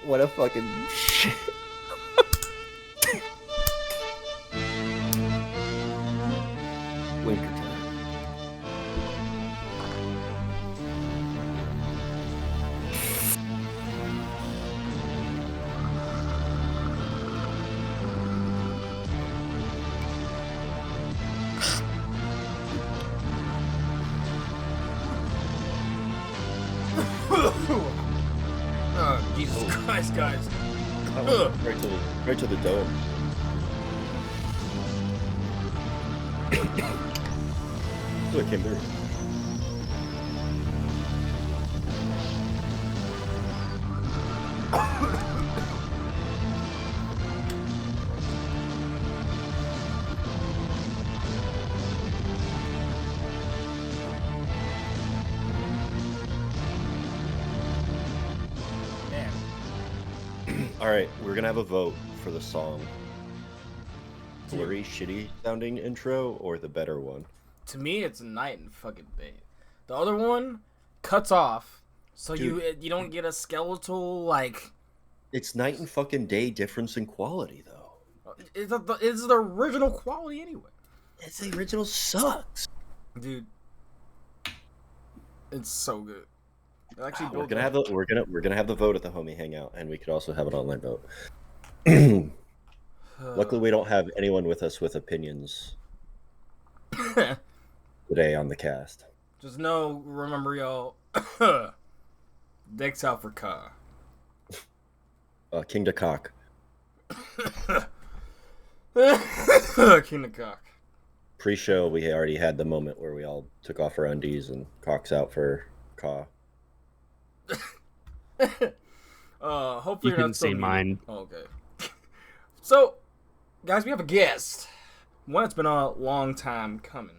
What a fucking shit. Winter time. Oh, Jesus Christ, guys. Oh, right to the dome. Oh, it came through. All right, we're gonna have a vote for the song. Blurry, shitty sounding intro or the better one? To me, it's night and fucking day. The other one cuts off, so Dude. you don't get a skeletal like. It's night and fucking day difference in quality, though. It's the original quality anyway. It's the original sucks. Dude, it's so good. Actually, We're gonna have the vote at the homie hangout, and we could also have an online vote. Luckily, we don't have anyone with us with opinions today on the cast. Just remember y'all, dicks out for Ka. King to cock. King of cock. Pre-show, we already had the moment where we all took off our undies and cocks out for Ka. Hopefully You you're couldn't not still see muted. mine. Oh, okay. So, guys, we have a guest. One that's been a long time coming.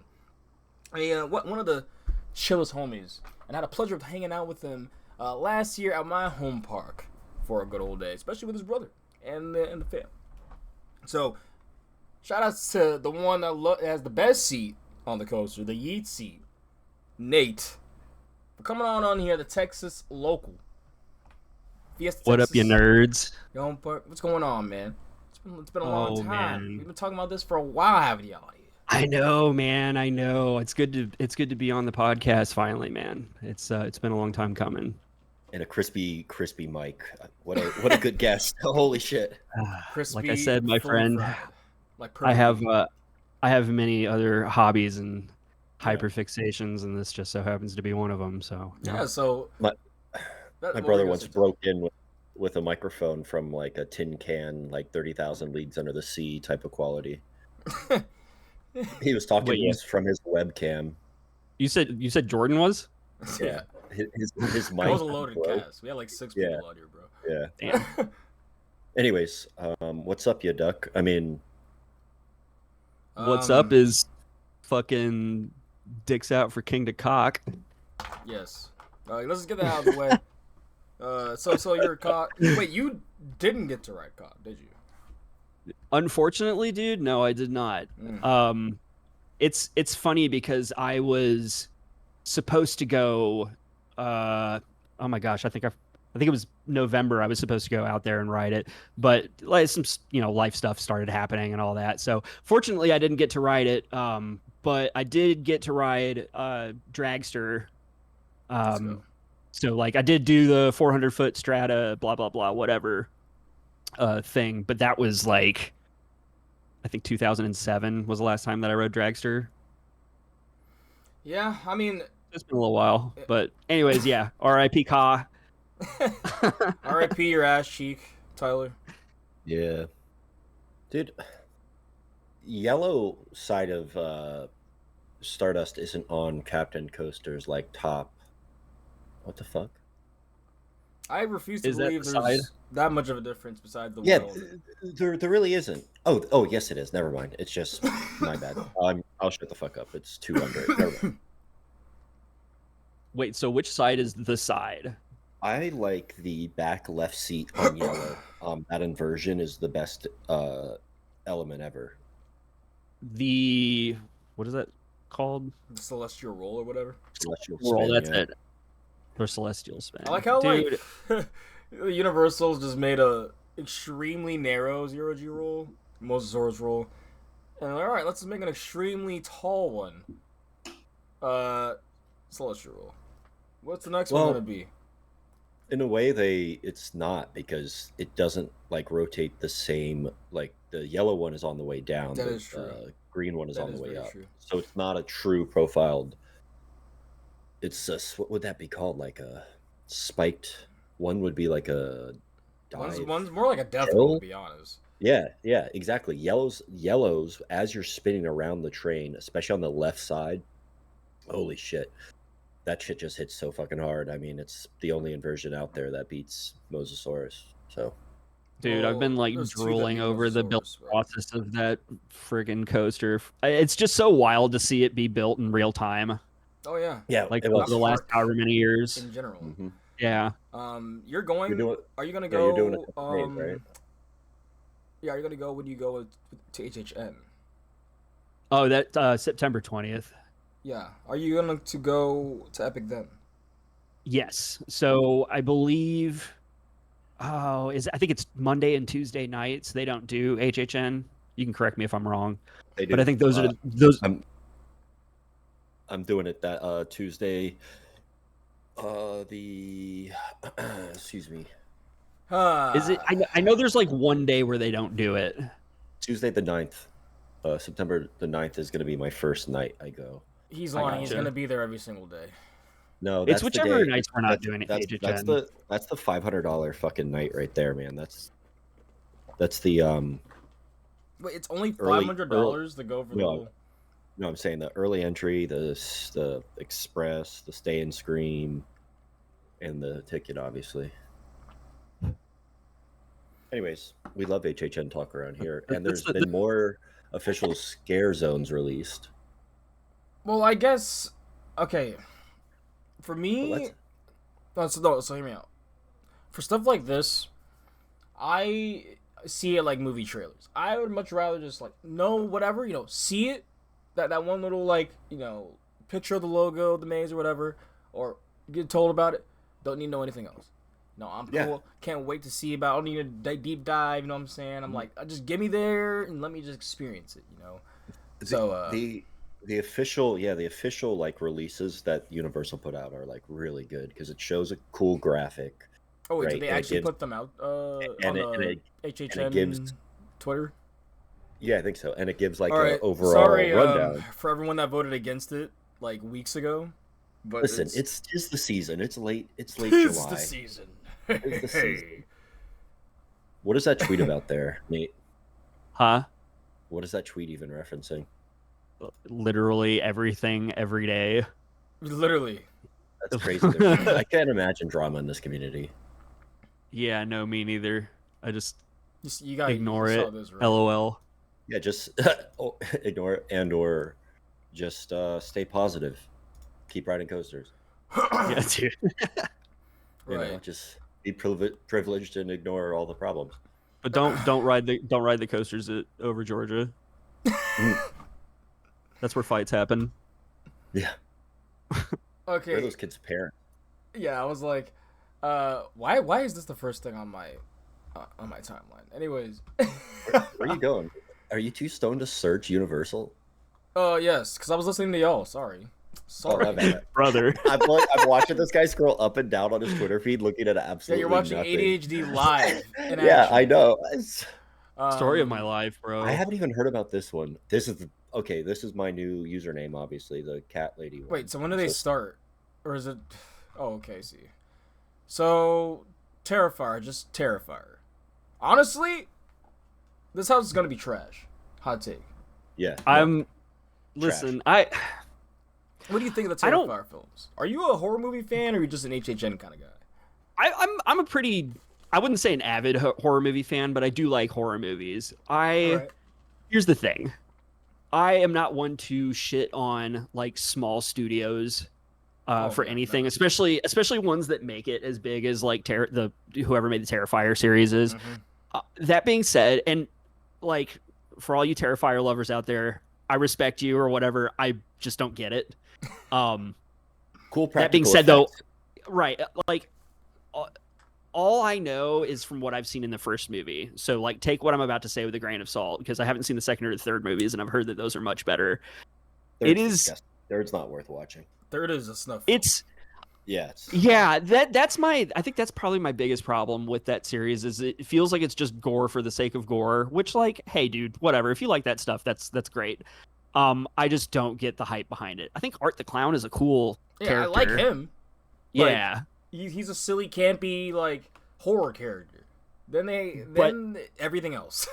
One of the chillest homies, and I had a pleasure of hanging out with him last year at my home park for a good old day, especially with his brother and the fam. So, shout outs to the one that has the best seat on the coaster, the Yeets seat, Nate, for coming on here, the Texas local. Fiesta, What up, Texas, you nerds? your home park. What's going on, man? It's been a long time. Man. We've been talking about this for a while, haven't y'all? I know, man. I know. It's good to be on the podcast finally, man. It's been a long time coming. And a crispy mic. What a good guest. Holy shit. Crispy, Like I said, my fully friend, fried. Like I perfect. have many other hobbies and hyperfixations, and this just so happens to be one of them. So Yeah. So My what brother were you once gonna say, broke in with a microphone from like a tin can, like 30,000 leagues under the sea type of quality. He was talking Wait, to us from his webcam. you said Jordan was? Yeah, his mic That was a loaded broke. cast. We had like 6 Yeah. people out here, bro. Yeah. Damn. Anyways, what's up, you duck? I mean, What's up is fucking dicks out for King to cock. Yes. Let's just get that out of the way. So you're caught. Wait, you didn't get to ride caught, did you? Unfortunately, dude, no, I did not. It's funny because I was supposed to go. Oh my gosh, I think it was November. I was supposed to go out there and ride it, but like some life stuff started happening and all that. So fortunately, I didn't get to ride it. But I did get to ride Dragster. Let's go. So like I did do the 400-foot strata, blah blah blah, whatever thing. But that was like, I think 2007 was the last time that I rode Dragster. Yeah, I mean, It's been a little while, but anyways, yeah. R.I.P. Ka. R.I.P. your ass cheek, Tyler. yeah, dude. Yellow side of Stardust isn't on Captain Coaster's like top. What the fuck? I refuse to Is that believe the there's side? that much of a difference besides the Yeah, world. there really isn't. Oh, yes, it is. Never mind. It's just my bad. I'll shut the fuck up. It's 200. Never mind. Wait, so which side is the side? I like the back left seat on yellow. That inversion is the best element ever. What is that called? The celestial roll or whatever. Celestial Roll, spin, that's yeah. it. Or celestial spin. I like how dude. like Universal's just made a extremely narrow zero-G roll, Mosasaurus roll, and all right, let's make an extremely tall one. Celestial roll. What's the next one gonna be? In a way, it's not, because it doesn't like rotate the same. Like the yellow one is on the way down. That the is true. Green one is on the way up. True. So it's not a true profiled. It's what would that be called? Like a spiked one would be like a dive. One's more like a death roll, to be honest. Yeah, exactly. Yellows as you're spinning around the train, especially on the left side. Holy shit. That shit just hits so fucking hard. I mean, it's the only inversion out there that beats Mosasaurus. So, dude, I've been like drooling over the build process of that friggin' coaster. It's just so wild to see it be built in real time. Oh yeah, like over the last however many years. In general, yeah. You're going. Are you gonna go? You're doing it right? Yeah, are you gonna go when you go to HHN? Oh, that September 20th. Yeah. Are you going to go to Epic then? Yes. So I believe, I think it's Monday and Tuesday nights. They don't do HHN. You can correct me if I'm wrong. They do. But I think those are those. I'm doing it that Tuesday. Excuse me. Is it? I know there's like one day where they don't do it. Tuesday the 9th. September the 9th is going to be my first night I go. He's lying. He's going to be there every single day. No, it's whichever nights we're not doing it. That's the $500 fucking night right there, man. That's the Wait, it's only $500 to go for the whole. No, I'm saying the early entry, the express, the stay and scream, and the ticket, obviously. Anyways, we love HHN talk around here, and there's been more official scare zones released. Well, I guess, okay, for me, so hear me out. For stuff like this, I see it like movie trailers. I would much rather just like know whatever, see it, that one little like, picture of the logo, the maze or whatever, or get told about it. Don't need to know anything else. No, I'm cool. Can't wait to see about. I don't need a deep dive. You know what I'm saying? I'm like, just get me there and let me just experience it. So the official like releases that Universal put out are like really good because it shows a cool graphic. Oh wait, did they actually put them out on the HHN Twitter? Yeah, I think so, and it gives like an overall rundown for everyone that voted against it like weeks ago. But listen, it's the season. It's late July. It's the season. It's the season. What is that tweet about there, Nate? Huh? What is that tweet even referencing? Literally everything every day. Literally. That's crazy. I can't imagine drama in this community. Yeah, no, me neither. I just you gotta ignore it. LOL. Yeah, just ignore it or just stay positive. Keep riding coasters. Yeah, dude. Right. Just be privileged and ignore all the problems. But don't ride the coasters over Georgia. That's where fights happen. Yeah. Okay. Where are those kids' parents? Yeah, I was like, why is this the first thing on my timeline? Anyways. Where are you going? Are you too stoned to search Universal? Yes, because I was listening to y'all. Sorry, brother. I'm watching this guy scroll up and down on his Twitter feed, looking at absolutely you're watching nothing. ADHD live. Yeah, I know. Story of my life, bro. I haven't even heard about this one. This is my new username, obviously, the cat lady one. Wait, so when do they start? Or is it... Oh, okay, I see. So, Terrifier, just Terrifier. Honestly, this house is going to be trash. Hot take. Yeah. Listen, what do you think of the Terrifier films? Are you a horror movie fan, or are you just an HHN kind of guy? I'm a pretty... I wouldn't say an avid horror movie fan, but I do like horror movies. Here's the thing. I am not one to shit on like small studios for anything, especially ones that make it as big as like whoever made the Terrifier series is. Mm-hmm. That being said, and like for all you Terrifier lovers out there, I respect you or whatever. I just don't get it. Cool. That being said, though, right, like all I know is from what I've seen in the first movie. So like take what I'm about to say with a grain of salt, because I haven't seen the second or the third movies, and I've heard that those are much better. Third's disgusting. Third's not worth watching. Third is a snuff. Yeah, that's my. I think that's probably my biggest problem with that series is it feels like it's just gore for the sake of gore. Which, like, hey, dude, whatever. If you like that stuff, that's great. I just don't get the hype behind it. I think Art the Clown is a cool character. I like him. Yeah, he's a silly, campy, like horror character. Then everything else.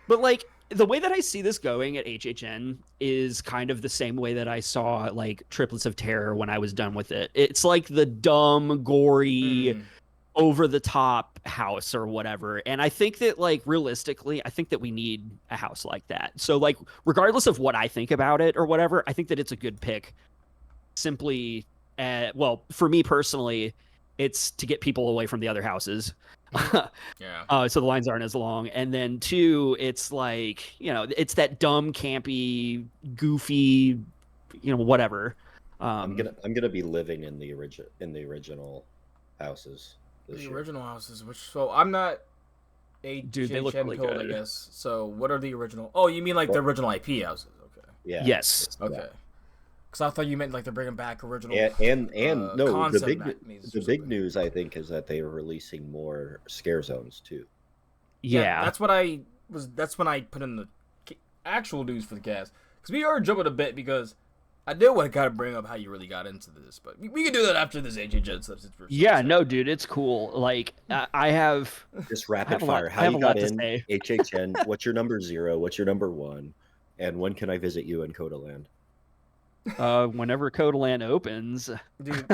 But like the way that I see this going at HHN is kind of the same way that I saw like Triplets of Terror when I was done with it. It's like the dumb, gory, over the top house or whatever. And I think that like realistically, I think that we need a house like that. So like regardless of what I think about it or whatever, I think that it's a good pick. Simply, well, for me personally, it's to get people away from the other houses. So the lines aren't as long. And then 2, it's like, you know, it's that dumb, campy, goofy, you know, whatever. I'm gonna be living in the original houses. Original houses, so I'm not a dude. They look really code, good. I guess. So what are the original? Oh, you mean like the original IP houses? Okay. Yeah. Yes. Okay. Because I thought you meant like they're bringing back original. And no, the big news I think is that they are releasing more scare zones too. Yeah, that's what I was. That's when I put in the actual news for the cast, because we are jumping a bit because I do want to kind of bring up how you really got into this, but we can do that after this HHN substance. Yeah, no, dude, it's cool. Like I have just rapid fire. How you got in HHN? What's your number 0? What's your number 1? And when can I visit you in Codaland? Whenever Codaland opens, dude.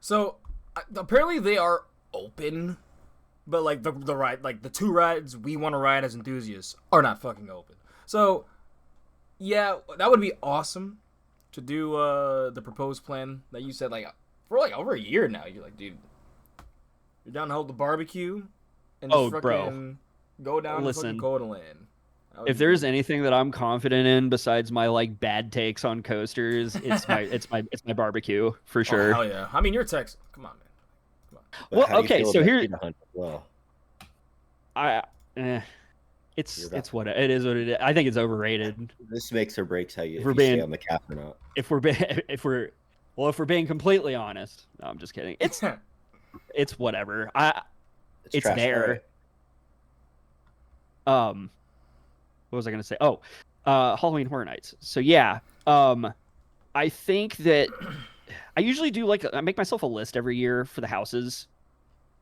So apparently they are open, but like the ride, like the 2 rides we want to ride as enthusiasts are not fucking open. So yeah, that would be awesome to do the proposed plan that you said like for like over a year now. You're like, dude, you're down to hold the barbecue and just go down to fucking Codaland. If there's anything that I'm confident in besides my like bad takes on coasters, it's my barbecue for sure. Oh, hell yeah! I mean, you're Texas. Come on, man. Come on. Well, okay, so here, it's what it is. What it is. I think it's overrated. This makes or breaks how you stay on the cap or not. If we're being completely honest, no, I'm just kidding. It's whatever. It's there. Right? What was I going to say? Oh, Halloween Horror Nights. So yeah, I think that I usually do I make myself a list every year for the houses.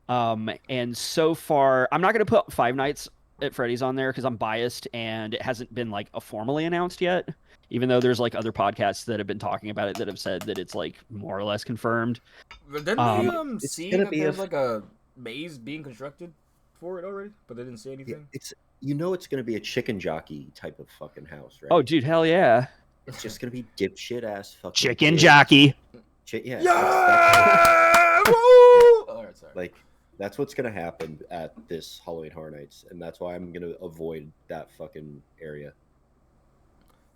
And so far, I'm not going to put Five Nights at Freddy's on there because I'm biased and it hasn't been like formally announced yet. Even though there's like other podcasts that have been talking about it that have said that it's like more or less confirmed. But didn't they see that there's like a maze being constructed for it already? But they didn't say anything. It's going to be a chicken jockey type of fucking house, right? Oh, dude, hell yeah! It's just going to be dipshit ass fucking chicken kids. jockey. Yeah. All right, sorry. Like that's what's going to happen at this Halloween Horror Nights, and that's why I'm going to avoid that fucking area.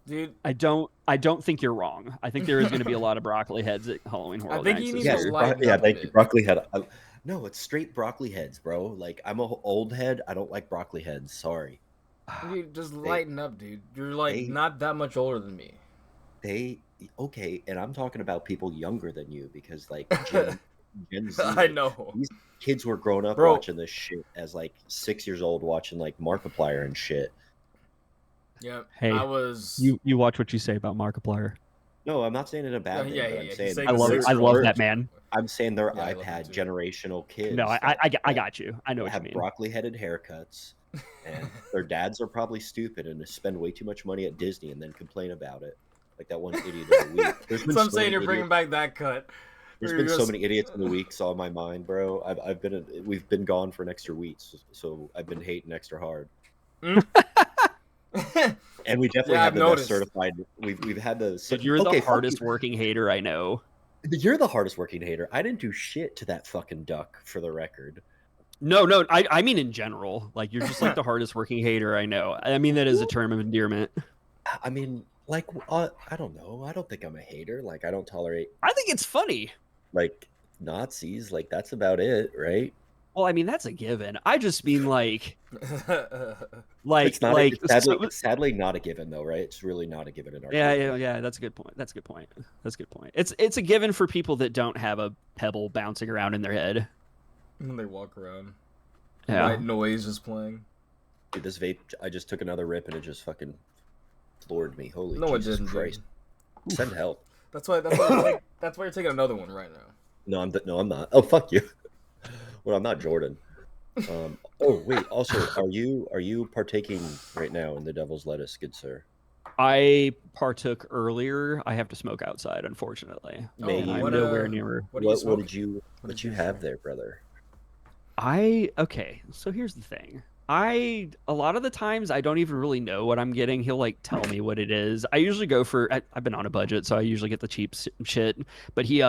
Dude, I don't think you're wrong. I think there is going to be a lot of broccoli heads at Halloween Horror Nights. I think you need to lighten up thank you. Broccoli head. No, it's straight broccoli heads, bro. Like I'm an old head. I don't like broccoli heads. Sorry. Dude, just lighten up, dude. You're like not that much older than me. Okay, and I'm talking about people younger than you because like Gen Z. I know. These kids were growing up watching this shit as like 6 years old, watching like Markiplier and shit. Yeah. Hey, you watch what you say about Markiplier. No, I'm not saying it in a bad thing. I'm saying I love that man. I'm saying they're iPad generational kids. No, I got you. I know what you mean. Have broccoli-headed haircuts, and their dads are probably stupid and spend way too much money at Disney and then complain about it, like that one idiot of the week. So I'm saying you're bringing back that cut. There's been so many idiots in the weeks on my mind, bro. We've been gone for an extra week, so I've been hating extra hard. And we definitely have the best certified. We've had the. But you're the hardest working hater I know. You're the hardest working hater. I didn't do shit to that fucking duck, for the record. No, I mean in general. Like you're just like the hardest working hater I know. I mean that is a term of endearment. I mean, like I don't know. I don't think I'm a hater. Like I don't tolerate. I think it's funny. Like Nazis. Like that's about it, right? Well, I mean that's a given. I just mean like It's not. like It's sadly not a given though, right? It's really not a given in our yeah, culture. yeah. That's a good point. That's a good point. That's a good point. It's a given for people that don't have a pebble bouncing around in their head. When they walk around, Yeah. white noise is playing. Dude, this vape. I just took another rip and it just fucking floored me. Holy No, Jesus it didn't. Christ! Dude. Send help. That's why you're taking another one right now. No, I'm not. Oh, fuck you. Well, I'm not Jordan. Oh wait. Also, are you partaking right now in the devil's lettuce, good sir? I partook earlier. I have to smoke outside, unfortunately. May I'm you- nowhere near. What did you have there, brother? Okay, so here's the thing. A lot of the times I don't even really know what I'm getting. He'll like tell me what it is. I usually go for I've been on a budget, so I usually get the cheap shit. But he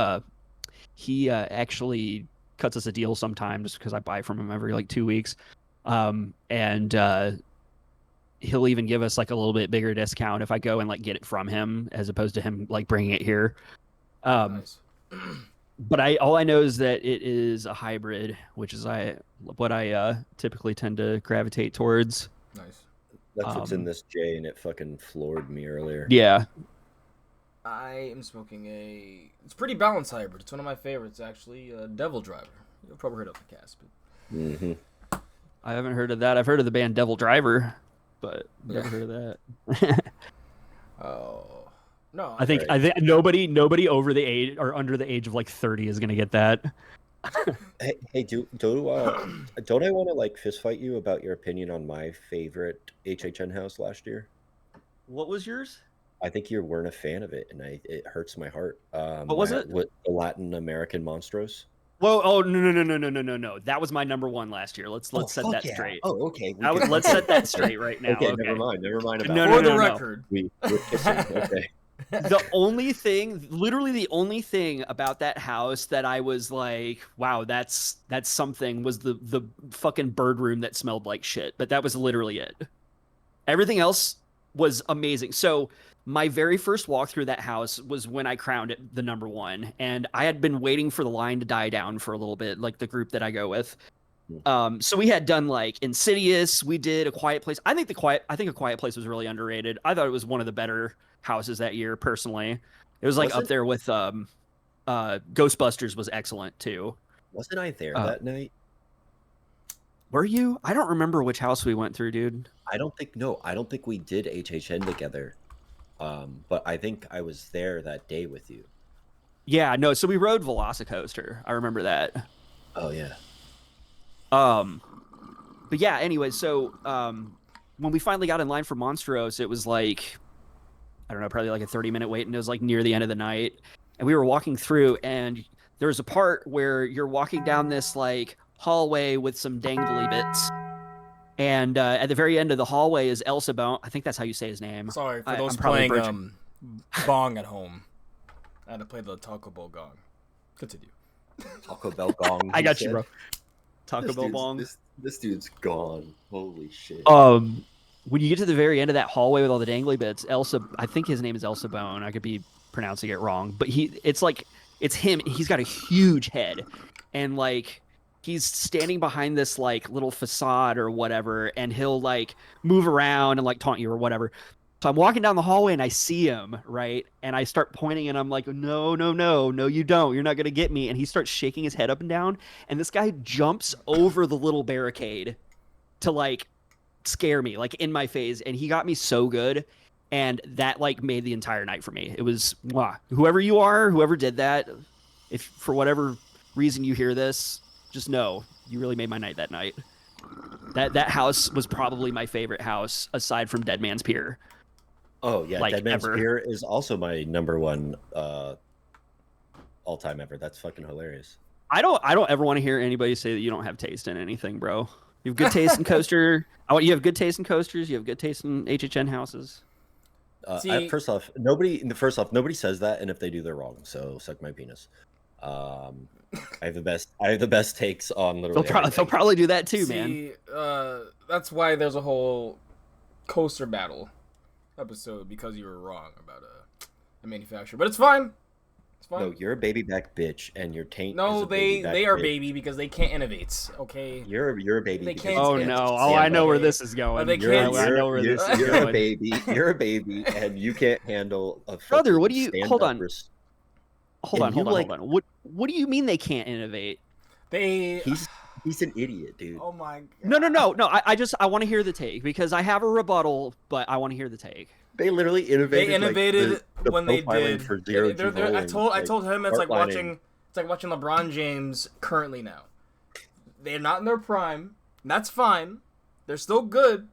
actually cuts us a deal sometimes because I buy from him every like 2 weeks. And he'll even give us like a little bit bigger discount if I go and like get it from him as opposed to him like bringing it here. Nice. But all I know is that it is a hybrid, which is what I typically tend to gravitate towards. Nice. That's what's in this J, and it fucking floored me earlier. Yeah. I am smoking it's pretty balanced hybrid. It's one of my favorites, actually. Devil Driver. You've probably heard of the cast, but... Mm-hmm. I haven't heard of that. I've heard of the band Devil Driver, but never heard of that. Oh no! I think nobody over the age or under the age of like 30 is gonna get that. Hey, don't I want to like fist fight you about your opinion on my favorite HHN house last year? What was yours? I think you weren't a fan of it, and it hurts my heart. What was it? What the Latin American Monstros? Well, oh no. That was my number one last year. Let's set that straight. Oh, okay. Let's set that straight right now. Okay, never mind about For the record. we're kissing. Okay. Literally the only thing about that house that I was like, wow, that's something, was the fucking bird room that smelled like shit. But that was literally it. Everything else was amazing. So my very first walk through that house was when I crowned it the number one, and I had been waiting for the line to die down for a little bit, like the group that I go with. So we had done like Insidious, we did A Quiet Place. I think A Quiet Place was really underrated. I thought it was one of the better houses that year, personally. It was like up there with Ghostbusters was excellent too. Wasn't I there that night? Were you? I don't remember which house we went through, dude. I don't think we did HHN together. But I think I was there that day with you. Yeah, no, so we rode Velocicoaster. I remember that. Oh yeah. But yeah, anyway, so when we finally got in line for Monstros, it was like, I don't know, probably like a 30-minute wait, and it was like near the end of the night. And we were walking through, and there was a part where you're walking down this like hallway with some dangly bits. And at the very end of the hallway is Elsa Bone. I think that's how you say his name. Sorry for those playing Bong at home. I had to play the Taco Bell gong. Continue. Taco Bell gong. I got you, bro. Taco Bell bong. This dude's gone. Holy shit. When you get to the very end of that hallway with all the dangly bits, I think his name is Elsa Bone. I could be pronouncing it wrong, but it's him. He's got a huge head, and like he's standing behind this like little facade or whatever, and he'll like move around and like taunt you or whatever. So I'm walking down the hallway and I see him, right? And I start pointing and I'm like, no, you don't. You're not going to get me. And he starts shaking his head up and down. And this guy jumps over the little barricade to like scare me, like in my face. And he got me so good. And that like made the entire night for me. It was, wow. Whoever you are, whoever did that, if for whatever reason you hear this, just know you really made my night that night. That house was probably my favorite house aside from Dead Man's Pier. Oh yeah, like Dead Man's Pier is also my number one all time ever. That's fucking hilarious. I don't ever want to hear anybody say that you don't have taste in anything, bro. You have good taste in coaster. You have good taste in coasters. You have good taste in HHN houses. First off, nobody says that, and if they do, they're wrong. So suck my penis. I have the best takes on literally. They'll probably do that too, man. That's why there's a whole coaster battle episode, because you were wrong about a manufacturer, but it's fine. It's fine. No, you're a baby back bitch, and your taint No, is a baby back they are bitch. baby because they can't innovate. Okay. You're a baby. They because can't- you Oh it's- no! it's- Oh, I know where okay. this is going. they can't- I know where this is You're going. a baby. You're a baby, and you can't handle a Brother, fucking what do you? stand Hold up on. res- Hold and on. you, Hold on. like- Hold on. What do you mean they can't innovate? They. He's an idiot, dude. Oh my. No. I want to hear the take because I have a rebuttal, but I want to hear the take. They literally innovated. They innovated like, the when they profiling did. for zero They're- G they're- I rolling, told like, him it's like heartlining. watching LeBron James currently now. They're not in their prime. That's fine. They're still good,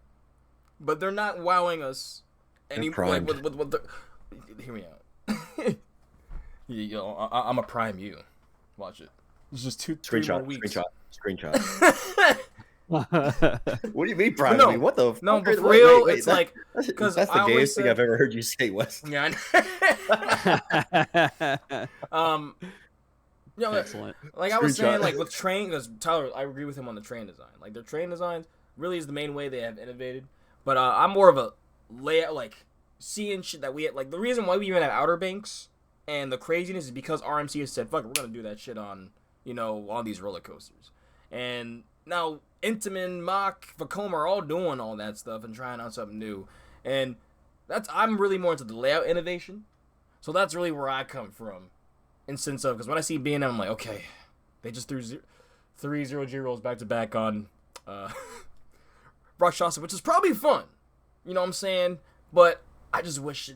but they're not wowing us. Any like primed. with the. Hear me out. I'm a prime you. Watch it. It's just 3 more weeks. Screenshot. What do you mean, prime? No, What the? No, fuck but are- for wait, real, wait, it's that- like that's because the I always gayest thing said, I've ever heard you say, Wes. yeah. You know, Excellent. like I was saying, Screenshot. like with train, because Tyler, I agree with him on the train design. Like their train designs really is the main way they have innovated. But I'm more of a layout, like seeing shit that we had. Like the reason why we even have Outer Banks and the craziness is because RMC has said, "Fuck it, we're gonna do that shit on all these roller coasters." And now Intamin, Mach, Vacoma are all doing all that stuff and trying out something new. And I'm really more into the layout innovation. So that's really where I come from. In sense of, because when I see B&M, I'm like, okay, they just threw 3 0G rolls back to back on Rakshasa, which is probably fun. You know what I'm saying? But I just wish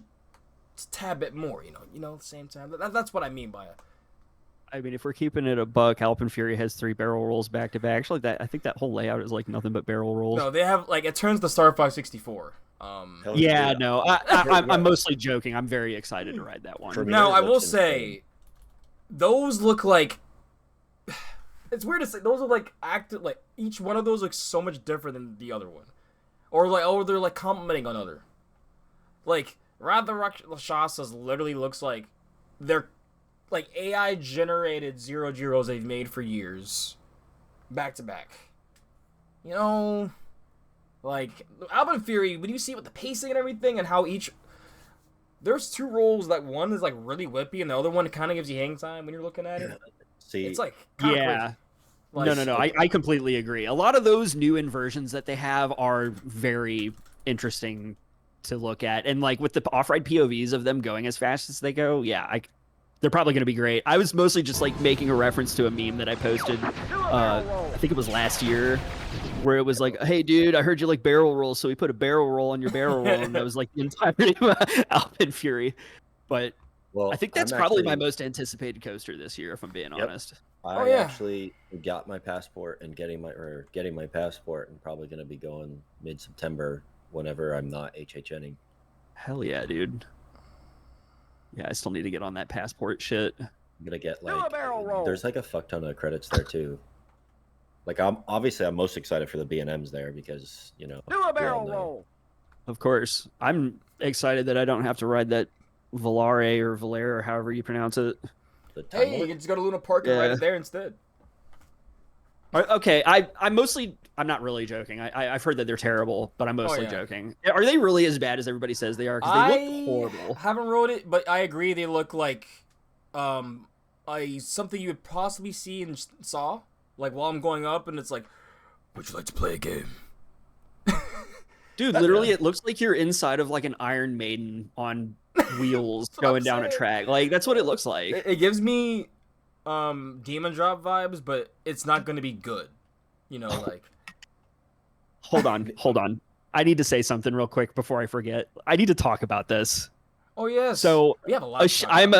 it's a tad bit more, at the same time. That's what I mean by it. I mean, if we're keeping it a buck, Alpenfury has 3 barrel rolls back to back. Actually, I think that whole layout is like nothing but barrel rolls. No, they have, like, it turns the Star 564. Hell Yeah, yeah. no, I'm mostly joking. I'm very excited to ride that one. For me, Now, it I will looks say, insane. those look like. It's weird to say. Those are like like each one of those looks so much different than the other one, or they're like complimenting another. Like Rather Rakshasas literally looks like they're like AI generated 0G rolls they've made for years, back to back. Like Alpenfury, when you see with the pacing and everything and how there's 2 rolls that one is like really whippy and the other one kind of gives you hang time when you're looking at it. See, It's like kinda Yeah. crazy. Like, No. I completely agree. A lot of those new inversions that they have are very interesting to look at. And like with the off-ride POVs of them going as fast as they go, yeah, they're probably going to be great. I was mostly just like making a reference to a meme that I posted, I think it was last year, where it was like, hey, dude, I heard you like barrel rolls, so we put a barrel roll on your barrel roll, and that was like the entirety of Alpenfury. But well, I think that's I'm probably my actually- most anticipated coaster this year, if I'm being Yep. honest. I yeah. actually got my passport and getting my passport and probably going to be going mid-September whenever I'm not HHNing. Hell yeah, dude. Yeah, I still need to get on that passport shit. I'm gonna get Do a like barrel roll. there's like a fuck ton of credits there too. Like I'm most excited for the B&Ms there because Do a we all barrel know. roll. Of course. I'm excited that I don't have to ride that Volare or Valere or however you pronounce it. The hey, Time you Lord. can just go to Luna Park and Yeah. ride it there instead. Okay, I'm not really joking. I've heard that they're terrible, but I'm mostly yeah. joking. Are they really as bad as everybody says they are? Because they look horrible. Haven't rode it, but I agree they look like something you would possibly see in Saw. Like while I'm going up, and it's like, would you like to play a game? Dude, literally, it looks like you're inside of like an Iron Maiden on wheels That's what I'm going down a saying. track. Like that's what it looks like. It gives me Demon Drop vibes, but it's not going to be good. Like Hold on. I need to say something real quick before I forget. I need to talk about this. oh yes. So we have a lot. Of time.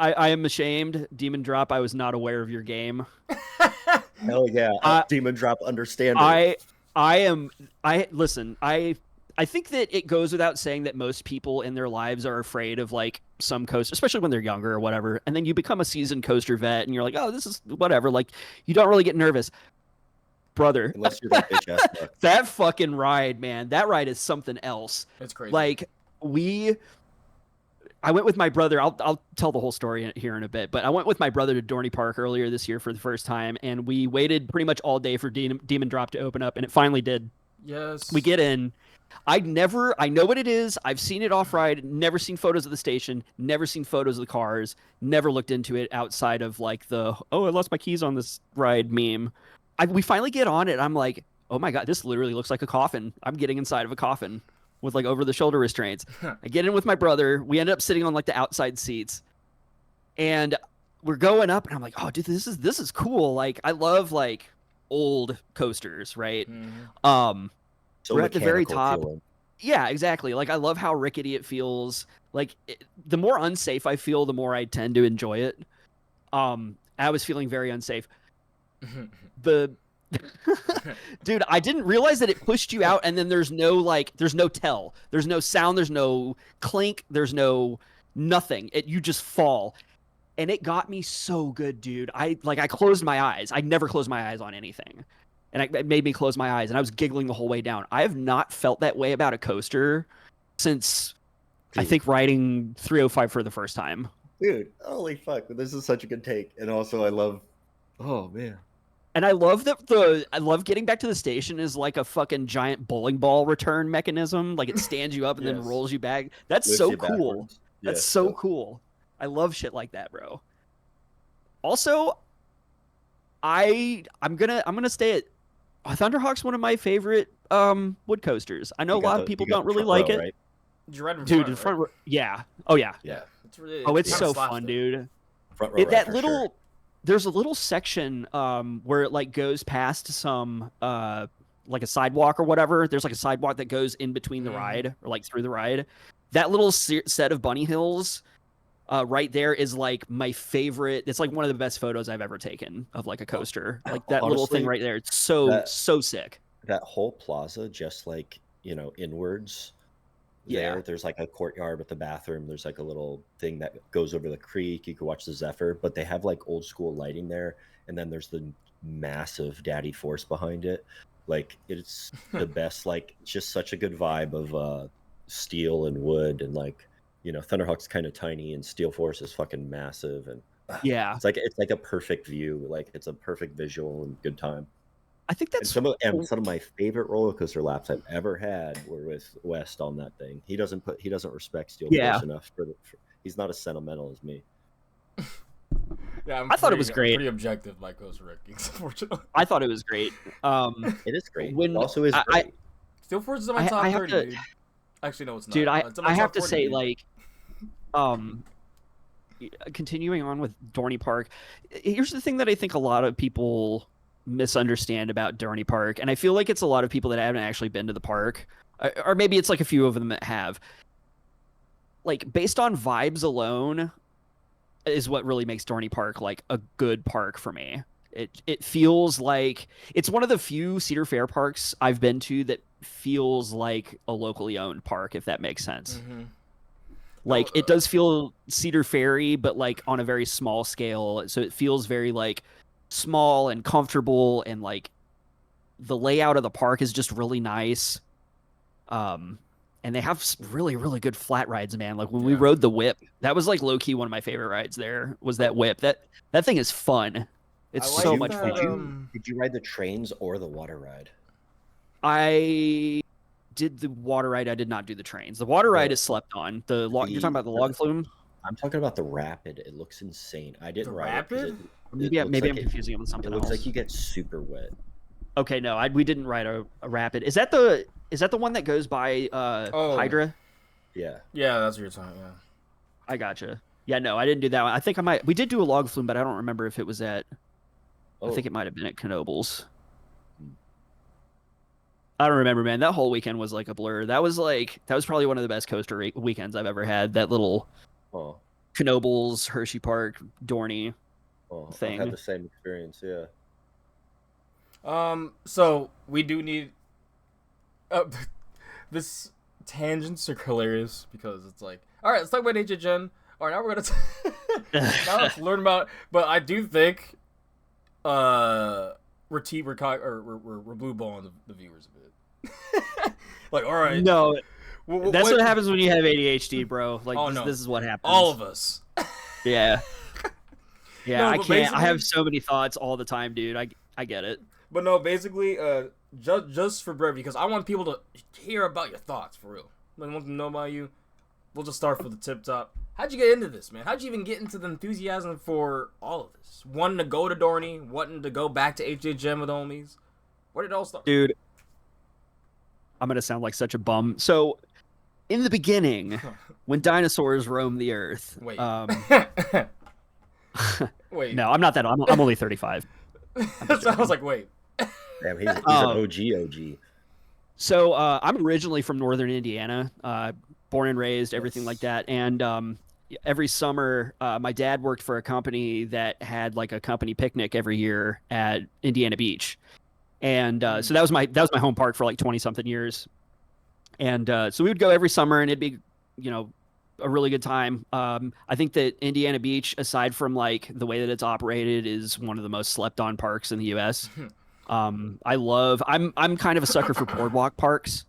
I am ashamed. Demon Drop. I was not aware of your game. Hell yeah, Demon Drop understanding. Listen. I think that it goes without saying that most people in their lives are afraid of like some coaster, especially when they're younger or whatever. And then you become a seasoned coaster vet, and you're like, oh, this is whatever. Like you don't really get nervous, brother. Unless you're that bitch ass fuck. That fucking ride, man. That ride is something else. It's crazy. Like I went with my brother. I'll tell the whole story here in a bit, but I went with my brother to Dorney Park earlier this year for the first time, and we waited pretty much all day for Demon Drop to open up, and it finally did. Yes. We get in. I know what it is. I've seen it off ride, never seen photos of the station, never seen photos of the cars, never looked into it outside of like I lost my keys on this ride meme. We finally get on it. I'm like, oh my God, this literally looks like a coffin. I'm getting inside of a coffin with like over the shoulder restraints. I get in with my brother. We end up sitting on like the outside seats and we're going up and I'm like, oh dude, this is cool. Like I love like old coasters, right? So we're at the very mechanical top. feeling. Yeah, exactly. Like I love how rickety it feels. Like the more unsafe I feel, the more I tend to enjoy it. I was feeling very unsafe. The dude, I didn't realize that it pushed you out, and then there's no tell, there's no sound, there's no clink, there's no nothing. You just fall, and it got me so good, dude. I closed my eyes. I never close my eyes on anything. And it made me close my eyes, and I was giggling the whole way down. I have not felt that way about a coaster since, I think, riding 305 for the first time. Dude, holy fuck. This is such a good take. And also, I love... Oh, man. And I love that I love getting back to the station is like a fucking giant bowling ball return mechanism. Like it stands you up and then rolls you back. That's Lifts so you cool. backwards. That's so cool. I love shit like that, bro. Also, I'm gonna stay at Thunderhawk's one of my favorite wood coasters. I know a lot of people don't really like it. Right? Did you ride in Dude, front, the front right? yeah. Oh yeah. Yeah. It's really, It's kinda so slaps fun, it. dude. Front row, That for little sure. there's a little section where it like goes past some like a sidewalk or whatever. There's like a sidewalk that goes in between the ride or like through the ride. That little set of bunny hills right there is like my favorite. It's like one of the best photos I've ever taken of like a coaster. Like that little thing right there. It's so sick. That whole plaza, just like, inwards. Yeah. There's like a courtyard with the bathroom. There's like a little thing that goes over the creek. You can watch the Zephyr, but they have like old school lighting there. And then there's the massive Daddy Force behind it. Like it's the best, like just such a good vibe of steel and wood. And like, Thunderhawk's kind of tiny and Steel Force is fucking massive. And yeah, it's like a perfect view. Like it's a perfect visual and good time. I think that's some of my favorite roller coaster laps I've ever had were with West on that thing. He doesn't respect Steel Force enough he's not as sentimental as me. Yeah, I thought it was great. Pretty objective, my coaster rankings, unfortunately. I thought it was great. It is great. It also is great. Steel Force is in my top 30, dude. Actually, no, it's not. Dude, I have to 40, say, dude. like, continuing on with Dorney Park, here's the thing that I think a lot of people misunderstand about Dorney Park, and I feel like it's a lot of people that haven't actually been to the park, or maybe it's like a few of them that have. Like, based on vibes alone is what really makes Dorney Park like a good park for me. It feels like it's one of the few Cedar Fair parks I've been to that feels like a locally owned park, if that makes sense. Like it does feel Cedar Fairy, but like on a very small scale. So it feels very like small and comfortable, and like the layout of the park is just really nice. And they have really, really good flat rides, man. Like when we rode the whip, that was like low key one of my favorite rides there was that whip. That thing is fun. It's so much fun. Did you ride the trains or the water ride? I did the water ride. I did not do the trains. The water ride is slept on. You're talking about the log flume? I'm talking about the rapid. It looks insane. I didn't ride it. Maybe I'm confusing it with something else. It looks like you get super wet. Okay, no, we didn't ride a rapid. Is that the one that goes by Hydra? Yeah. Yeah, that's what you're talking. Yeah. I gotcha. Yeah, no, I didn't do that one. I think we did do a log flume, but I don't remember if it was at. I think it might have been at Knoebels. I don't remember, man. That whole weekend was like a blur. That was probably one of the best coaster weekends I've ever had. That little Knoebels, Hershey Park, Dorney thing. I had the same experience, yeah. So we do need. This tangents are hilarious because it's like, all right, let's talk about HHN. All right, now we're gonna now let's learn about. But I do think, we're blue balling the viewers a bit. Like, all right, no, that's what happens when you have ADHD, bro. Like, this is what happens. All of us. Yeah. Yeah, No, I can't. I have so many thoughts all the time, dude. I get it. But no, basically, just for brevity, because I want people to hear about your thoughts for real. I want them to know about you. We'll just start from the tip top. How'd you get into this, man? How'd you even get into the enthusiasm for all of this? Wanting to go to Dorney, wanting to go back to HHM with homies. Where did it all start? Dude, I'm gonna sound like such a bum. So, in the beginning, when dinosaurs roamed the earth, Wait. Wait. No, I'm not that. I'm only 35. So I was like, wait. Damn, he's an OG. So I'm originally from northern Indiana, born and raised, everything like that. And every summer, my dad worked for a company that had like a company picnic every year at Indiana Beach. And so that was my home park for like 20 something years. And so we would go every summer, and it'd be, a really good time. I think that Indiana Beach, aside from like the way that it's operated, is one of the most slept on parks in the U.S. I'm kind of a sucker for boardwalk parks.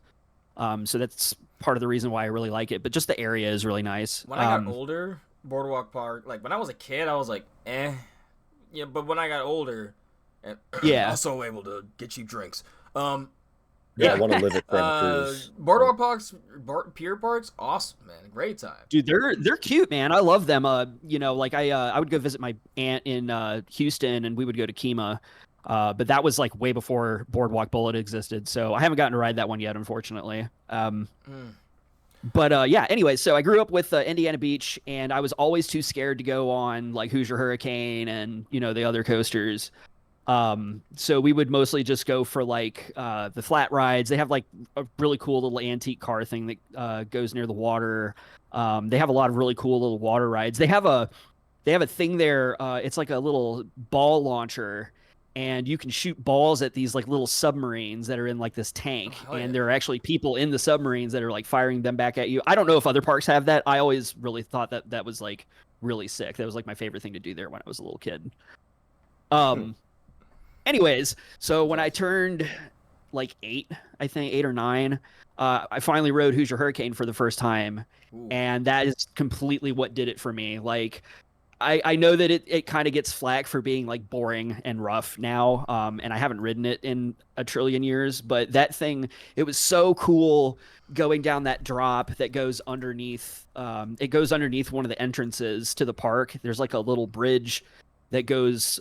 So that's part of the reason why I really like it. But just the area is really nice. When I got older, boardwalk park, like when I was a kid, I was like, eh. Yeah, but when I got older, and also able to get cheap drinks. I want to live at cruise. Boardwalk parks, pier parks, awesome, man. Great time. Dude, they're cute, man. I love them. I would go visit my aunt in Houston, and we would go to Kemah. But that was like way before Boardwalk Bullet existed, so I haven't gotten to ride that one yet, unfortunately. But anyway, so I grew up with Indiana Beach, and I was always too scared to go on like Hoosier Hurricane and the other coasters. So we would mostly just go for like the flat rides. They have like a really cool little antique car thing that goes near the water. They have a lot of really cool little water rides. They have a thing there. It's like a little ball launcher, and you can shoot balls at these like little submarines that are in like this tank. And there are actually people in the submarines that are like firing them back at you. I don't know if other parks have that. I always really thought that was like really sick. That was like my favorite thing to do there when I was a little kid. Anyways, so when I turned like 8 or 9, I finally rode Hoosier Hurricane for the first time. Ooh. And that is completely what did it for me. Like, I know that it kind of gets flack for being like boring and rough now, and I haven't ridden it in a trillion years, but that thing, it was so cool going down that drop that goes underneath. It goes underneath one of the entrances to the park. There's like a little bridge that goes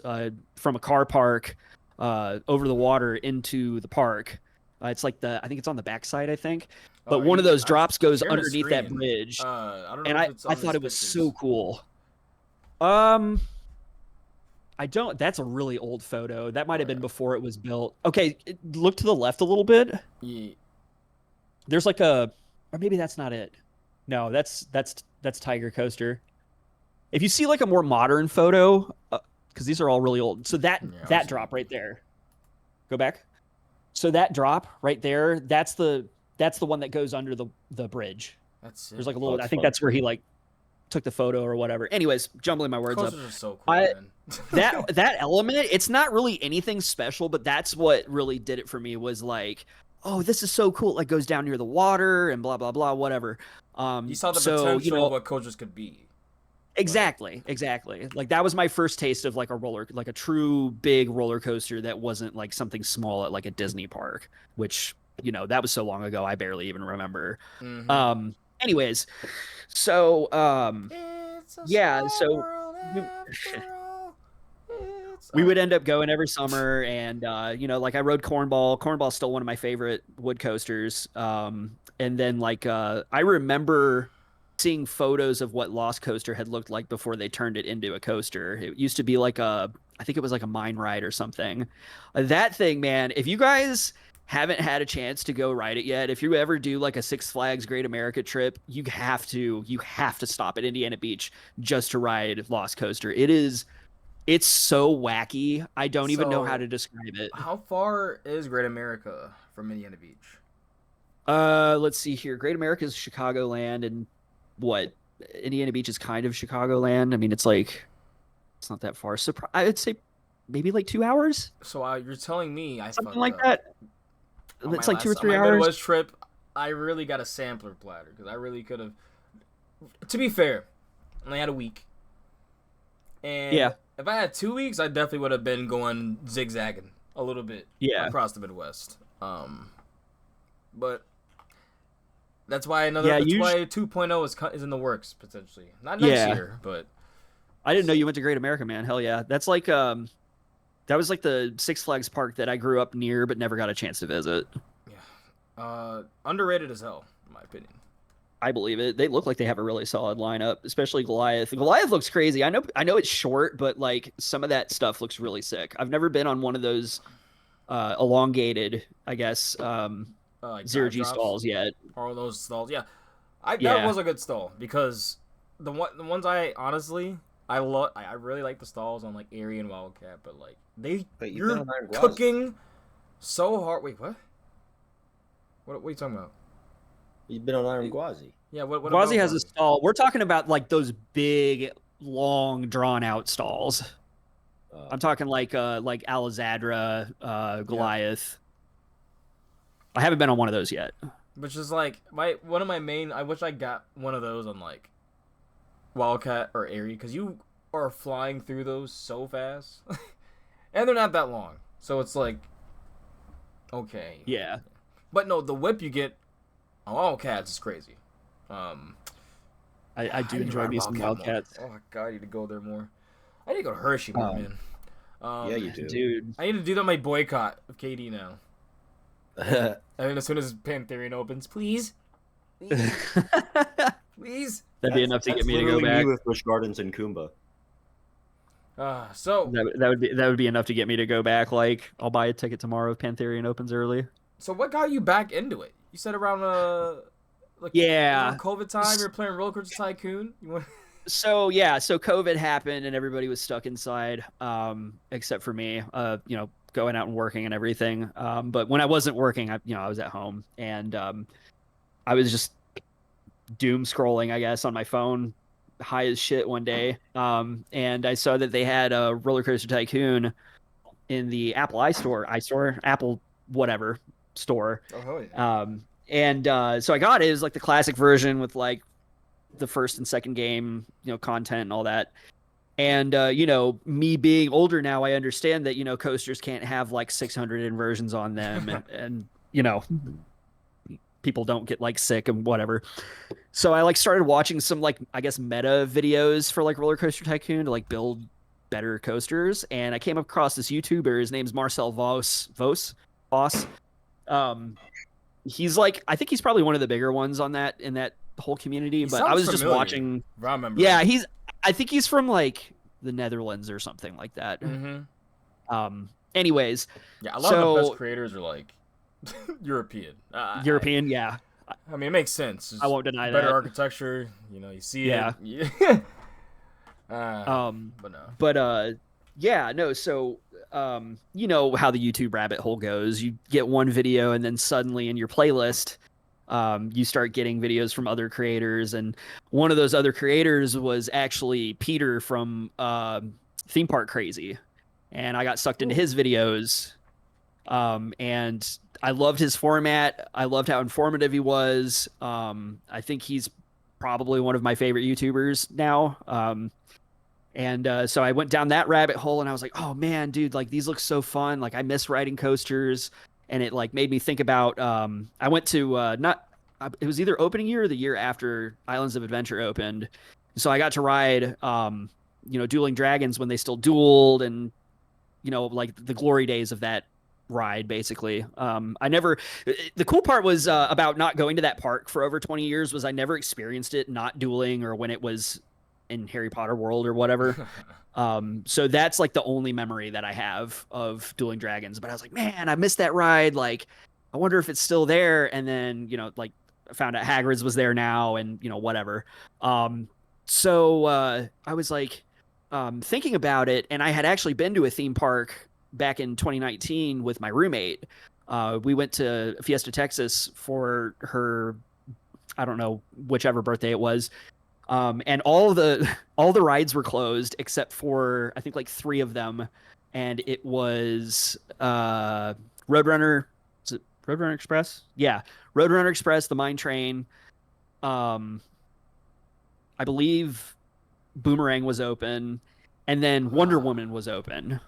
from a car park over the water into the park. It's like I think it's on the backside, I think. But one of those drops goes underneath that bridge. I don't know and if it's on I thought it was pictures. so cool. I don't. That's a really old photo. That might have been before it was built. Okay, look to the left a little bit. Yeah. There's like or maybe that's not it. No, that's Tiger Coaster. If you see like a more modern photo, because these are all really old. So that drop right there. Go back. So that drop right there, that's the one that goes under the bridge. That's it. There's like a little. I think that's where he like took the photo or whatever. Anyways, jumbling my words Coasters up. are so cool, man. that element, it's not really anything special, but that's what really did it for me. Was like, oh, this is so cool. It like goes down near the water and blah blah blah, whatever. You saw the potential of what coasters could be. Exactly. Like that was my first taste of like a true big roller coaster that wasn't like something small at like a Disney park, which that was so long ago I barely even remember. Mm-hmm. Anyways, so we would end up going every summer, and like I rode Cornball. Cornball's still one of my favorite wood coasters. And then like I remember seeing photos of what Lost Coaster had looked like before they turned it into a coaster. It used to be like I think it was like a mine ride or something. That thing, man, if you guys haven't had a chance to go ride it yet, if you ever do like a Six Flags Great America trip, you have to stop at Indiana Beach just to ride Lost Coaster. It's so wacky. I don't even know how to describe it. How far is Great America from Indiana Beach? Let's see here. Great America is Chicagoland, and what Indiana Beach is kind of Chicagoland. I mean, it's not that far. So I would say maybe like 2 hours. So you're telling me something like that. It's like 2 or 3 on hours. My Midwest trip, I really got a sampler platter because I really could have. To be fair, I only had a week, and if I had 2 weeks, I definitely would have been going zigzagging a little bit across the Midwest. But that's why Yeah, That's why 2.0 is in the works potentially. Not next Yeah. year, but I didn't know you went to Great America, man. Hell yeah. That's like that was like the Six Flags park that I grew up near but never got a chance to visit. yeah, underrated as hell in my opinion. I believe it. They look like they have a really solid lineup, especially Goliath. Goliath looks crazy. I know it's short, but like some of that stuff looks really sick. I've never been on one of those elongated, I guess, Like zero dive G drops stalls yet. or those stalls. Yeah, that Yeah. was a good stall because the ones I honestly I really like the stalls on like Airy and Wildcat, but like But you've been you're on Iron Gwazi. cooking so hard. Wait, what? What are you talking about? You've been on Iron Gwazi. Yeah, what Gwazi about has a Gwazi? stall. We're talking about like those big, long, drawn out stalls. I'm talking like Alazadra, Goliath. I haven't been on one of those yet. Which is like one of my main. I wish I got one of those on like Wildcat or Airy because you are flying through those so fast, and they're not that long. So it's like, okay. Yeah. But no, the whip you get on Wildcats is crazy. I do need to enjoy ride me some Wildcat more. Wildcats. Oh my god, I need to go there more. I need to go to Hershey more, man. Yeah, you do. Dude. I need to do that my boycott of KD now. And then as soon as Pantherian opens, please, please. That'd be enough to get me to go literally back. me with Busch Gardens and Kumba. So That would be enough to get me to go back. Like, I'll buy a ticket tomorrow if Pantherian opens early. So what got you back into it? You said around like Yeah. around COVID time you're playing Roller Coaster Tycoon. You want? So yeah, so COVID happened and everybody was stuck inside, except for me. You know, going out and working and everything. But when I wasn't working, I was at home and I was just doom scrolling, I guess, on my phone, high as shit one day. And I saw that they had a Roller Coaster Tycoon in the Apple iStore, Apple whatever store. Oh hell yeah. And so I got it. It was like the classic version with like the first and second game, content and all that. And me being older now, I understand that coasters can't have like 600 inversions on them, and people don't get like sick and whatever. So I like started watching some like I guess meta videos for like Roller Coaster Tycoon to like build better coasters, and I came across this YouTuber. His name's Marcel Vos. He's like, I think he's probably one of the bigger ones in that whole community. But I was sounds just familiar, watching. if I remember. Yeah, I think he's from like the Netherlands or something like that. Mm-hmm. Anyways, Yeah, a lot of the best creators are like European. European, yeah. I mean, it makes sense. It's I won't deny better that. architecture. You see Yeah. it. Yeah. But no. But yeah, no. So you know how the YouTube rabbit hole goes. You get one video, and then suddenly in your playlist, you start getting videos from other creators, and one of those other creators was actually Peter from Theme Park Crazy, and I got sucked into his videos, and I loved his format. I loved how informative he was. I think he's probably one of my favorite YouTubers now. And so I went down that rabbit hole, and I was like, oh man, dude, like these look so fun. Like I miss riding coasters. And it like made me think about, I went to it was either opening year or the year after Islands of Adventure opened. So I got to ride, Dueling Dragons when they still dueled, and, like the glory days of that ride, basically. The cool part was about not going to that park for over 20 years was I never experienced it not dueling or when it was in Harry Potter World or whatever. So that's like the only memory that I have of Dueling Dragons. But I was like, man, I missed that ride. Like, I wonder if it's still there. And then, like I found out Hagrid's was there now and, whatever. So I was like thinking about it. And I had actually been to a theme park back in 2019 with my roommate. We went to Fiesta, Texas for her, I don't know, whichever birthday it was. And all the rides were closed except for I think like 3 of them, and it was Roadrunner. Is it Roadrunner Express? Yeah, Roadrunner Express, the Mine Train. I believe Boomerang was open, and then Wonder Woman was open.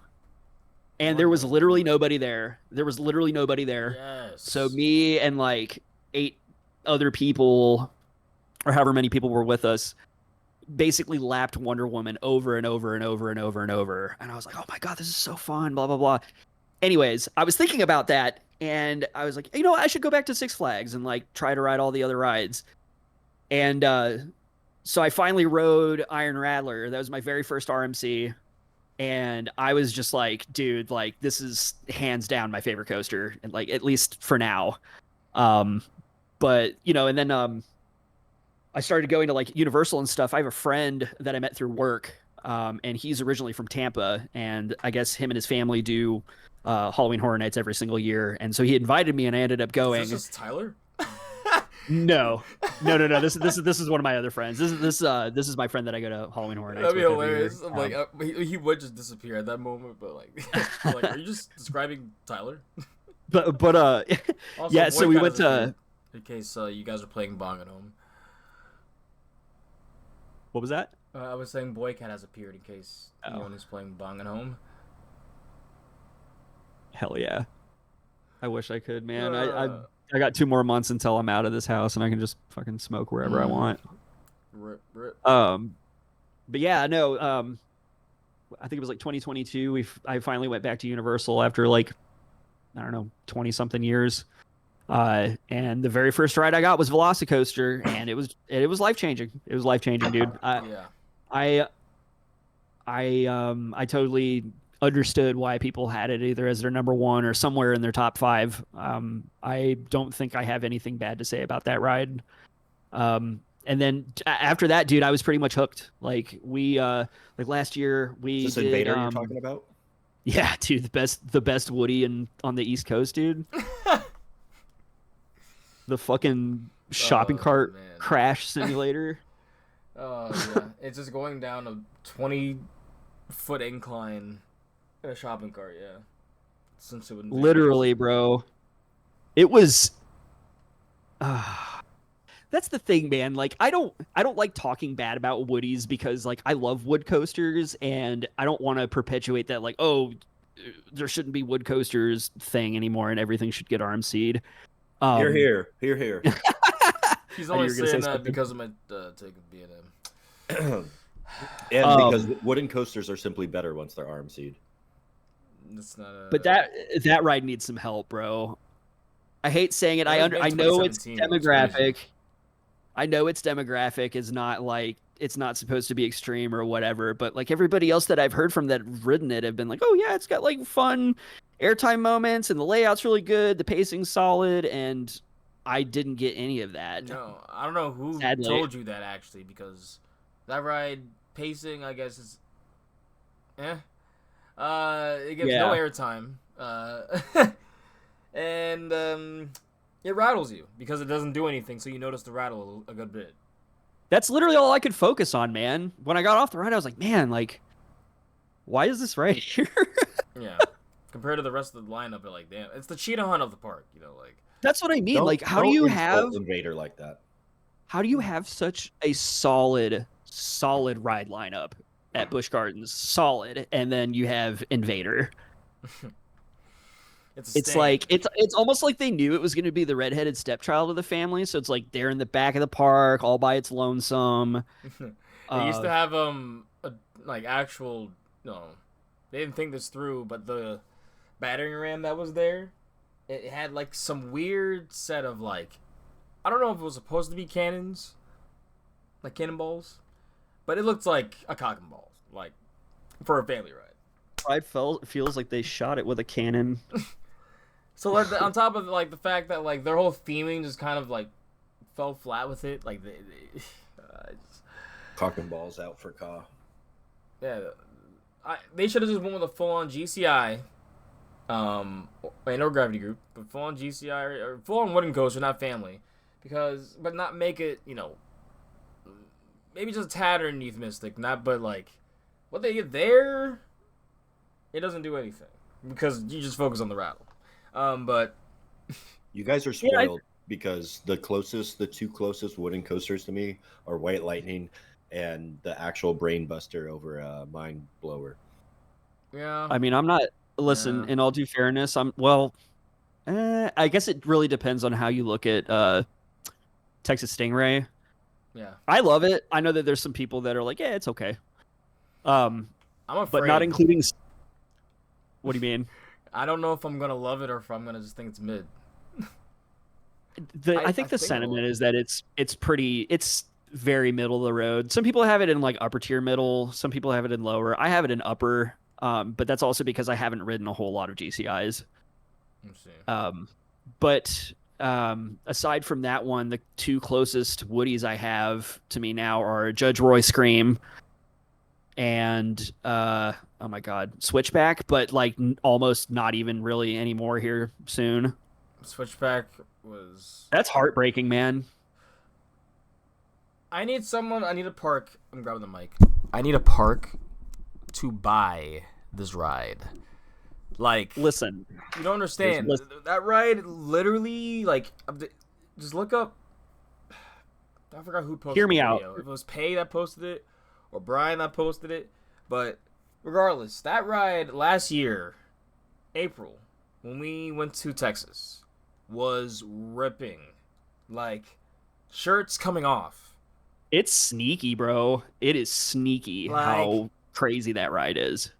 And there was literally nobody there. There was literally nobody there. Yes. So me and like 8 other people, or however many people were with us, basically lapped Wonder Woman over and over and over and over and over. And I was like, oh my God, this is so fun, blah, blah, blah. Anyways, I was thinking about that, and I was like, I should go back to Six Flags and like try to ride all the other rides. And so I finally rode Iron Rattler. That was my very first RMC. And I was just like, dude, like this is hands down my favorite coaster, and like at least for now. But and then I started going to like Universal and stuff. I have a friend that I met through work, and he's originally from Tampa, and I guess him and his family do Halloween Horror Nights every single year. And so he invited me, and I ended up going. Is this just Tyler? No. This is one of my other friends. This is my friend that I go to Halloween Horror Nights. That'd be hilarious. Like he would just disappear at that moment, but like, are you just describing Tyler? But Also, yeah. So we Boycott went is to. in case you guys are playing Bong at home. What was that? I was saying Boycat has appeared in case Oh. anyone is playing Bong at home. Hell yeah. I wish I could, man. I got 2 more months until I'm out of this house, and I can just fucking smoke wherever I want. Rip. But yeah, no. I think it was like 2022. I finally went back to Universal after like, I don't know, 20 something years. And the very first ride I got was Velocicoaster, and it was life changing. It was life changing, dude. Yeah. I totally understood why people had it either as their number 1 or somewhere in their top 5. I don't think I have anything bad to say about that ride. And then after that, dude, I was pretty much hooked. Like we like last year we Is this did, Invader you're talking about? Yeah, dude, the best Woody on the East Coast, dude. The fucking shopping cart crash simulator. Oh yeah, it's just going down a 20-foot incline in a shopping cart. Yeah, since it would literally, bro. It was. That's the thing, man. Like, I don't like talking bad about Woodies because like I love wood coasters, and I don't want to perpetuate that like, oh, there shouldn't be wood coasters thing anymore, and everything should get RMC'd. Here. He's only saying that because of my take of B&M. And because wooden coasters are simply better once they're RMC'd. It's not but that ride needs some help, bro. I hate saying it. I know it's demographic. I know its demographic is not like, it's not supposed to be extreme or whatever, but like everybody else that I've heard from that have ridden it have been like, oh yeah, it's got like fun airtime moments and the layout's really good, the pacing's solid, and I didn't get any of that. No, I don't know who told you that actually, because that ride pacing, I guess, is it gives no airtime. And it rattles you because it doesn't do anything, so you notice the rattle a good bit. That's literally all I could focus on, man. When I got off the ride, I was like, man, like, why is this right here? Yeah. Compared to the rest of the lineup, like, damn, it's the cheetah hunt of the park, like. That's what I mean. Like, how do you have Invader like that? How do you have such a solid ride lineup at Busch Gardens? Solid, and then you have Invader. It's like it's almost like they knew it was going to be the redheaded stepchild of the family, so it's like they're in the back of the park all by its lonesome. They used to have like actual they didn't think this through, but the battering ram that was there, it had like some weird set of like, I don't know if it was supposed to be cannons, like cannonballs, but it looked like a cock and balls, like for a family ride. Feels like they shot it with a cannon. So like on top of like the fact that like their whole theming just kind of like fell flat with it, like cock and balls out for Ka. Yeah, they should have just went with a full-on GCI, no gravity group, but full-on GCI or full-on wooden coaster, not family, but not make it maybe just a tad underneath Mystic, but like what they get there, it doesn't do anything because you just focus on the rattle. But you guys are spoiled because the two closest wooden coasters to me are White Lightning and the actual Brain Buster over Mind Blower. Yeah. I mean, I'm not Listen, Yeah. in all due fairness, I guess it really depends on how you look at Texas Stingray. Yeah. I love it. I know that there's some people that are like, yeah, it's okay. Um, I'm but not afraid. including. What do you mean? I don't know if I'm gonna love it or if I'm gonna just think it's mid. I I think the think I'll love sentiment it. is that it's very middle of the road. Some people have it in like upper tier middle. Some people have it in lower. I have it in upper. But that's also because I haven't ridden a whole lot of GCIs. Let's see. But aside from that one, the two closest Woodies I have to me now are Judge Roy Scream and oh my god, Switchback, but like almost not even really anymore here soon. Switchback was. That's heartbreaking, man. I need someone. I need a park. I'm grabbing the mic. I need a park to buy this ride. Like, Listen, you don't understand. That ride literally, like, just look up. I forgot who posted Hear me the out. video. If it was Pay that posted it or Brian that posted it. But regardless, that ride last year, April, when we went to Texas, was ripping. Like, shirts coming off. It's sneaky, bro. It is sneaky Like, how crazy that ride is.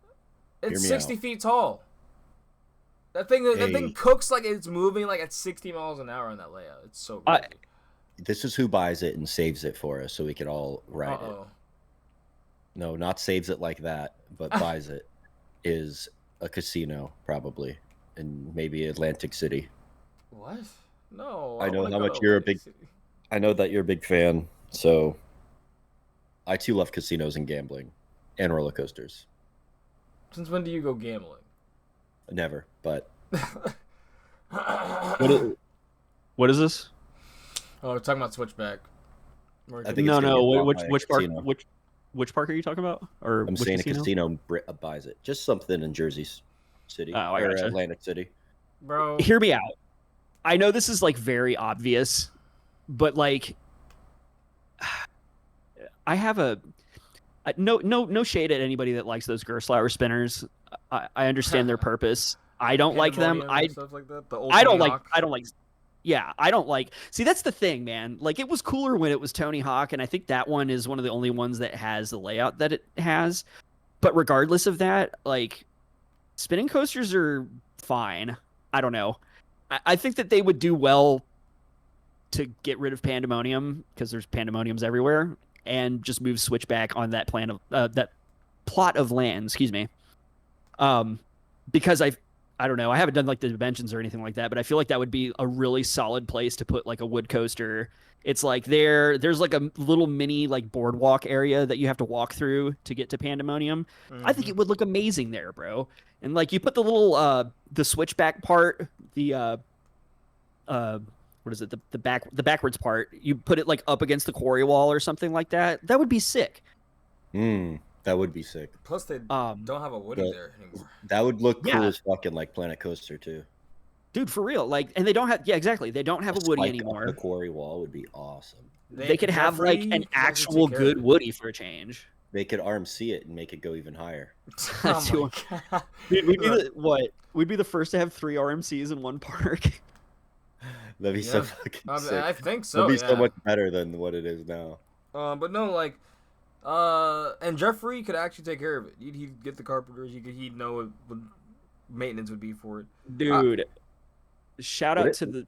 It's me 60 out. feet tall. That thing cooks like it's moving like at 60 miles an hour on that layout. It's so crazy. This is who buys it and saves it for us so we can all ride it. No, not saves it like that, but buys it. Is a casino, probably, in maybe Atlantic City. What? No. I know wanna how go much to you're a Atlantic big. City. I know that you're a big fan, so I too love casinos and gambling and roller coasters. Since when do you go gambling? Never, but What is this? Oh, we're talking about Switchback. I think it's gonna No. get bought by a Which park? casino. Which park are you talking about? Or I'm which saying casino? a casino buys it. Just something in Jersey City Oh, I or gotcha. Atlantic City. Bro. Hear me out. I know this is like very obvious, but like, I have no shade at anybody that likes those Gerstlauer spinners. I understand their purpose. I don't like them. Pandemonium and stuff like that. The old I don't Tony like. Hawk. I don't like. Yeah, I don't like. See, that's the thing, man. Like, it was cooler when it was Tony Hawk, and I think that one is one of the only ones that has the layout that it has. But regardless of that, like, spinning coasters are fine. I don't know. I think that they would do well to get rid of Pandemonium because there's Pandemoniums everywhere, and just move Switchback on that plan of that plot of land. Excuse me. Because I don't know. I haven't done like the dimensions or anything like that, but I feel like that would be a really solid place to put like a wood coaster. It's like there's like a little mini like boardwalk area that you have to walk through to get to Pandemonium. I think it would look amazing there, bro. And like you put the little the switchback part, the what is it? The backwards part. You put it like up against the quarry wall or something like that. That would be sick. That would be sick. Plus, they don't have a Woody But there anymore. that would look cool Yeah. as fucking like Planet Coaster too. Dude, for real. Like, and they don't have, yeah, exactly. They don't have a Woody Spike up anymore. the quarry wall would be awesome. They could have like an actual good Woody for a change. They could RMC it and make it go even higher. That's Oh my god. Dude, we'd be the first to have 3 RMCs in one park. That'd be so fucking sick. I think so. It'd be so Yeah. much better than what it is now. But no, like, and Jeffrey could actually take care of it. He'd get the carpenters. He'd know what maintenance would be for it. Dude, shout Would out it- to the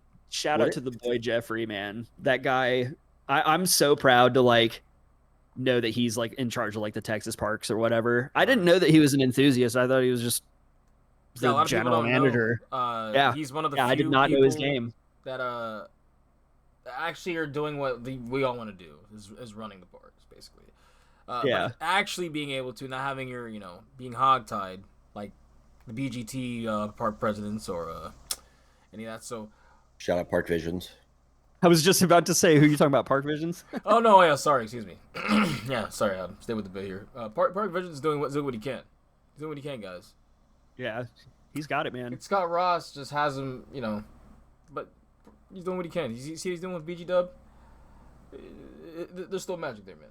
would it- to the boy Jeffrey, man. That guy, I'm so proud to like know that he's like in charge of like the Texas parks or whatever. I didn't know that he was an enthusiast. I thought he was just Yeah, a the lot of people general don't manager. know. Yeah. He's one of the Yeah, few I did not know his people game. that actually are doing what we all want to do is running the parks basically. Yeah. But actually being able to, not having your being hogtied like the BGT park presidents or any of that. So Shout out Park Visions. I was just about to say, who you talking about, Park Visions? oh no, yeah, sorry, excuse me. Yeah, sorry, stay with the bit here. Park Visions is doing what he can. He's doing what he can, guys. Yeah, he's got it, man. Scott Ross just has him, but he's doing what he can. You see what he's doing with BG Dub? There's still magic there, man.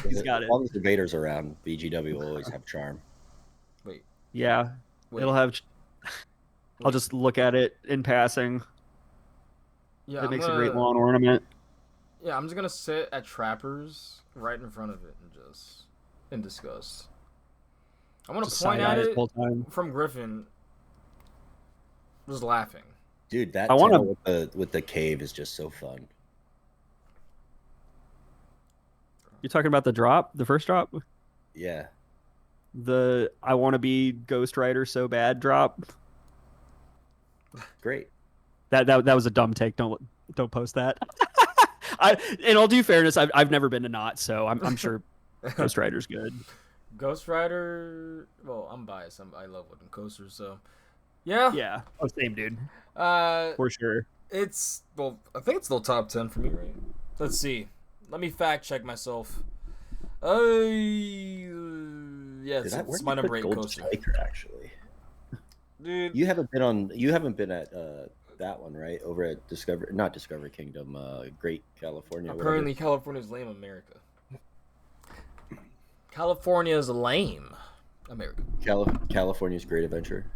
He's got As it. long as the Vader's around, BGW will always have charm. Wait. Yeah. Wait, It'll have. I'll wait. just look at it in passing. Yeah, It makes a great lawn ornament. Yeah, I'm just gonna sit at Trappers right in front of it and just in disgust. I want to Just point side eye at it the it whole time. from Griffin, just laughing. Dude, that I want tunnel to. with the cave is just so fun. You're talking about the drop, the first drop, Yeah. the I want to be Ghost Rider so bad drop. Great. That was a dumb take. Don't post that. In all due fairness, I've never been to Knot, so I'm sure Ghost Rider's good. Ghost Rider. Well, I'm biased. I love looking coasters, so yeah. Yeah. Oh, same dude. Uh, For sure. it's well, I think it's still top 10 for me, right? Let's see. Let me fact check myself. Yes, Dude, it's my number 8 Gold coaster. Striker, actually. Dude, You haven't been at that one, right? Over at not Discovery Kingdom, Great California. apparently California's lame America. California's lame America. California's Great Adventure.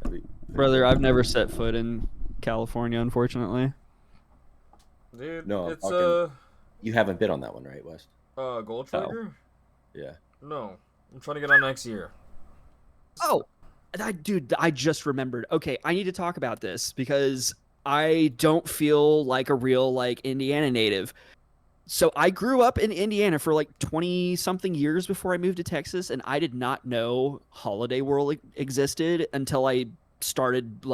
Brother, I've never set foot in California, unfortunately. Dude, No, I'm it's talking- You haven't been on that one, right, West? Gold Trader? Yeah. No. I'm trying to get on next year. Oh, dude, I just remembered. Okay, I need to talk about this because I don't feel like a real Indiana native. So I grew up in Indiana for 20 something years before I moved to Texas, and I did not know Holiday World existed until I started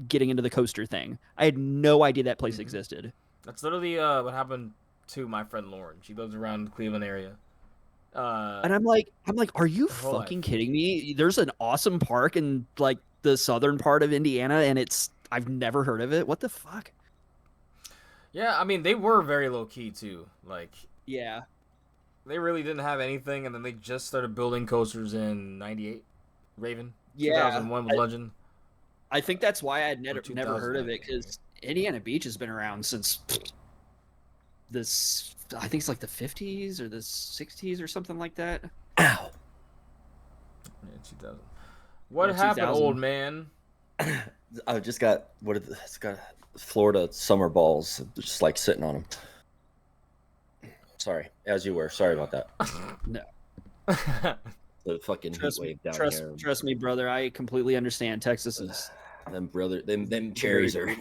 getting into the coaster thing. I had no idea that place existed. That's literally what happened to my friend Lauren. She lives around the Cleveland area. And I'm like, are you Whole life. fucking kidding me? There's an awesome park in the southern part of Indiana, and I've never heard of it. What the fuck? Yeah, I mean they were very low key too. Yeah. They really didn't have anything, and then they just started building coasters in '98. Raven. Yeah. 2001 with Legend. I think that's why I had never 2000, heard of it, because Indiana Beach has been around since this. I think it's the 50s or the 60s or something like that. Ow. Yeah, 2000. What Yeah, happened, 2000. old man? I just got it's got Florida summer balls, just sitting on them. Sorry, as you were. Sorry about that. No. The fucking heat wave down here. Trust me, brother. I completely understand. Texas is, Them cherries are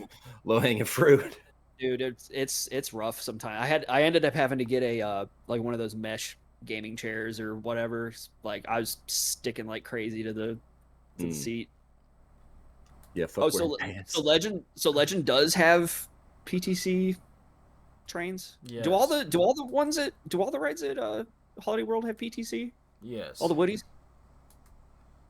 low hanging fruit. dude. It's rough sometimes. I ended up having to get a one of those mesh gaming chairs or whatever. I was sticking like crazy to the seat. Yeah. Oh, so Legend does have PTC trains. Yes. Do all the rides at Holiday World have PTC? Yes. All the Woodies?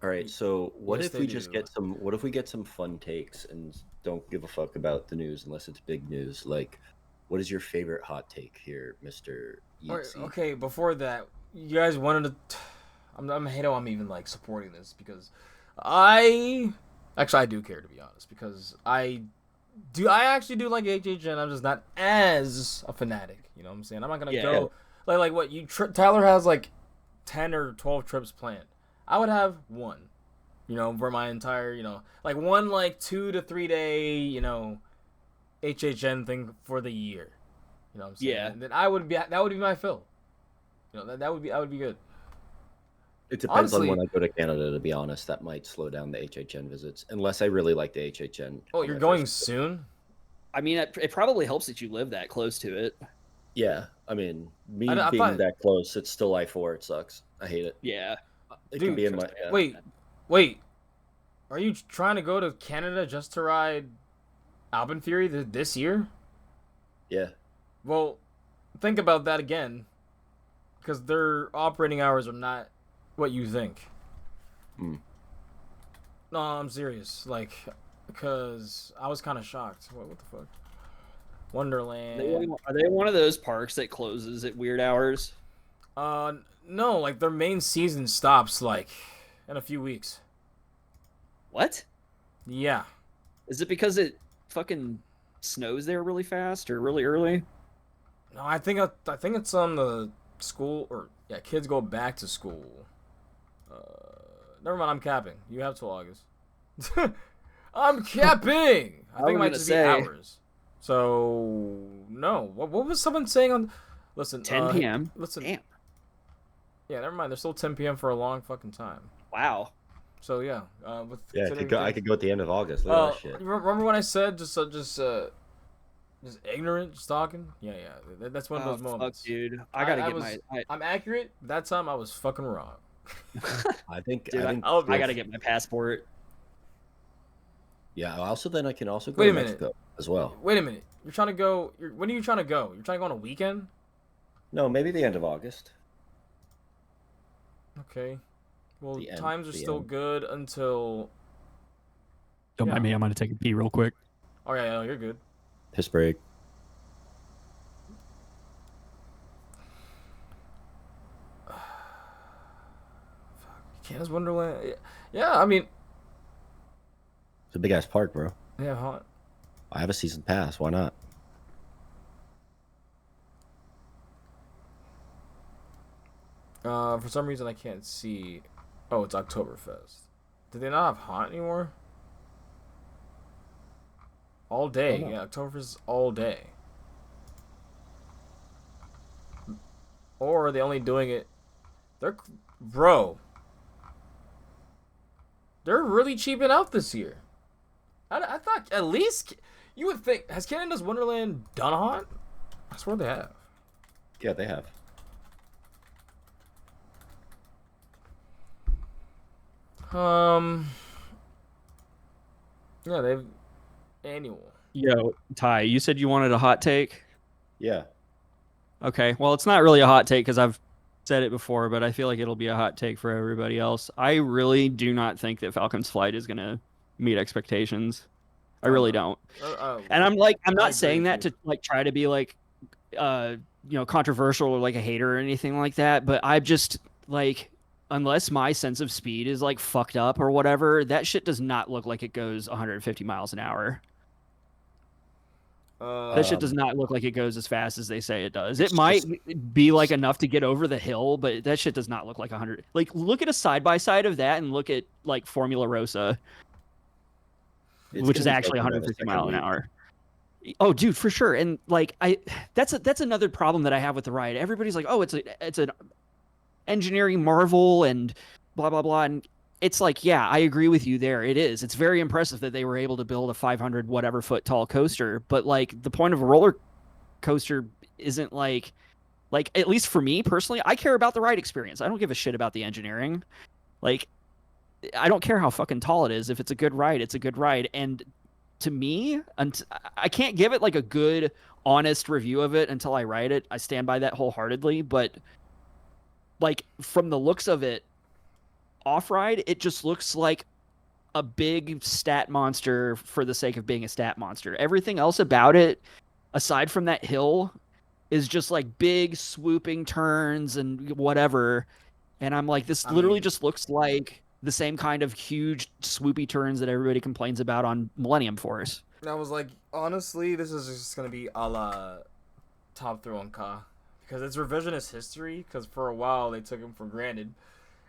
All right. So what Yes, if they we just do. get some? What if we get some fun takes and don't give a fuck about the news unless it's big news? What is your favorite hot take here, Mister Yeets? Okay, before that, you guys wanted to. I'm hate how I'm even supporting this because I do care, to be honest, because I actually do like HHN. I'm just not as a fanatic. You know what I'm saying? I'm not gonna go what you. Tyler has 10 or 12 trips planned. I would have one. For my entire, one 2 to 3 day, HHN thing for the year. You know what I'm saying? Yeah. And then that would be my fill. That would be good. It depends Honestly, on when I go to Canada. To be honest, that might slow down the HHN visits, unless I really like the HHN. Oh, on you're my going first visit. soon? I mean, it probably helps that you live that close to it. Yeah, I mean, me I being thought- that close, it's still I-4. It sucks. I hate it. Yeah. It Dude, can be in my. Wait. Are you trying to go to Canada just to ride Alpenfury this year? Yeah. Well, think about that again, because their operating hours are not what you think. No, I'm serious. Because I was kind of shocked. What the fuck? Wonderland. Are they one of those parks that closes at weird hours? No. Their main season stops in a few weeks. What? Yeah. Is it because it fucking snows there really fast or really early? No, I think it's on the school kids go back to school. Never mind, I'm capping. You have till August. I'm capping. I think it might gonna just be say. hours. So no. What was someone saying on? Listen. 10 p.m. Listen. Damn. Yeah, never mind. There's still 10 p.m. for a long fucking time. Wow. So yeah. With Yeah, I could go at the end of August. Look at that shit. Remember when I said just ignorant, just talking? Yeah. That's one of those moments. Fuck, dude. I gotta get my. I'm accurate. That time I was fucking wrong. I think Dude, I think I gotta get my passport. Yeah. Also, then I can also go Wait to a minute. Mexico as well. Wait a minute. You're trying to go. When are you trying to go? You're trying to go on a weekend? No, maybe the end of August. Okay. Well, The end, times are the still end. good until. Don't Yeah. mind me. I'm gonna take a pee real quick. Oh yeah, no, you're good. Piss break. Canada's Wonderland. Yeah, I mean, It's a big ass park, bro. yeah, huh? I have a season pass. Why not? For some reason I can't see. Oh, it's Oktoberfest. Do they not have haunt anymore? All day. Oh, no. Yeah, Oktoberfest is all day. Or are they only doing it? Bro. They're really cheaping out this year. I thought at least you would think. Has Canada's Wonderland done a haunt? I swear they have. Yeah, they have. Yeah, they've annual. Yo, Ty, you said you wanted a hot take. Yeah. Okay, well, it's not really a hot take because I've said it before, but I feel like it'll be a hot take for everybody else. I really do not think that Falcon's Flight is gonna meet expectations. I really don't. And I'm I not agree saying with that you. to like try to be like controversial or like a hater or anything like that, but I just like unless my sense of speed is like fucked up or whatever, that shit does not look like it goes 150 miles an hour. That shit does not look like it goes as fast as they say it does. It It's might just- be like enough to get over the hill, but that shit does not look like 100. Like look at a side by side of that and look at like Formula Rosa, it's which is gonna be actually broken by the 150 second mile an week. hour. Oh, dude, for sure. And like that's another problem that I have with the ride. Everybody's like, "Oh, it's an engineering marvel and blah blah blah." And it's like, yeah, I agree with you there. It is. It's very impressive that they were able to build a 500 whatever foot tall coaster, but like the point of a roller coaster isn't like at least for me personally, I care about the ride experience. I don't give a shit about the engineering. Like I don't care how fucking tall it is. If it's a good ride, it's a good ride. And to me, I can't give it like a good, honest review of it until I ride it. I stand by that wholeheartedly. But like from the looks of it, off ride, it just looks like a big stat monster for the sake of being a stat monster. Everything else about it, aside from that hill, is just like big swooping turns and whatever. And I'm like, this literally just looks like the same kind of huge swoopy turns that everybody complains about on Millennium Force. I was like, honestly, this is just gonna be a la Top Thrill and Ka, because it's revisionist history. Because for a while they took him for granted,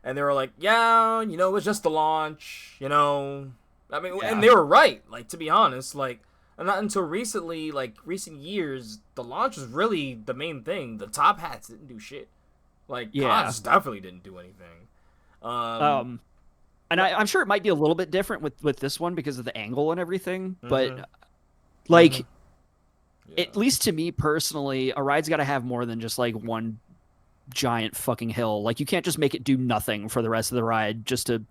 and they were like, yeah, it's just the launch, I mean, Yeah. and they were right. Like to be honest, like, and not until recently, like recent years, the launch was really the main thing. The top hats didn't do shit. Like, Yeah. Kaz definitely didn't do anything. And I'm sure it might be a little bit different with this one because of the angle and everything, Mhm. but like Yeah. at least to me personally, a ride's got to have more than just like one giant fucking hill. Like you can't just make it do nothing for the rest of the ride just to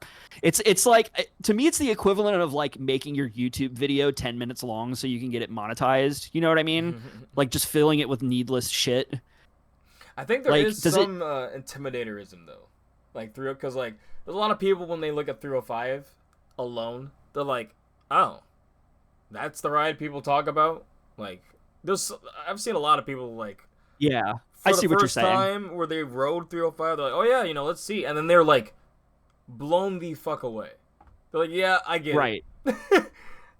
it's like to me it's the equivalent of like making your YouTube video 10 minutes long so you can get it monetized. You know what I mean? Like just filling it with needless shit. I think there Like, is does some intimidatorism though, like through because like there's a lot of people when they look at 305 alone, they're like, oh, that's the ride people talk about. Like I've seen a lot of people like Yeah. for I the see what you're first saying. time where they rode 305, they're like, oh yeah, let's see, and then they're like blown the fuck away. They're like, yeah, I get Right. it.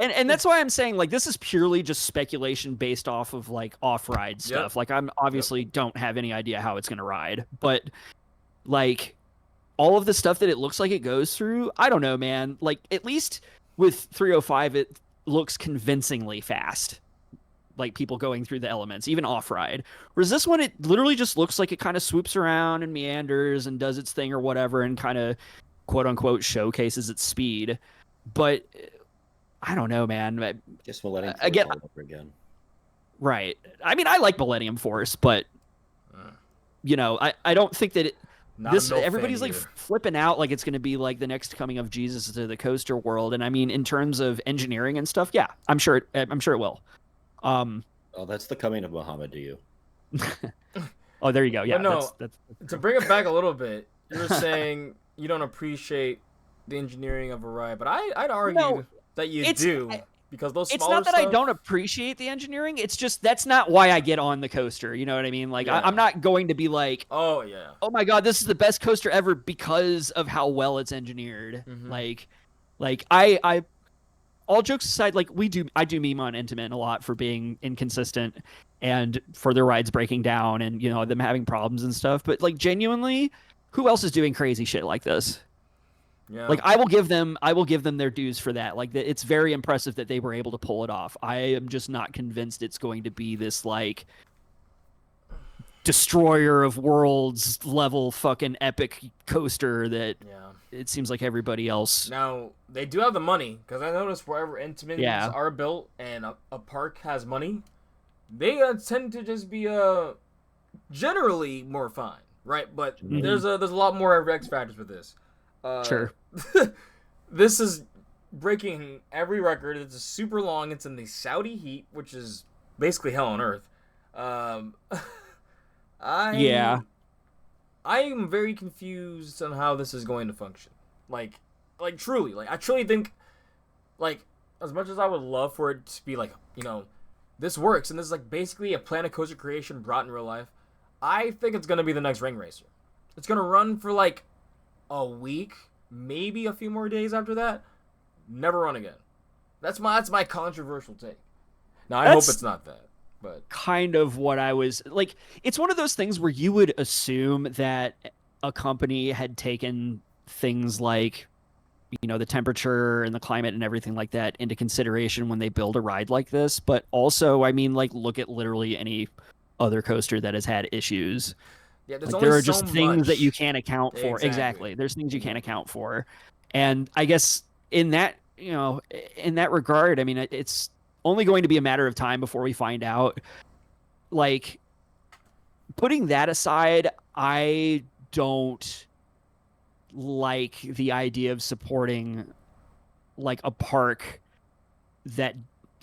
And that's why I'm saying like this is purely just speculation based off of like off-ride stuff. Like I'm obviously don't have any idea how it's going to ride, but like all of the stuff that it looks like it goes through, I don't know, man. Like at least with 305, it looks convincingly fast. Like people going through the elements, even off ride. Whereas this one, it literally just looks like it kind of swoops around and meanders and does its thing or whatever, and kind of quote unquote showcases its speed. But I don't know, man. Just Millennium Force again, all over again. Right. I mean, I like Millennium Force, but you know, I don't think that everybody's like flipping out like it's going to be like the next coming of Jesus to the coaster world. And I mean, in terms of engineering and stuff, yeah, I'm sure it will. Oh, that's the coming of Muhammad to you. Oh, there you go. Yeah. But no, that's to bring it back a little bit, you were saying you don't appreciate the engineering of a ride, but I'd argue that you do. Because those it's not that I don't appreciate the engineering. It's just that's not why I get on the coaster. You know what I mean? Like I'm not going to be like, oh yeah, oh my god, this is the best coaster ever because of how well it's engineered. Mm-hmm. Like I all jokes aside, like I do meme on Intamin a lot for being inconsistent and for their rides breaking down and you know them having problems and stuff. But like genuinely, who else is doing crazy shit like this? Yeah. Like I will give them their dues for that. Like it's very impressive that they were able to pull it off. I am just not convinced it's going to be this like destroyer of worlds level fucking epic coaster that it seems like everybody else. Now they do have the money because I noticed wherever Intamins are built and a park has money, they tend to just be generally more fun, right? But there's a lot more X factors with this. Sure. This is breaking every record. It's super long. It's in the Saudi heat, which is basically hell on earth. I am very confused on how this is going to function. Like truly. Like I truly think, like as much as I would love for it to be like, you know, this works and this is like basically a Planet Coaster creation brought in real life. I think it's gonna be the next Ring Racer. It's gonna run for like a week, maybe a few more days after that. Never run again. That's my controversial take. Now I hope it's not that, but kind of what I was like. It's one of those things where you would assume that a company had taken things like, you know, the temperature and the climate and everything like that into consideration when they build a ride like this. But also, I mean, like, look at literally any other coaster that has had issues. Yeah, like, there are just things that you can't account for. Exactly. There's things you can't account for. And I guess in that, you know, in that regard, I mean, it's only going to be a matter of time before we find out. Like, putting that aside, I don't like the idea of supporting like a park that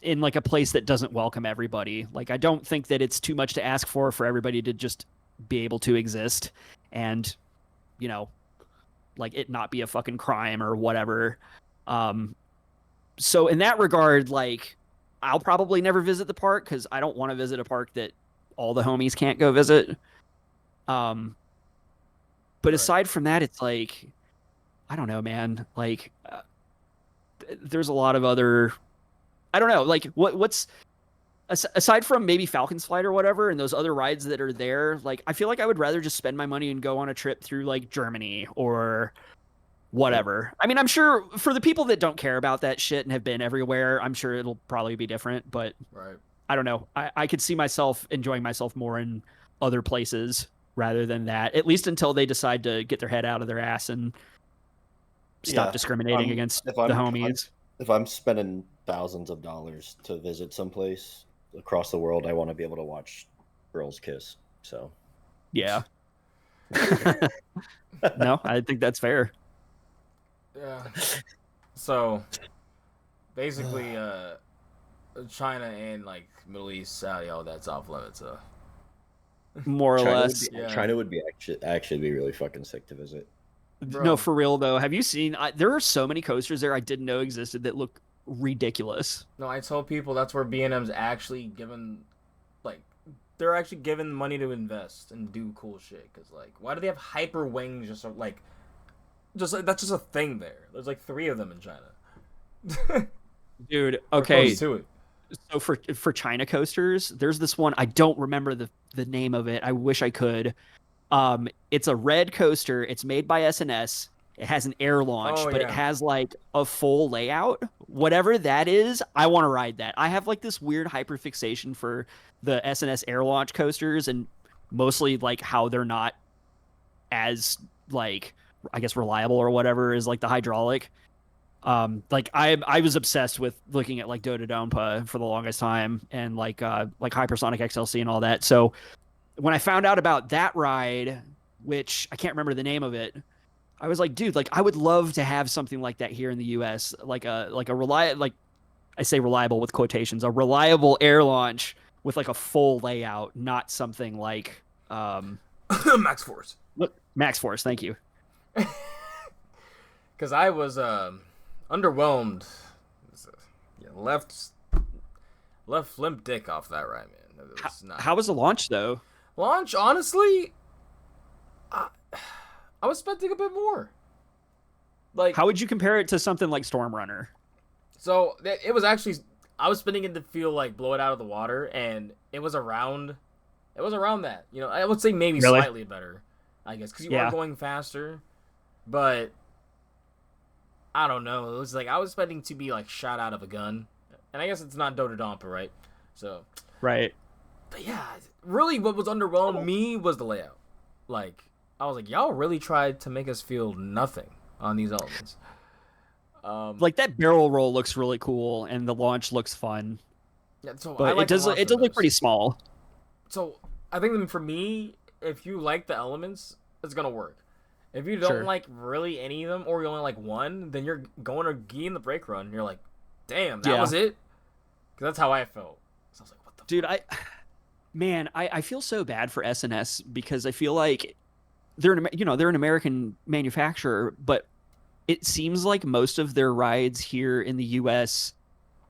in like a place that doesn't welcome everybody. Like, I don't think that it's too much to ask for everybody to just be able to exist and, you know, like it not be a fucking crime or whatever. So in that regard, like, I'll probably never visit the park because I don't want to visit a park that all the homies can't go visit. But aside from that, it's like, I don't know, man. Like, there's a lot of other, I don't know, like what's aside from maybe Falcon's Flight or whatever, and those other rides that are there. Like, I feel like I would rather just spend my money and go on a trip through like Germany or whatever. I mean, I'm sure for the people that don't care about that shit and have been everywhere, I'm sure it'll probably be different. But I don't know. I could see myself enjoying myself more in other places rather than that, at least until they decide to get their head out of their ass and stop discriminating against the homies. If I'm spending thousands of dollars to visit someplace across the world, I want to be able to watch girls kiss. So, yeah. No, I think that's fair. Yeah. So, basically, China and like Middle East, Saudi, all that's off limits. More or less. China would be actually be really fucking sick to visit. Bro. No, for real though. Have you seen? There are so many coasters there I didn't know existed that look ridiculous. No, I told people that's where B&M's actually given, like, they're actually given money to invest and do cool shit. Cause like, why do they have hyper wings? Just like that's just a thing there. There's like 3 of them in China. Dude, okay. To it. So for China coasters, there's this one. I don't remember the name of it. I wish I could. It's a red coaster. It's made by SNS, It has an air launch, Oh but it yeah. has like a full layout. Whatever that is, I want to ride that. I have like this weird hyperfixation for the SNS air launch coasters, and mostly like how they're not as like, I guess, reliable or whatever is like the hydraulic. Like I was obsessed with looking at like Dododonpa for the longest time, and like Hypersonic XLC and all that. So when I found out about that ride, which I can't remember the name of it, I was like, dude, like I would love to have something like that here in the US, like a reliable, like I say reliable with quotations, a reliable air launch with like a full layout, not something like Max Force. Max Force, thank you. Because I was underwhelmed. Yeah, left limp dick off that ride, man. It was not... How was the launch though? Launch, honestly, I was expecting a bit more. Like, How would you compare it to something like Storm Runner? so it was actually, I was spinning it to feel like blow it out of the water, and it was around that. You know, I would say maybe Really? slightly better, I guess, because you Yeah. are going faster, but I don't know. It was like I was expecting to be like shot out of a gun, and I guess it's not Dododonpa, right? So, Right. but yeah, really, what was underwhelmed me was the layout. Like, I was like, y'all really tried to make us feel nothing on these elements. Like that barrel roll looks really cool, and the launch looks fun, Yeah, so I but like it does the launch it the does look most. pretty small. So I think for me, if you like the elements, it's gonna work. If you don't Sure. like really any of them, or you only like one, then you're going to Gee in the brake run. And you're like, damn, that Yeah. was it. Because that's how I felt. So I was like, what the Dude, fuck? I feel so bad for SNS because I feel like they're they're an American manufacturer, but it seems like most of their rides here in the US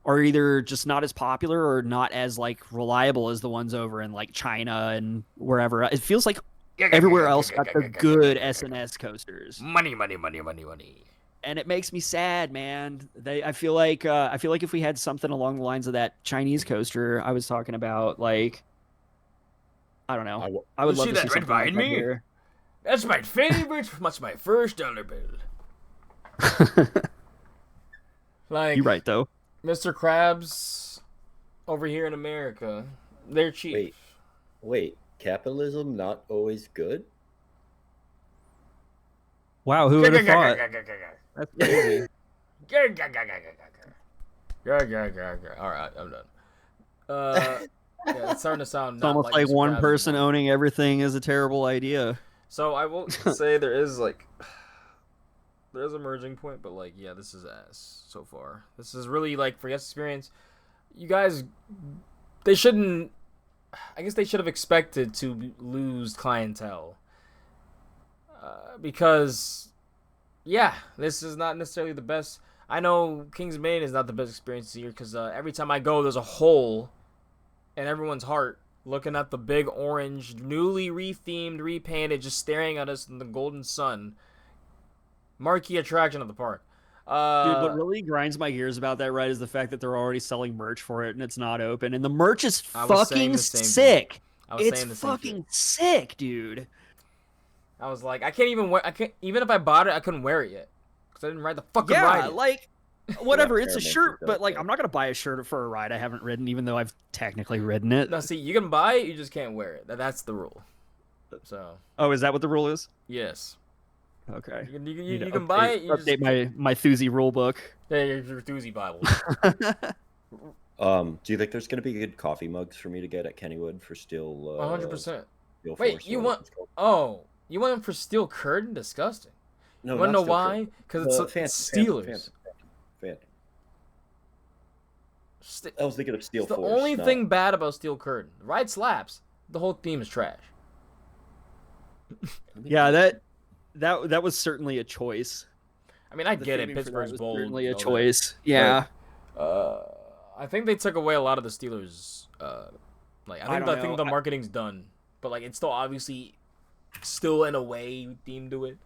are either just not as popular or not as like reliable as the ones over in like China and wherever. It feels like everywhere else got the good SNS coasters. Money, money, money, money, money. And it makes me sad, man. I feel like if we had something along the lines of that Chinese coaster I was talking about, like I don't know. I would You love see to that see right something like behind that me? here. That's my favorite. That's my first dollar bill. Like, You're right though. Mr. Krabs over here in America, they're cheap. Wait, capitalism not always good? Wow, who would have thought? That's crazy. All right, I'm done. Yeah, it's starting to sound It's not almost like like Mr. one Krabs person anymore. owning everything is a terrible idea. So I will say there is a merging point, but like, yeah, this is ass so far. This is really like for guest experience. You guys, they shouldn't. I guess they should have expected to lose clientele because, yeah, this is not necessarily the best. I know King's Main is not the best experience here because every time I go, there's a hole in everyone's heart looking at the big orange, newly rethemed, repainted, just staring at us in the golden sun. Marquee attraction of the park. Dude, what really grinds my gears about that ride is the fact that they're already selling merch for it and it's not open. And the merch is I was saying fucking the same thing. sick. I was It's saying the same fucking sick, dude. I was like, I can't even wear. I can't even if I bought it, I couldn't wear it yet because I didn't ride the fucking ride. Yeah, Yet. like whatever. It's a Experiment shirt, with but that, like yeah. I'm not gonna buy a shirt for a ride I haven't ridden, even though I've technically ridden it. No, see, you can buy it, you just can't wear it. That's the rule. So Oh, is that what the rule is? yes, Okay. you can buy it. You update my Thuzy rule book. Yeah, your Thuzy Bible. Do you think there's going to be good coffee mugs for me to get at Kennywood for Steel? 100%. Steel Wait, Force, you whatever want? it's called? Oh, you want them for steel curtain? Disgusting. No, You want to not know Steel why? Curtain. Because it's Steelers. Phantom. St- I was thinking of Steel It's the Force. only not- thing bad about Steel Curtain. The ride slaps. The whole theme is trash. Yeah, that was certainly a choice. I mean, I The get it. theming for that Pittsburgh's was bold. certainly a all that. choice. Yeah. I think they took away a lot of the Steelers. Like I I don't think know. the marketing's done, but like it's still obviously still in a way themed to it.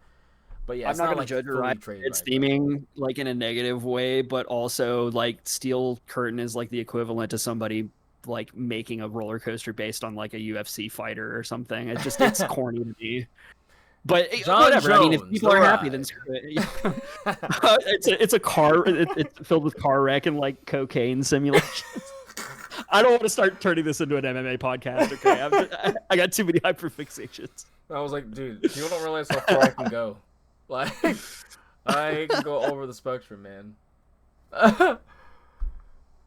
But yeah, I'm it's not not gonna like judge a fully ride. traded It's right, theming like in a negative way, but also like Steel Curtain is like the equivalent to somebody like making a roller coaster based on like a UFC fighter or something. It's corny to me. But John whatever. I mean, if Jones, people The are happy, Ride. then screw it. It's a car. It's filled with car wreck and like cocaine simulations. I don't want to start turning this into an MMA podcast. Okay, I got too many hyperfixations. I was like, dude, you don't realize how far I can go. Like, I can go over the spectrum, man.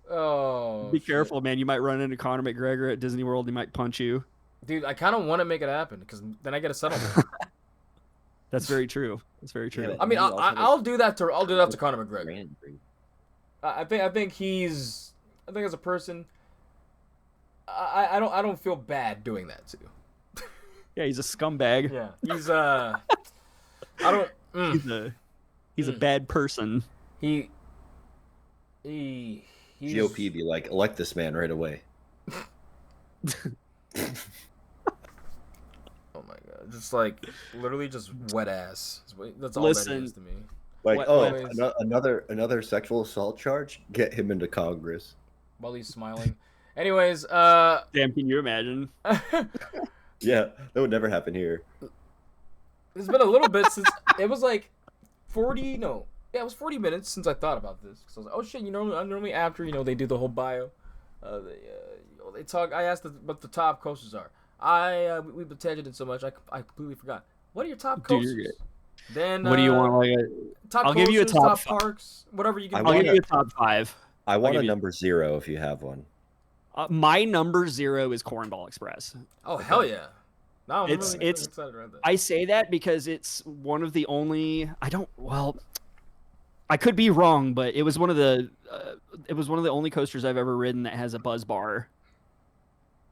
Oh, Be shit. careful, man. You might run into Conor McGregor at Disney World. He might punch you. Dude, I kind of want to make it happen because then I get a settlement. That's very true. That's very true. Yeah, I mean, And then you also I'll do that to Conor McGregor. Grand Prix. I think as a person, I don't feel bad doing that too. Yeah, he's a scumbag. Yeah, he's I don't. He's a bad person. He's GOP be like, elect this man right away. Oh my god, just like literally just wet ass. That's all Listen. that is to me. Like, What- oh, what another sexual assault charge? Get him into Congress. While he's smiling. Anyways, Damn, can you imagine? Yeah, that would never happen here. it's been a little bit since it was like 40. No, yeah, it was 40 minutes since I thought about this. Cause I was like, oh shit, normally after they do the whole bio, they talk. I asked what the top coasters are. We've been tangented so much, I completely forgot. What are your top Dude, coasters? you're good. Then What do you want? Like top I'll coasters, give you a top top parks, whatever you can. I'll wanna- give you a top 5. I want give a you- number 0 if you have one. My number 0 is Cornball Express. Oh hell yeah! No, I'm It's- really it's- excited about that. I say that because it's one of the only. I could be wrong, but it was one of the only coasters I've ever ridden that has a buzz bar.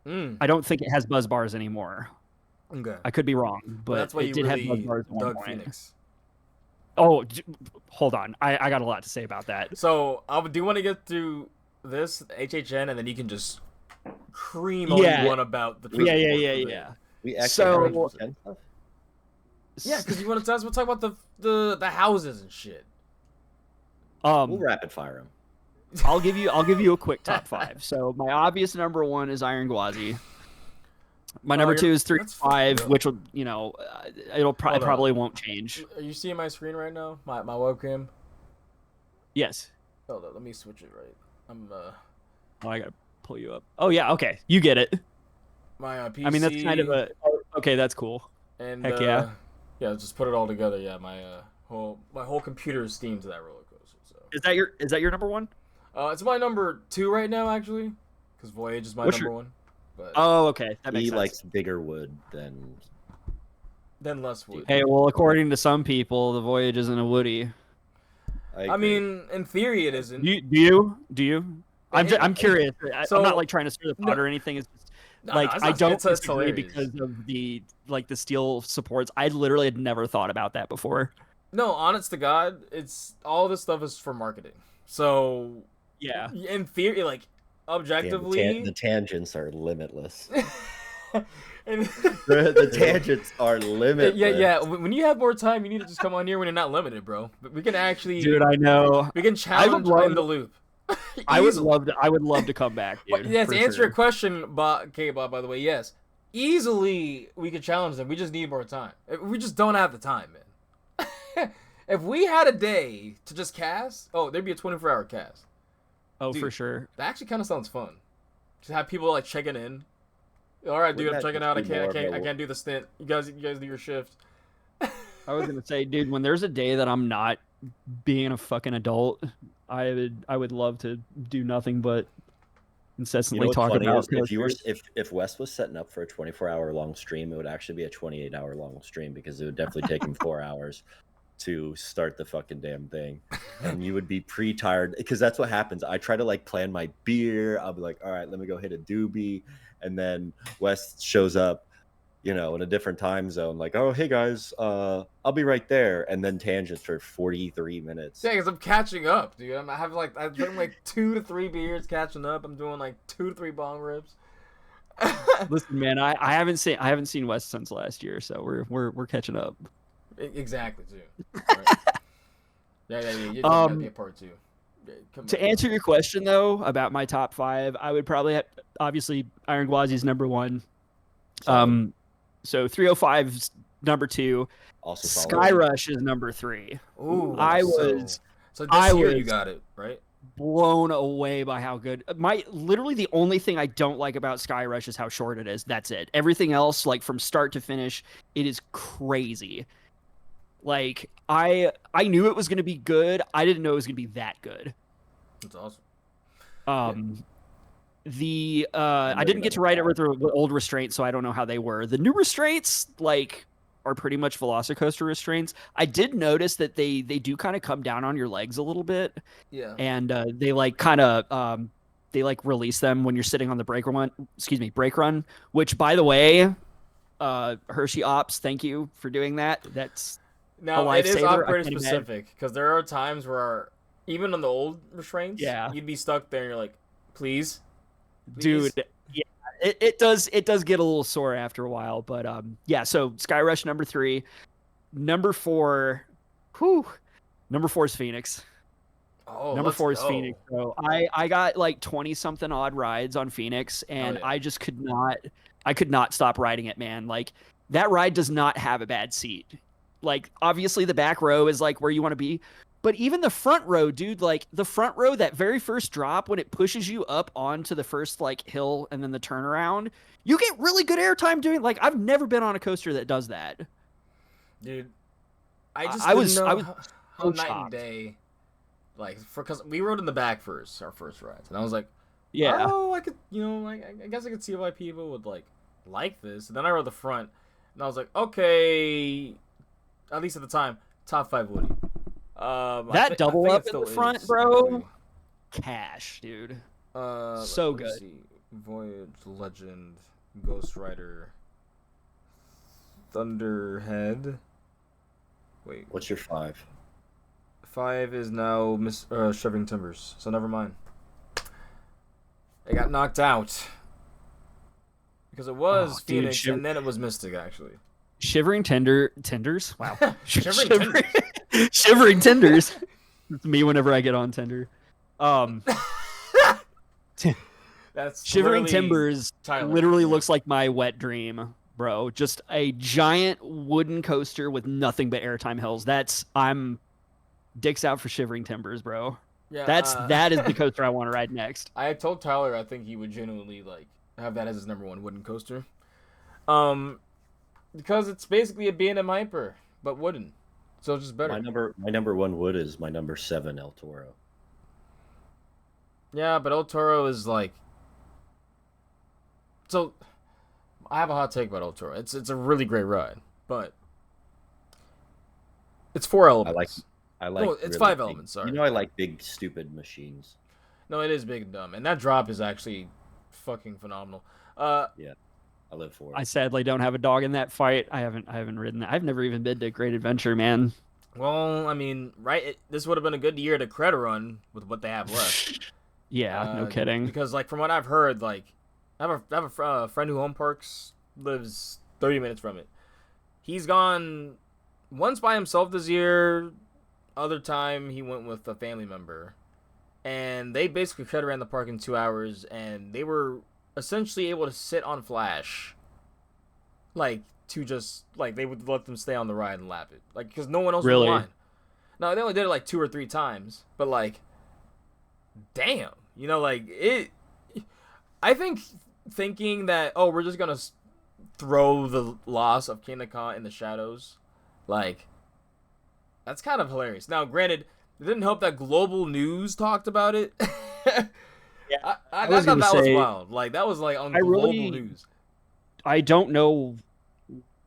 I don't think it has buzz bars anymore. Okay. I could be wrong, but That's why it you did really have buzz bars at one dug point. Phoenix. Oh, hold on. I got a lot to say about that. So I do want to get through this HHN, and then you can just cream all Yeah. you want about the. Yeah. transport. We actually So- have 100% stuff? Yeah, because you want to we'll talk about the houses and shit. We'll rapid fire him. I'll give you a quick top 5. So my obvious number 1 is Iron Gwazi. My number 2 is 3 that's 5, fucked up. which will Hold on. probably won't change. Are you seeing my screen right now? My webcam. Yes. Hold on, let me switch it right. I'm Oh, I gotta pull you up. Oh yeah, okay, you get it. my PC. I mean, that's kind of a. Okay, that's cool. And heck yeah. Yeah, just put it all together. Yeah, my whole computer is themed to that roller coaster. So Is that your number 1? it's my number 2 right now actually, because Voyage is my What's number your- 1. But Oh, okay, that makes He sense. likes bigger wood than. then less wood. Hey, well, according to some people, the Voyage isn't a Woody. I agree. mean, in theory, it isn't. Do you? I'm curious. So- I'm not like trying to stir the pot No. or anything. It's just No, like no, it's I not- don't it's disagree hilarious. because of the steel supports. I literally had never thought about that before. No, honest to God, it's all this stuff is for marketing. So Yeah. in theory, like Damn, objectively, the tangents are limitless. and- The tangents are limitless. yeah. When you have more time, you need to just come on here when you're not limited, bro. We can actually, Dude, I know. we can challenge love- in the loop. I would Easily. love to come back, dude. But yes, for to answer sure. your question, Bob, by the way, yes, easily we could challenge them. We just need more time. We just don't have the time, man. If we had a day to just cast, there'd be a 24-hour cast. Oh, Dude. for sure. That actually kind of sounds fun. Just have people like checking in. All right, dude, I'm Wouldn't that checking out. I just be more of I a- can't do the stint. You guys do your shift. I was gonna say, dude, when there's a day that I'm not being a fucking adult, I would love to do nothing but incessantly what's talk funny about is if you were coasters. if Wes was setting up for a 24-hour long stream, it would actually be a 28-hour long stream because it would definitely take him 4 hours to start the fucking damn thing, and you would be pre-tired because that's what happens. I try to like plan my beer. I'll be like, all right, let me go hit a doobie, and then Wes shows up, in a different time zone. Like, oh hey guys, I'll be right there, and then tangents for 43 minutes. Yeah, because I'm catching up, dude. I'm drinking like 2 to 3 beers, catching up. I'm doing like 2 to 3 bong rips. Listen, man, I haven't seen West since last year, so we're catching up. Exactly, too. Right. Yeah. You're gonna be a part 2. Yeah, come To on. answer your question though about my top 5, I would probably have, obviously Iron Gwazi's number 1. So 305 's number 2. Also Sky following. Rush is number 3. Ooh, I so was this year you got it right. blown away by how good. Literally the only thing I don't like about Sky Rush is how short it is. That's it. Everything else, like from start to finish, it is crazy. Like I knew it was going to be good. I didn't know it was going to be that good. That's awesome. I didn't get to ride it with the old restraints, so I don't know how they were. The new restraints, like, are pretty much Velocicoaster restraints. I did notice that they do kind of come down on your legs a little bit. Yeah. And they like kind of they like release them when you're sitting on the brake run, which, by the way, Hershey Ops, thank you for doing that. That's now it is operator specific, because there are times where even on the old restraints, you'd be stuck there and you're like, please. Dude, yeah, it does get a little sore after a while, but yeah. So Sky Rush number 3, number 4, number 4 is Phoenix. Oh, number 4 is Phoenix. So I got like 20 something odd rides on Phoenix, and I just could not stop riding it, man. Like that ride does not have a bad seat. Like obviously the back row is like where you want to be. But even the front row, dude, like the front row, that very first drop when it pushes you up onto the first like hill and then the turnaround, you get really good airtime doing. Like I've never been on a coaster that does that. Dude, I was how night shocked. and day, like because we rode in the back first, our first rides, and I was like, yeah, oh, I could, I guess I could see why people would like this. And then I rode the front, and I was like, okay, at least at the time, top 5 Woody. That double up in the front, bro. Cash, dude. So good. Voyage, Legend, Ghost Rider, Thunderhead. Wait. What's your 5? 5 is now Shivering Timbers, so never mind. It got knocked out. Because it was Phoenix, dude, and then it was Mystic, actually. Shivering Tenders? Wow. Shivering Tenders. It's me whenever I get on Tinder. That's Shivering Timbers literally looks like my wet dream, bro. Just a giant wooden coaster with nothing but airtime hills. I'm dicks out for Shivering Timbers, bro. Yeah, that is the coaster I want to ride next. I told Tyler I think he would genuinely have that as his number 1 wooden coaster. Because it's basically a B&M Hyper, but wooden. So it's just better. My number 1 wood is my number 7 El Toro. Yeah, but El Toro is like. So, I have a hot take about El Toro. It's a really great ride, but it's 4 elements. I like. No, it's really 5 big, elements. Sorry. I like big stupid machines. No, it is big and dumb, and that drop is actually fucking phenomenal. Yeah. I live for it. I sadly don't have a dog in that fight. I haven't ridden that. I've never even been to Great Adventure, man. Well, I mean, right? This would have been a good year to credit run with what they have left. Yeah, no kidding. Because from what I've heard, I have a friend who home parks, lives 30 minutes from it. He's gone once by himself this year. Other time he went with a family member, and they basically credit ran the park in 2 hours, and they were essentially able to sit on Flash, they would let them stay on the ride and lap it, because no one else was in line. No, they only did it 2 or 3 times, but damn, it. I think thinking that we're just gonna throw the loss of Kinaka in the shadows, that's kind of hilarious. Now, granted, it didn't help that global news talked about it. Yeah, I thought that was wild. That was on global news. I don't know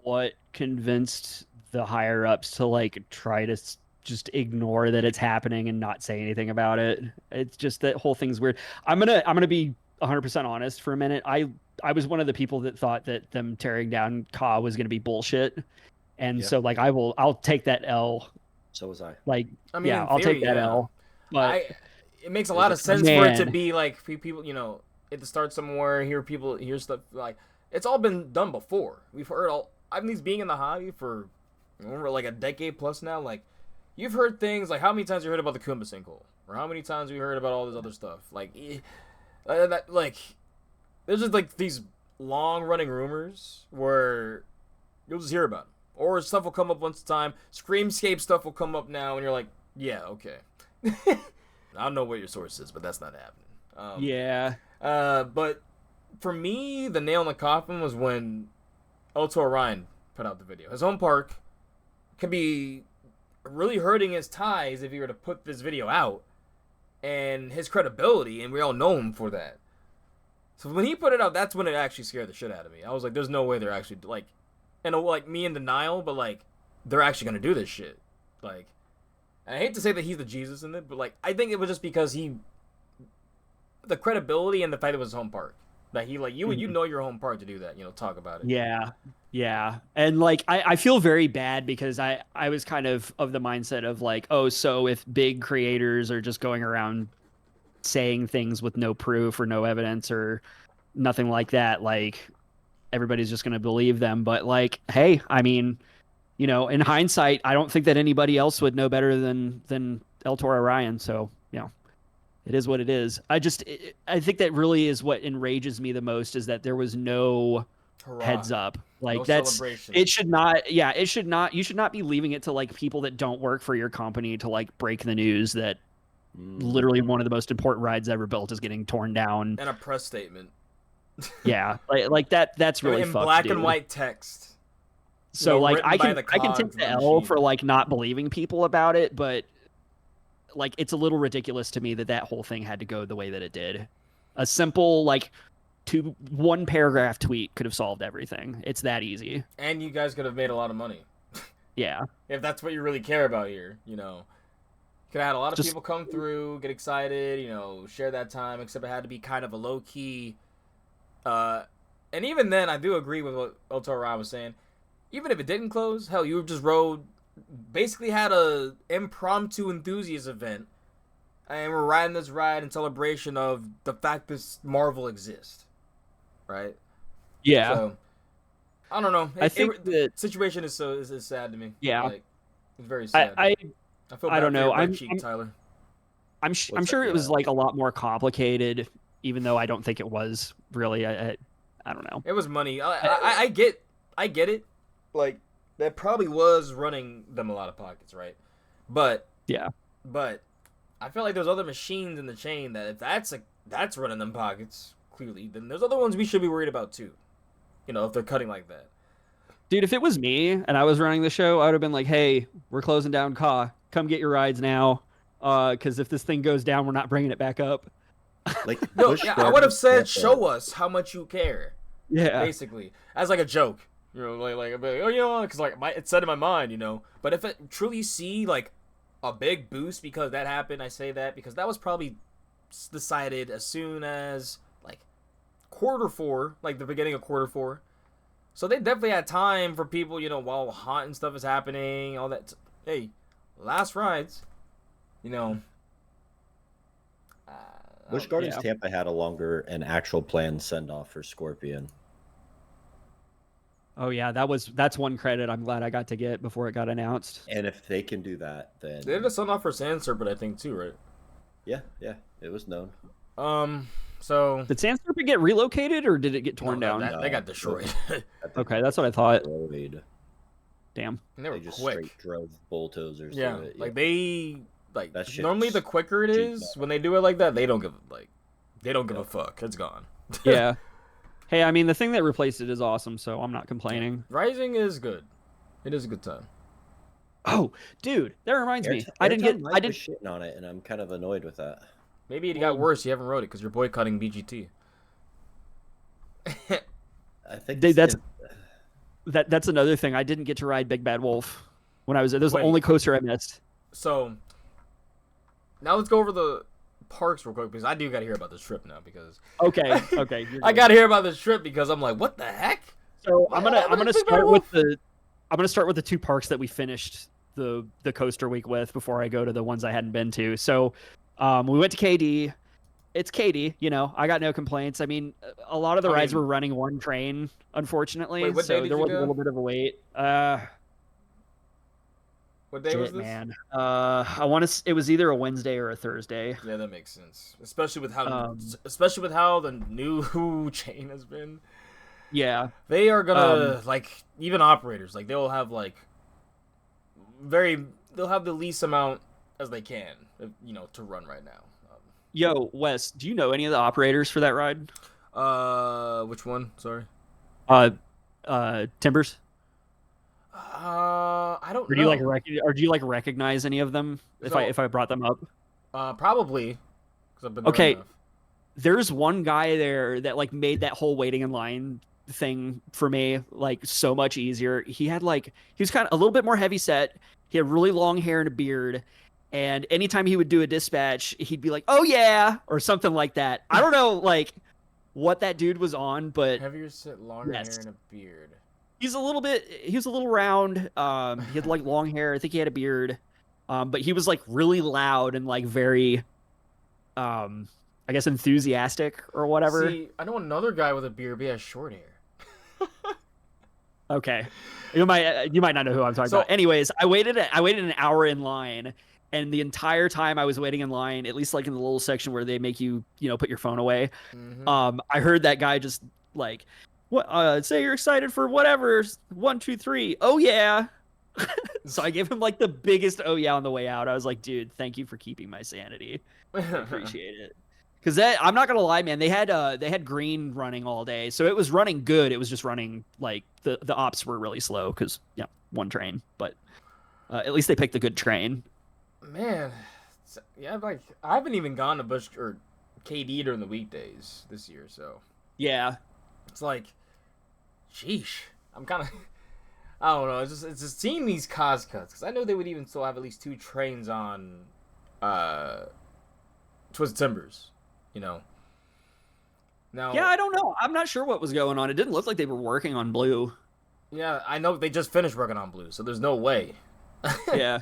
what convinced the higher ups to try to just ignore that it's happening and not say anything about it. It's just that whole thing's weird. I'm gonna be 100% honest for a minute. I was one of the people that thought that them tearing down Ka was gonna be bullshit, and so I'll take that L. So was I. I'll take that L. But it makes a lot of sense for it to be people, it to start somewhere, hear stuff it's all been done before. We've heard these being in the hobby for over a decade plus now. You've heard things how many times you heard about the Kumba sinkhole, or how many times we heard about all this other stuff. There's just these long running rumors where you'll just hear about them Or stuff will come up once a time. Screamscape stuff will come up now, and you're like, yeah, okay. I don't know what your source is, but that's not happening. Yeah. But for me, the nail in the coffin was when Alto Orion put out the video. His home park could be really hurting his ties if he were to put this video out, and his credibility, and we all know him for that. So when he put it out, that's when it actually scared the shit out of me. I was like, there's no way they're actually, like, and like me in denial, but like, they're actually gonna do this shit. Like, and I hate to say that he's the Jesus in it, but like, I think it was just because the credibility and the fact it was his home park. That he, like, you know your home park to do that, talk about it. Yeah. And like, I feel very bad because I was kind of the mindset of like, oh, so if big creators are just going around saying things with no proof or no evidence or nothing like that, like everybody's just going to believe them. But like, hey, I mean, in hindsight, I don't think that anybody else would know better than El Toro Ryan. So, it is what it is. I think that really is what enrages me the most, is that there was no Hurrah. heads up. Like, No that's, celebration. it should not, you should not be leaving it to like people that don't work for your company to like break the news that literally one of the most important rides ever built is getting torn down. And a press statement. Yeah. Like that's really in fucked, black dude. and white text. So like written I by can the take cogs the of L machine. for like not believing people about it, but like it's a little ridiculous to me that whole thing had to go the way that it did. A simple like one paragraph tweet could have solved everything. It's that easy. And you guys could have made a lot of money. Yeah. If that's what you really care about here, Could have had a lot of Just- people come through, get excited, share that time, except it had to be kind of a low key. And even then, I do agree with what El Toro Ryan was saying. Even if it didn't close, hell, you just basically had a impromptu enthusiast event, and we're riding this ride in celebration of the fact this Marvel exists, right? Yeah. So, I don't know. I think the situation is sad to me. Yeah. Like, it's very sad. I feel I bad don't for know. your red I'm cheek, Tyler. I'm sure it was like a lot more complicated, even though I don't think it was really. I don't know. It was money. I get it. Like, that probably was running them a lot of pockets, right? But Yeah. But I feel like there's other machines in the chain that if that's running them pockets, clearly, then there's other ones we should be worried about too. If they're cutting like that. Dude, if it was me and I was running the show, I would have been like, "Hey, we're closing down Ka. Come get your rides now, because if this thing goes down, we're not bringing it back up." Like, No, Busch yeah, I would have Gardens said, Tampa- show us how much you care. Yeah. Basically, as like a joke. Because like it said in my mind, But if it truly see like a big boost because that happened, I say that because that was probably decided as soon as like Q4, like the beginning of Q4. So they definitely had time for people, while haunt and stuff is happening, all that. Hey, last rides, Busch Gardens Yeah. Tampa had a longer and actual planned send off for Scorpion. Oh yeah, that's one credit I'm glad I got to get before it got announced. And if they can do that, then they did a send off for Sand Serpent, I think too, right? yeah, it was known. So Did Sand Serpent get relocated or did it get torn no, down? they got destroyed. Okay, that's what I thought. Destroyed. Damn. And they were just quick. straight drove bulldozers. Yeah, through it. like they That shit normally the was quicker it cheap, is though. when they do it like that, they don't give a fuck. It's gone. Yeah. Hey, I mean the thing that replaced it is awesome, so I'm not complaining. Rising is good. It is a good time. Oh, dude, that reminds me. I didn't. shitting on it, and I'm kind of annoyed with that. Maybe it got worse. You haven't rode it because you're boycotting BGT. I think Dude, that's another thing. I didn't get to ride Big Bad Wolf when I was there. That was the Wait. only coaster I missed. So now let's go over the parks real quick because I do got to hear about this trip now because Okay. You're I good. got to hear about this trip because I'm like, what the heck? So I'm gonna Big Bad start Wolf? with the two parks that we finished the coaster week with before I go to the ones I hadn't been to. So we went to KD. It's KD, I got no complaints. I mean, a lot of the rides were running one train, unfortunately, Wait, what day so did there you was a go? little bit of a wait. What day was Shit, this? man. It was either a Wednesday or a Thursday. Yeah, that makes sense. Especially with how Um, the new chain has been. Yeah. They are gonna like even operators like they'll have like they'll have the least amount as they can, to run right now. Yo, Wes, do you know any of the operators for that ride? Which one? Sorry. Uh, Timbers. I don't Or do you know. recognize any of them So, if I brought them up? probably because I've been there Okay, enough. there's one guy there that like made that whole waiting in line thing for me like so much easier. He was kind of a little bit more heavy set. He had really long hair and a beard. And anytime he would do a dispatch, he'd be like, "Oh yeah," or something like that. I don't know like what that dude was on, but Heavier set, longer hair, yes. and a beard. He was a little round. He had like long hair. I think he had a beard. But he was like really loud and like very I guess enthusiastic or whatever. See, I know another guy with a beard, but he has short hair. Okay. You might not know who I'm talking about. Anyways, I waited an hour in line, and the entire time I was waiting in line, at least like in the little section where they make you, put your phone away, I heard that guy just like, what say you're excited for whatever, 1, 2, 3. Oh yeah. So I gave him like the biggest oh yeah on the way out. I was like, dude, thank you for keeping my sanity. I appreciate it. Because I'm not gonna lie, man, they had green running all day, so it was running good. It was just running like the ops were really slow because one train, but at least they picked a good train. Man, yeah, like I haven't even gone to Bush or KD during the weekdays this year, so Yeah, it's like, sheesh, I'm kind of, I don't know. It's just seeing these cost cuts because I know they would even still have at least 2 trains on, Twisted Timbers. Now, yeah, I don't know. I'm not sure what was going on. It didn't look like they were working on blue. yeah, I know they just finished working on blue, so there's no way. Yeah,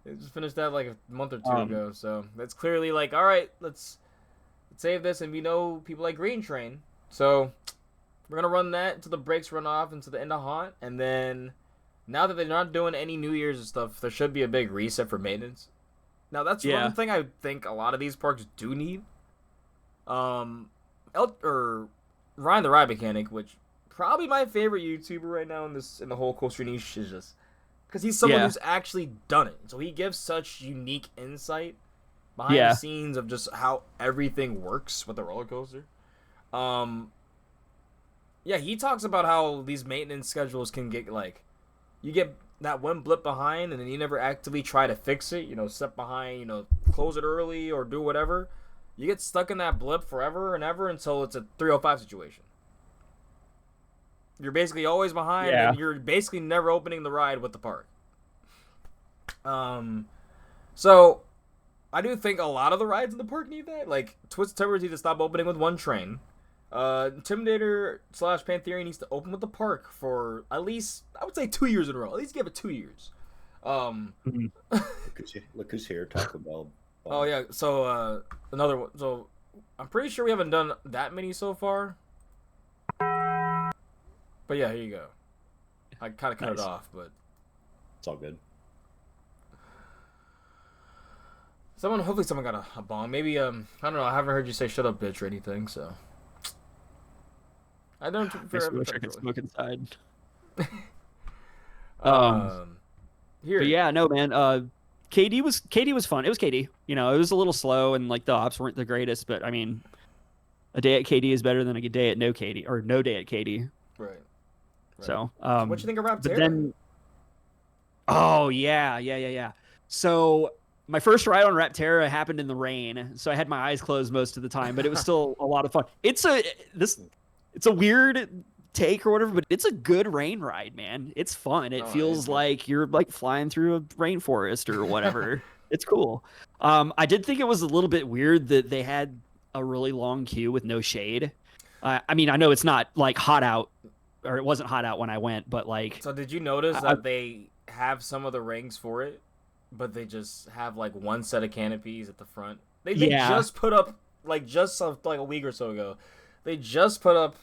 They just finished that like a month or 2 ago, so that's clearly like, all right, let's save this, and we know people like Green Train, so we're gonna run that until the brakes run off into the end of Haunt, and then now that they're not doing any New Year's and stuff, there should be a big reset for maintenance. Now that's one thing I think a lot of these parks do need. Or Ryan the Ride Mechanic, which probably my favorite YouTuber right now in the whole coaster niche, is just because he's someone who's actually done it, so he gives such unique insight behind the scenes of just how everything works with the roller coaster. Yeah, he talks about how these maintenance schedules can get like, you get that one blip behind, and then you never actively try to fix it. Step behind, close it early or do whatever. You get stuck in that blip forever and ever until it's a 305 situation. You're basically always behind, and you're basically never opening the ride with the park. So I do think a lot of the rides in the park need that. Like Twisted Timbers need to stop opening with 1 train. Intimidator / Pantherian needs to open with the park for at least, I would say, 2 years in a row. At least give it 2 years. Look who's here. Taco Bell. Oh yeah, so another one. So I'm pretty sure we haven't done that many so far. But yeah, here you go. I kind of cut it off, but it's all good. Hopefully someone got a bomb. Maybe I don't know. I haven't heard you say "shut up, bitch" or anything, so I don't. I wish I could smoke inside. Here. But yeah, no, man. KD was fun. It was KD. It was a little slow and like the ops weren't the greatest, but I mean, a day at KD is better than a day at no KD or no day at KD. Right. So, what you think of Rapterra? But then, oh yeah. So my first ride on Rapterra happened in the rain, so I had my eyes closed most of the time, but it was still a lot of fun. It's a weird take or whatever, but it's a good rain ride, man. It's fun. It feels like you're like flying through a rainforest or whatever. It's cool. I did think it was a little bit weird that they had a really long queue with no shade. I mean, I know it's not like hot out, or it wasn't hot out when I went, but like. So did you notice that they have some of the rings for it, but they just have like 1 set of canopies at the front? They just put up like a week or so ago. They just put up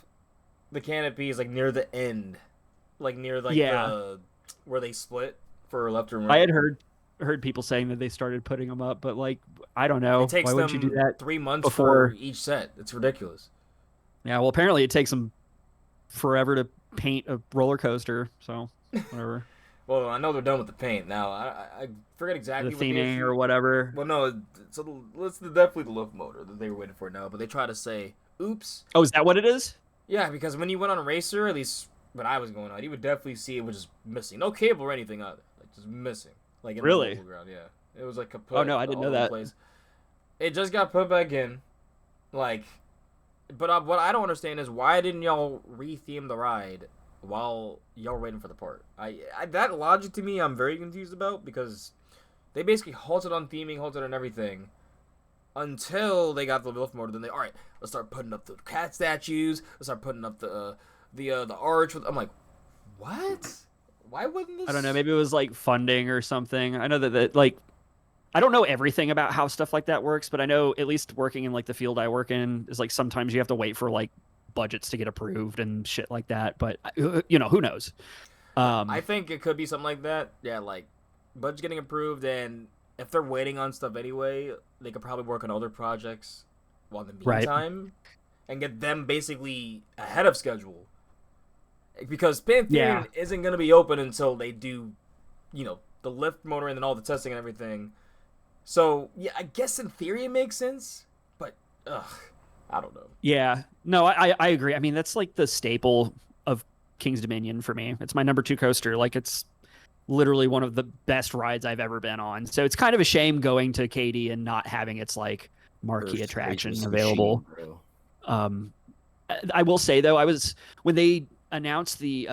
the canopies like near the end, like near like the where they split for left and right. I had heard people saying that they started putting them up, but like I don't know. It takes Why would you do that 3 months before for each set? It's ridiculous. Yeah, well, apparently it takes them forever to paint a roller coaster, so whatever. Well, I know they're done with the paint now. I forget exactly The what the theming issue. or whatever. Well, no, it's definitely the lift motor that they were waiting for now. But they try to say, "Oops." Oh, is that what it is? Yeah, because when you went on a racer, at least when I was going on, you would definitely see it was just missing. No cable or anything either. Like, just missing. Like, in Really? the local ground, yeah. It was like kaput. Oh, no, I didn't know that. Place. It just got put back in. Like, but what I don't understand is why didn't y'all re-theme the ride while y'all were waiting for the part? I that logic to me, I'm very confused about, because they basically halted on theming, halted on everything, until they got the lift motor. Then they, all right, let's start putting up the cat statues. Let's start putting up the arch. I'm like, what? Why wouldn't this? I don't know. Maybe it was like funding or something. I know that like, I don't know everything about how stuff like that works, but I know at least working in like the field I work in is like sometimes you have to wait for like budgets to get approved and shit like that. But you know, who knows? I think it could be something like that. Yeah, like budget getting approved, and if they're waiting on stuff anyway, they could probably work on other projects while in the meantime, and get them basically ahead of schedule. Because Pantherian isn't going to be open until they do, you know, the lift motor and then all the testing and everything. So, yeah, I guess in theory it makes sense, but, I don't know. Yeah. No, I agree. I mean, that's like the staple of King's Dominion for me. It's my number 2 coaster. Like, it's literally one of the best rides I've ever been on. So it's kind of a shame going to Katy and not having its, like, marquee attraction available. Machine, I will say, though, when they announced the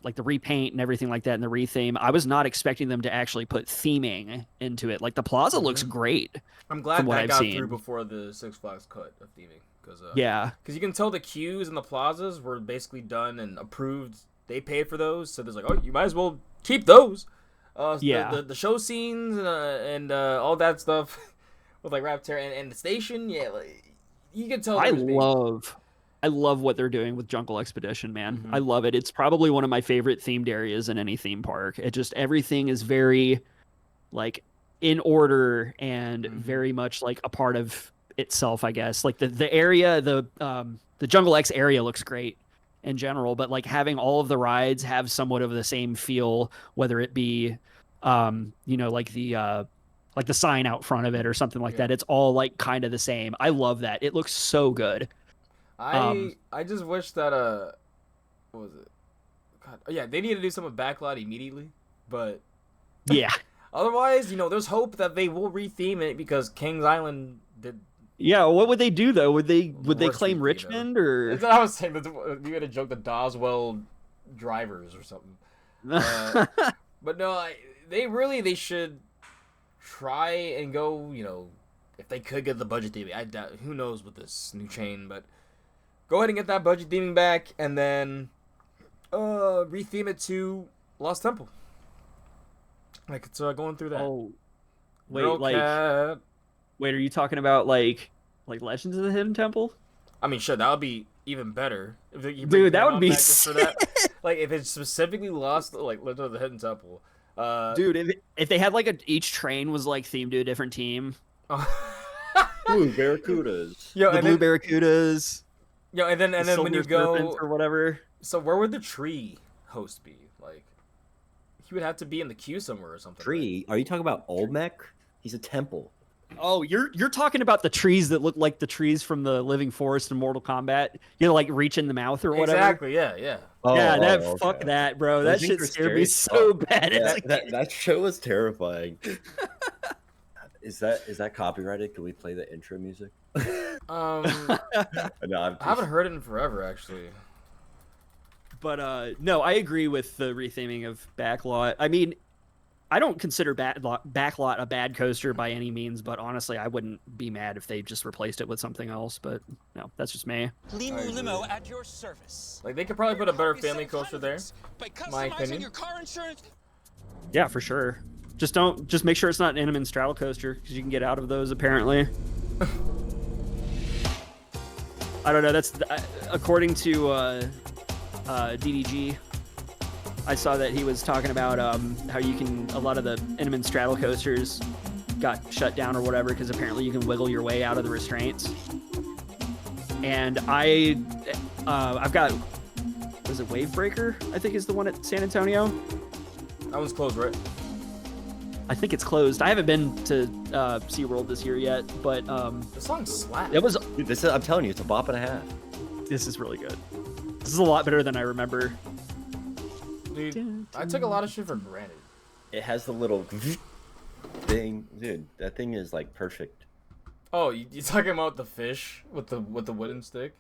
like the repaint and everything like that and the retheme, I was not expecting them to actually put theming into it. Like, the plaza looks great. I'm glad that got through before the Six Flags cut of theming, because you can tell the queues and the plazas were basically done and approved. They paid for those, so there's like, oh, you might as well keep those. The show scenes and all that stuff with like Raptor and the station, like, you can tell. I love what they're doing with Jungle Expedition, man. I love it. It's probably one of my favorite themed areas in any theme park. It just, everything is very, like, in order and very much, like, a part of itself, I guess. Like, the area, the Jungle X area looks great in general, but, like, having all of the rides have somewhat of the same feel, whether it be, you know, like the sign out front of it or something like that. It's all, like, kind of the same. I love that. It looks so good. I just wish that what was it? God, yeah, they need to do something with Backlot immediately, but yeah. Otherwise, you know, there's hope that they will retheme it, because Kings Island did. Yeah, what would they do though? Would they claim Richmond or? That's what I was saying. You had a joke, the Doswell drivers or something. But no, they should try and go. You know, if they could get the budget theming, I doubt. Who knows with this new chain, but. Go ahead and get that budget theming back, and then retheme it to Lost Temple. Like, it's going through that. Oh, wait, wait, are you talking about like Legends of the Hidden Temple? I mean, sure, that would be even better. Dude, that would be sick. For that. Like, if it's specifically Lost, like Legends of the Hidden Temple. Dude, if they had like each train was like themed to a different team. Blue Barracudas. Blue Barracudas. Yeah, and then when you go or whatever. So where would the tree host be? Like, he would have to be in the queue somewhere or something. Tree? Right? Are you talking about Olmec? He's a temple. Oh, you're talking about the trees that look like the trees from the Living Forest in Mortal Kombat. You know, like reach in the mouth or whatever. Exactly. Yeah. Fuck that, bro. That shit scared me so bad. That show was terrifying. Is that copyrighted? Can we play the intro music? No, I haven't heard it in forever, actually. But no, I agree with the retheming of Backlot. I mean, I don't consider Backlot a bad coaster by any means, but honestly, I wouldn't be mad if they just replaced it with something else. But no, that's just me. Limo at your service. Like, they could probably put a better family coaster there. My opinion. Your car insurance. Yeah, for sure. Just make sure it's not an Intamin straddle coaster, because you can get out of those apparently. I don't know. That's according to DDG. I saw that he was talking about how a lot of the Intamin straddle coasters got shut down or whatever because apparently you can wiggle your way out of the restraints. And I've got was it Wavebreaker? I think is the one at San Antonio. That one's closed, right? I think it's closed. I haven't been to SeaWorld this year yet, but The song slaps. it was. Dude, I'm telling you, it's a bop and a half. This is really good. This is a lot better than I remember. Dude, I took a lot of shit for granted. It has the little thing, dude. That thing is like perfect. Oh, you talking about the fish with the wooden stick?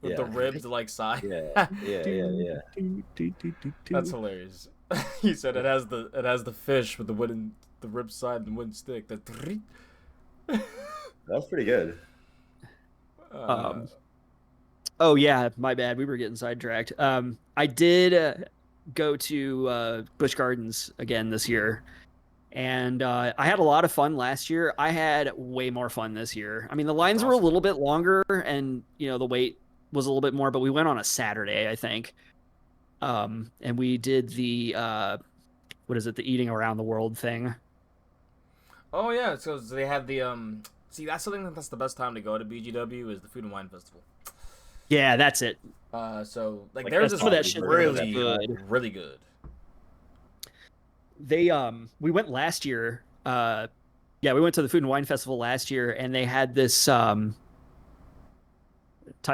With the Yeah. ribs like side? Yeah. That's hilarious. He said it has the fish with the rib side and the wooden stick. That's pretty good. Oh yeah, my bad. We were getting sidetracked. I did go to Busch Gardens again this year, and I had a lot of fun last year. I had way more fun this year. I mean, the lines were a little bit longer, and the wait was a little bit more. But we went on a Saturday, I think, and we did the what is it? The eating around the world thing. Oh yeah, so they have the See, that's something that's the best time to go to BGW is the Food and Wine Festival. Yeah, that's it. So Like, there's that's this that shit really good. really good. They we went last year. Yeah, we went to the Food and Wine Festival last year, and they had this. Ty,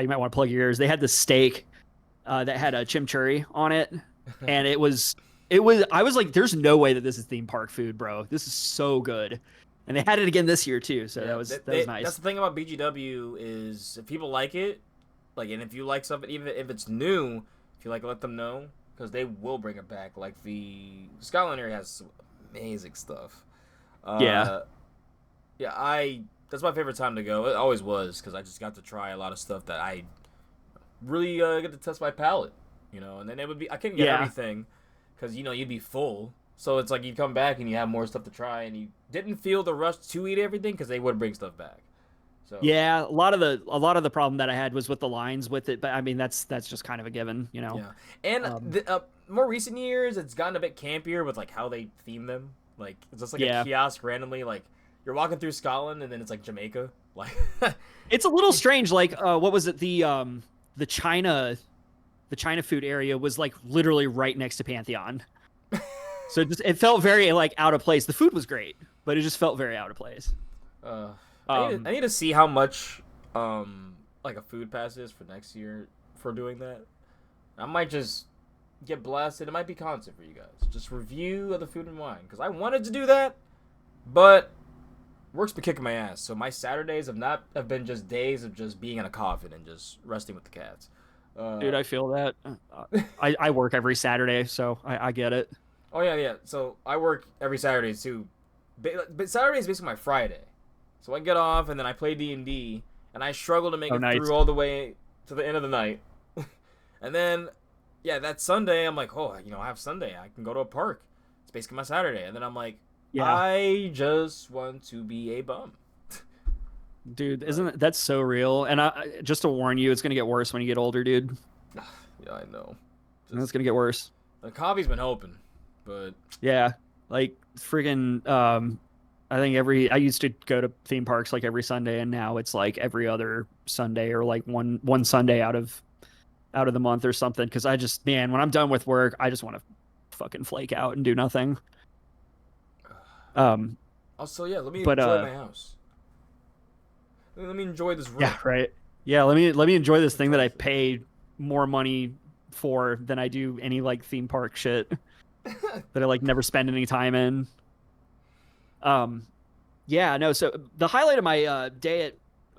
you might want to plug your ears. They had this steak that had a chimichurri on it, and it was. I was like, "There's no way that this is theme park food, bro. This is so good." And they had it again this year too, so that was nice. That's the thing about BGW is if people like it, like, and if you like something, even if it's new, if you like, let them know because they will bring it back. Like the Scotland area has some amazing stuff. Yeah. That's my favorite time to go. It always was because I just got to try a lot of stuff that I really get to test my palate, And then I couldn't get everything because you'd be full. So it's like you'd come back and you have more stuff to try, and you didn't feel the rush to eat everything because they would bring stuff back. So yeah, a lot of the problem that I had was with the lines with it, but I mean that's just kind of a given, Yeah, and more recent years, it's gotten a bit campier with like how they theme them. Like it's just like a kiosk randomly, like you're walking through Scotland and then it's like Jamaica. Like it's a little strange. Like what was it? The China food area was like literally right next to Pantheon. So it felt very like out of place. The food was great, but it just felt very out of place. I need to see how much like a food pass is for next year for doing that. I might just get blasted. It might be content for you guys. Just review of the Food and Wine because I wanted to do that, but work's been kicking my ass. So my Saturdays have been just days of just being in a coffin and just resting with the cats. Dude, I feel that. I work every Saturday, so I get it. Oh yeah. So I work every Saturday too, but Saturday is basically my Friday. So I get off and then I play D&D and I struggle to make it through all the way to the end of the night. And then, that Sunday I'm like, I have Sunday. I can go to a park. It's basically my Saturday. And then I'm like, I just want to be a bum. Dude, that's so real? And just to warn you, it's gonna get worse when you get older, dude. Yeah, I know. It's gonna get worse. The coffee's been helping, but yeah, like friggin'. I think I used to go to theme parks like every Sunday, and now it's like every other Sunday or like one Sunday out of the month or something. Because when I'm done with work, I just want to fucking flake out and do nothing. Also, let me enjoy my house. Let me enjoy this room. Yeah, right. Yeah, let me enjoy this thing that I pay more money for than I do any like theme park shit that I like never spend any time in. So the highlight of my day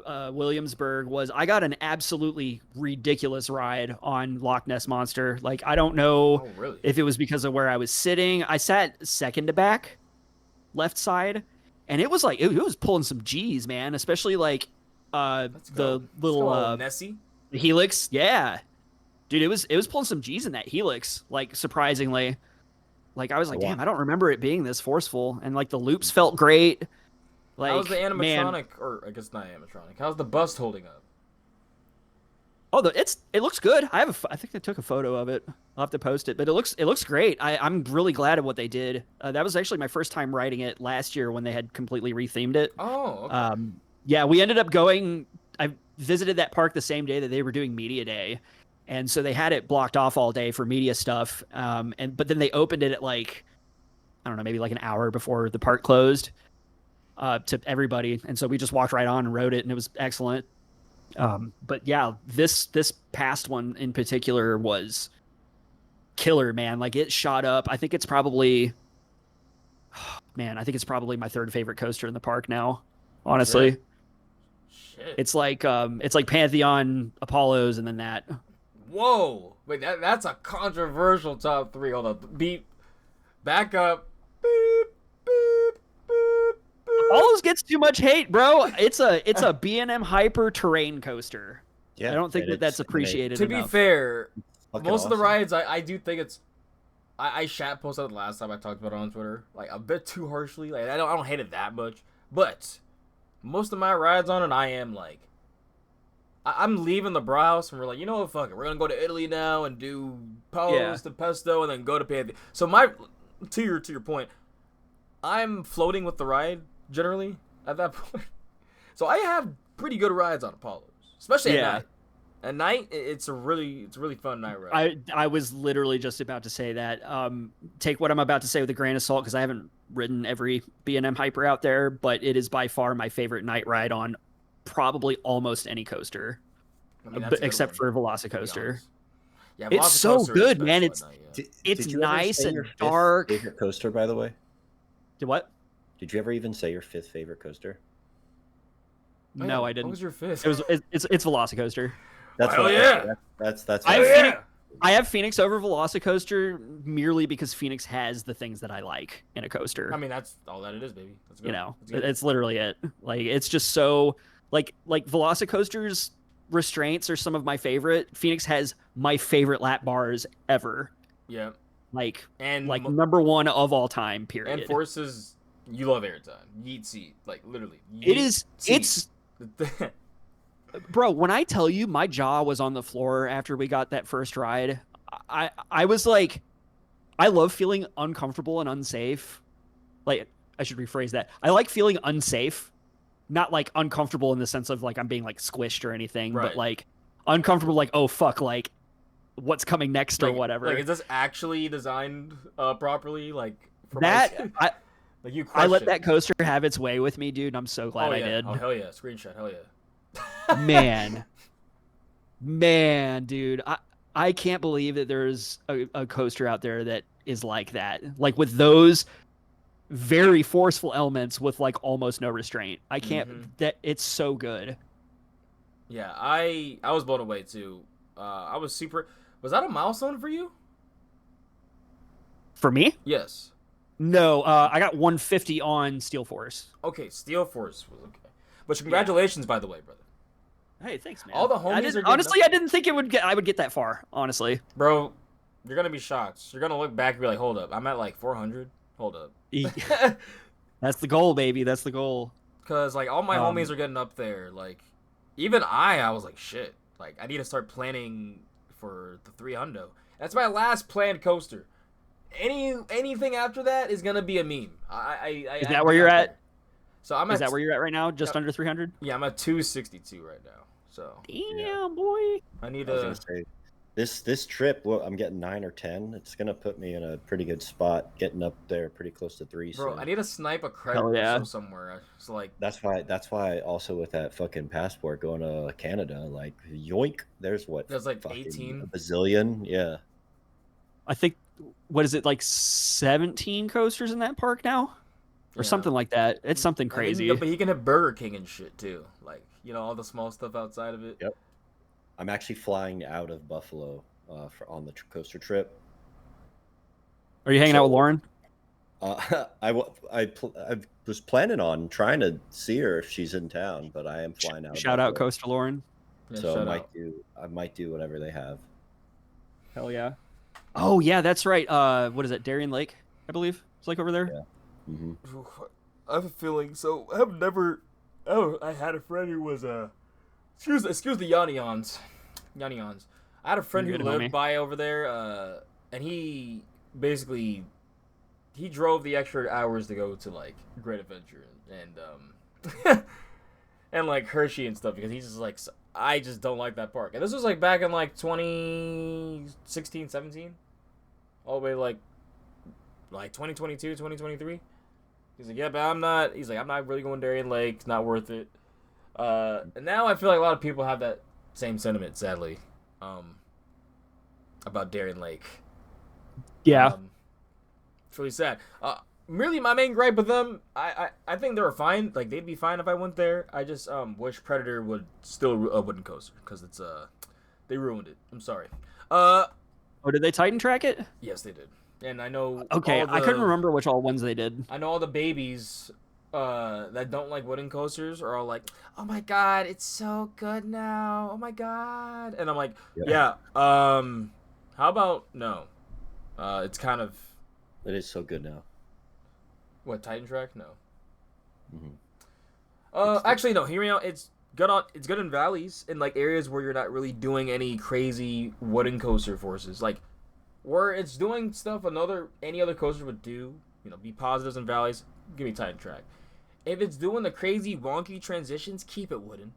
at Williamsburg was I got an absolutely ridiculous ride on Loch Ness Monster. Like I don't know if it was because of where I was sitting. I sat second to back, left side, and it was like it was pulling some G's, man. Especially like the little Nessie the helix. Yeah, dude, it was pulling some G's in that helix. Like surprisingly. Like I was like, damn, I don't remember it being this forceful, and like the loops felt great. Like, how's the animatronic, or I guess not animatronic? How's the bust holding up? Oh, it looks good. I think I took a photo of it. I'll have to post it, but it looks great. I'm really glad of what they did. That was actually my first time riding it last year when they had completely rethemed it. Oh, okay. Yeah, we ended up going. I visited that park the same day that they were doing Media Day, and so they had it blocked off all day for media stuff. But then they opened it at like, I don't know, maybe like an hour before the park closed to everybody, and so we just walked right on and rode it, and it was excellent. But yeah, this past one in particular was killer, man. Like it shot up. I think it's probably my third favorite coaster in the park now, honestly. Shit. It's like Pantheon, Apollos, and then that. Whoa. Wait, that's a controversial top 3. Hold on. Beep. Back up. Beep, beep, beep, beep. Apollos gets too much hate, bro. It's a B&M Hyper terrain coaster. Yeah, I don't think that's appreciated To enough. be fair, Fucking most of the awesome. rides, I do think it's. I shat posted it last time I talked about it on Twitter, like a bit too harshly. Like I don't hate it that much, but most of my rides on it, I am like, I'm leaving the Brauhaus and we're like, you know what, fuck it, we're gonna go to Italy now and do Palos to Pesto and then go to Pantheon. So to your point, I'm floating with the ride generally at that point. So I have pretty good rides on Apollos, especially at night. At night, it's a really fun night ride. I was literally just about to say that. Take what I'm about to say with a grain of salt because I haven't ridden every B&M Hyper out there, but it is by far my favorite night ride on probably almost any coaster, I mean, that's a good except one, for Velocicoaster. Yeah, It's so Velocicoaster is good, special man. at It's night, yeah. it's Did you ever nice say and your fifth dark. Favorite coaster, by the way? Did what? Did you ever even say your 5th favorite coaster? Oh, No, yeah. I didn't. What was your 5th? It's Velocicoaster. That's Hell what yeah! That's I have Phoenix over Velocicoaster merely because Phoenix has the things that I like in a coaster. I mean, that's all that it is, baby. That's good. You know, That's good. it's literally it. Like it's just so like Velocicoaster's restraints are some of my favorite. Phoenix has my favorite lap bars ever. Yeah. Like And number one of all time. Period. and forces you love airtime. Yeet, like literally. It is. Yeet. It's bro. When I tell you, my jaw was on the floor after we got that first ride. I was like, I love feeling uncomfortable and unsafe. Like I should rephrase that. I like feeling unsafe, not like uncomfortable in the sense of like I'm being like squished or anything, Right. but like uncomfortable, like oh fuck, like what's coming next or like, whatever. Like, is this actually designed properly? Like for that my... like you. I let question. that coaster have its way with me, dude. And I'm so glad Oh I yeah. did. Oh hell yeah. Screenshot. Hell yeah. Man, dude, I can't believe that there's a coaster out there that is like that, like with those very forceful elements with like almost no restraint. I can't. That it's so good. Yeah, I was blown away too. I was super. Was that a milestone for you? For me, Yes. no. I got 150 on Steel Force. Okay, Steel Force was okay. But congratulations, by the way, brother. Hey, thanks, man. All the homies are getting honestly, up- I didn't think I would get that far. Honestly, Bro, you're gonna be shocked. You're gonna look back and be like, hold up, I'm at like 400. Hold up. that's the goal, baby. That's the goal. Cause like all my homies are getting up there. Like, even I was like, shit. Like, I need to start planning for the 300. That's my last planned coaster. Anything after that is gonna be a meme. Is that where you're at? So I'm Is at that where you're at right now? Just under 300? Yeah, I'm at 262 right now. So Damn, boy. I need I was to. gonna say this trip. Well, I'm getting 9 or 10. It's gonna put me in a pretty good spot, getting up there pretty close to 3. Bro, soon. I need to snipe a credit Hell yeah. or so somewhere. It's like That's why also with that fucking passport going to Canada, like yoink, there's like fucking 18. a bazillion, yeah. I think, what is it, like 17 coasters in that park now? Or Yeah. something like that. It's something And crazy. but he can have Burger King and shit too. Like, you know, all the small stuff outside of it. Yep. I'm actually flying out of Buffalo on the coaster trip. Are you hanging out with Lauren? I was planning on trying to see her if she's in town, but I am flying out. Shout of out Buffalo, Coastal Lauren. Yeah, so shout out. I might do whatever they have. Hell yeah. Oh, yeah, that's right. What is it? Darien Lake, I believe. It's like over there. Yeah. Mm-hmm. I have a feeling. So I've never. Oh, I had a friend who was Excuse the Yannions. I had a friend You're who good, lived homie. by over there, and he basically drove the extra hours to go to like Great Adventure and and like Hershey and stuff because he's just like I just don't like that park. And this was like back in like 2016, 17, all the way like 2022, 2023. He's like, yeah, but I'm not. He's like, I'm not really going Darien Lake. It's not worth it. And now I feel like a lot of people have that same sentiment, sadly, about Darien Lake. Yeah. It's really sad. Really, my main gripe with them, I think they were fine. Like, they'd be fine if I went there. I just wish Predator would still a wooden coaster, because it's they ruined it. I'm sorry. Oh, did they Titan track it? Yes, they did. And I know. Okay, I couldn't remember which all ones they did. I know all the babies that don't like wooden coasters are all like, "Oh my god, it's so good now! Oh my god!" And I'm like, "Yeah, how about no? It's kind of It is so good now. what Titan track? No. Mm-hmm. Actually, no. Hear me out. It's good on. It's good in valleys, in like areas where you're not really doing any crazy wooden coaster forces, like where it's doing stuff any other coaster would do. You know, be positives in valleys. Give me Titan track. If it's doing the crazy wonky transitions, keep it wooden,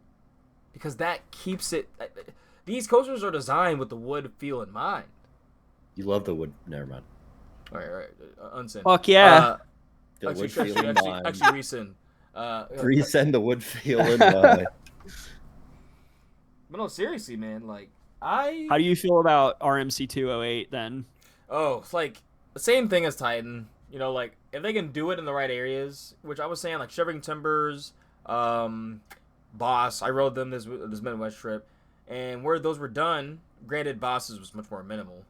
because that keeps it. These coasters are designed with the wood feel in mind. You love the wood. Never mind. All right. Unsend. Fuck yeah. The wood feel in Actually, mind. resend. Resend the wood feel in mind. But no, seriously, man. Like, How do you feel about RMC 208 then? Oh, it's like the same thing as Titan. You know, like if they can do it in the right areas, which I was saying, like Shivering Timbers, Boss. I rode them this Midwest trip, and where those were done, granted, Boss's was much more minimal.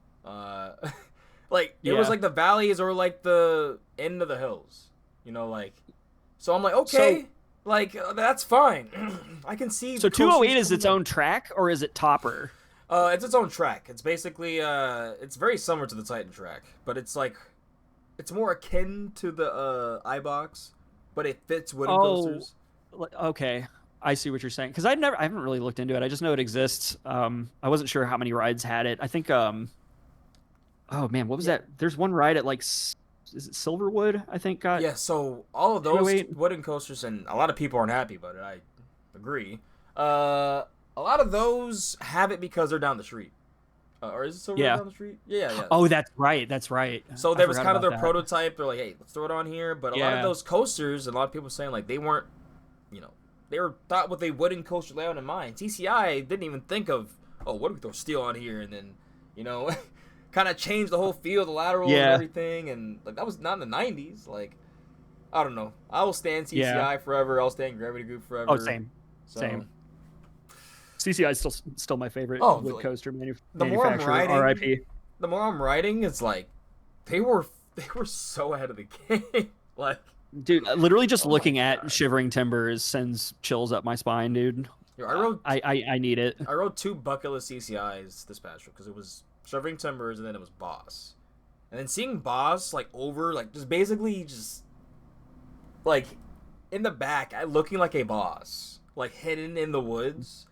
Like it was like the valleys or like the end of the hills. You know, like so I'm like okay. Like, that's fine. I can see... So 208 is its own track, or is it topper? It's its own track. It's basically... it's very similar to the Titan track, but it's like... It's more akin to the iBox, but it fits wooden coasters. Okay. I see what you're saying. Because I haven't really looked into it. I just know it exists. I wasn't sure how many rides had it. I think... oh, man, what was that? There's one ride at, like... Is it Silverwood, I think, got... Yeah, so all of those wooden coasters, and a lot of people aren't happy about it, I agree. A lot of those have it because they're down the street. Or is it Silverwood down the street? Yeah. Oh, that's right. So there was kind of their prototype. They're like, hey, let's throw it on here. But a lot of those coasters, and a lot of people saying, like, they weren't, you know, they were thought with a wooden coaster layout in mind. TCI didn't even think of, oh, what if we throw steel on here? And then, you know... kind of changed the whole feel, the laterals and everything, and like that was not in the 90s. Like, I don't know. I will stand TCI forever. I'll stand Gravity Group forever. Oh, same. CCI is still my favorite wood coaster manufacturer. RIP. The more I'm riding, it's like they were so ahead of the game. Like, dude, literally just looking at Shivering Timbers sends chills up my spine, dude. Yo, I need it. I rode 2 bucket list CCIs this past trip because it was Shivering Timbers, and then it was Boss. And then seeing Boss, like, over, like, just basically just, like, in the back, looking like a boss. Like, hidden in the woods.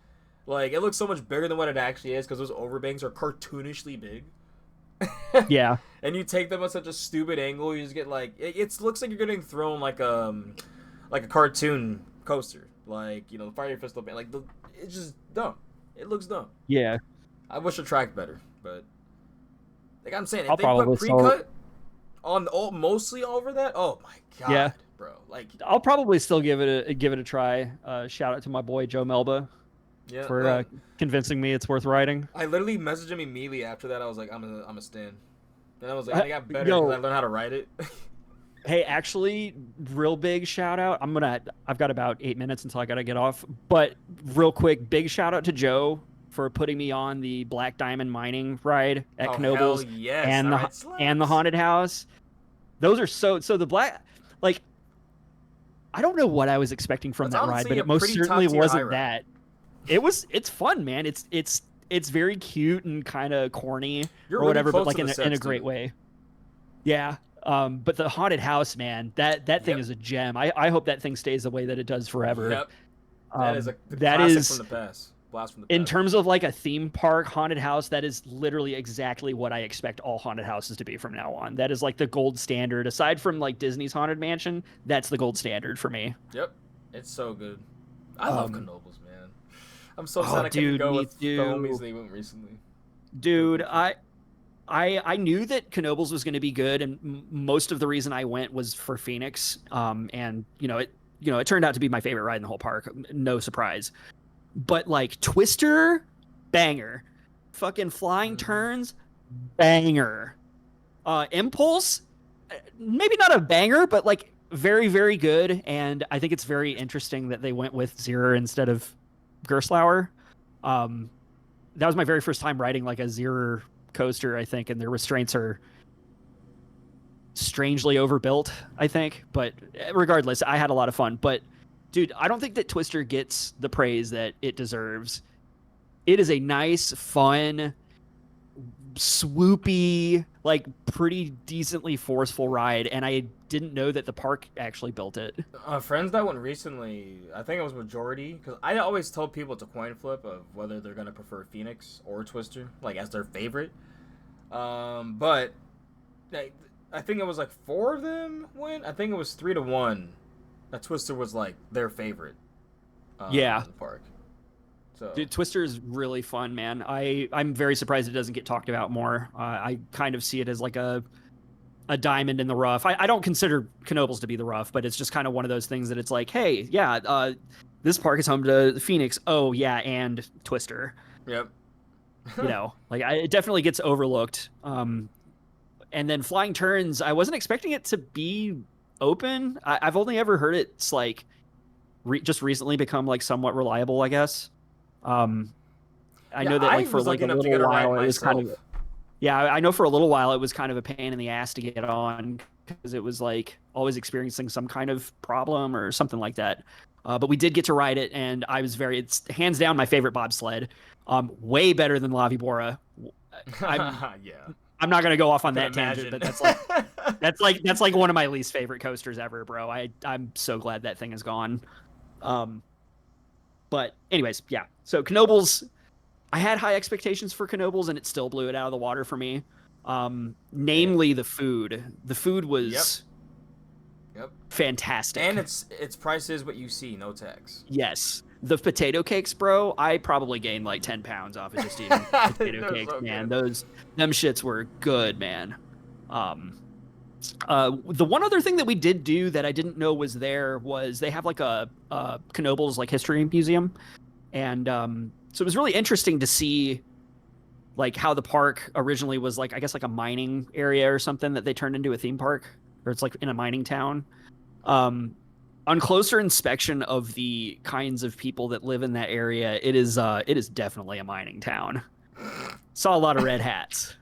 Like, it looks so much bigger than what it actually is, because those overbanks are cartoonishly big. Yeah. And you take them at such a stupid angle, you just get, like, it looks like you're getting thrown, like a cartoon coaster. Like, you know, the Fire Festival band. Like, it's just dumb. It looks dumb. Yeah. I wish it tracked better. But like I'm saying, if I'll they put pre-cut on mostly over that, oh my god, bro! Like I'll probably still give it a try. Shout out to my boy Joe Melba for convincing me it's worth riding. I literally messaged him immediately after that. I was like, I'm a stand. And I was like, I got better because I learned how to ride it. Hey, actually, real big shout out. I've got about 8 minutes until I gotta get off. But real quick, big shout out to Joe for putting me on the Black Diamond mining ride at Knoebels and the haunted house. Those are so the black, like, I don't know what I was expecting from that ride, but it most certainly wasn't that. It's fun, man. It's very cute and kind of corny or whatever, but like in a great way. Yeah. But the haunted house, man, that thing is a gem. I hope that thing stays the way that it does forever. Yep. That is a classic from the past. In terms of like a theme park haunted house, that is literally exactly what I expect all haunted houses to be from now on. That is like the gold standard. Aside from like Disney's Haunted Mansion, that's the gold standard for me. Yep. It's so good. I love Knoebels, man. I'm so Oh, sad I couldn't dude, go me with the too. homies they went recently. Dude, I knew that Knoebels was going to be good, and most of the reason I went was for Phoenix. And it turned out to be my favorite ride in the whole park. No surprise. But like Twister, banger. Fucking Flying Turns, banger. Impulse, maybe not a banger, but like very, very good. And I think it's very interesting that they went with Zero instead of Gerstlauer. That was my very first time riding like a Zero coaster, I think, and their restraints are strangely overbuilt, I think. But regardless, I had a lot of fun. But dude, I don't think that Twister gets the praise that it deserves. It is a nice, fun, swoopy, like pretty decently forceful ride, and I didn't know that the park actually built it. Friends that went recently, I think it was majority, because I always tell people to coin flip of whether they're gonna prefer Phoenix or Twister, like as their favorite. But I think it was like 4 of them went. I think it was 3-1. That Twister was like their favorite. Yeah. In the park. So. Dude, Twister is really fun, man. I'm very surprised it doesn't get talked about more. I kind of see it as like a diamond in the rough. I don't consider Knoebels to be the rough, but it's just kind of one of those things that it's like, hey, yeah, this park is home to Phoenix. Oh yeah, and Twister. Yep. Like it definitely gets overlooked. And then Flying Turns, I wasn't expecting it to be open. I've only ever heard it's like just recently become like somewhat reliable, I guess. I know that like for like a little while it was kind of, I know for a little while it was kind of a pain in the ass to get on because it was like always experiencing some kind of problem or something like that. But we did get to ride it, and it's hands down my favorite bobsled. Way better than La Vibora. I'm not gonna go off on that tangent, but that's like one of my least favorite coasters ever, bro. I'm so glad that thing is gone. But anyways, yeah. So Knoebels, I had high expectations for Knoebels, and it still blew it out of the water for me. Namely the food. The food was fantastic, and its price is what you see, no tax. Yes. The potato cakes, bro, I probably gained like 10 pounds off of just eating potato cakes, so man. Them shits were good, man. The one other thing that we did do that I didn't know was there was they have like a Knoebels like history museum, and so it was really interesting to see like how the park originally was like, I guess like a mining area or something that they turned into a theme park, or it's like in a mining town. On closer inspection of the kinds of people that live in that area, it is definitely a mining town. Saw a lot of red hats.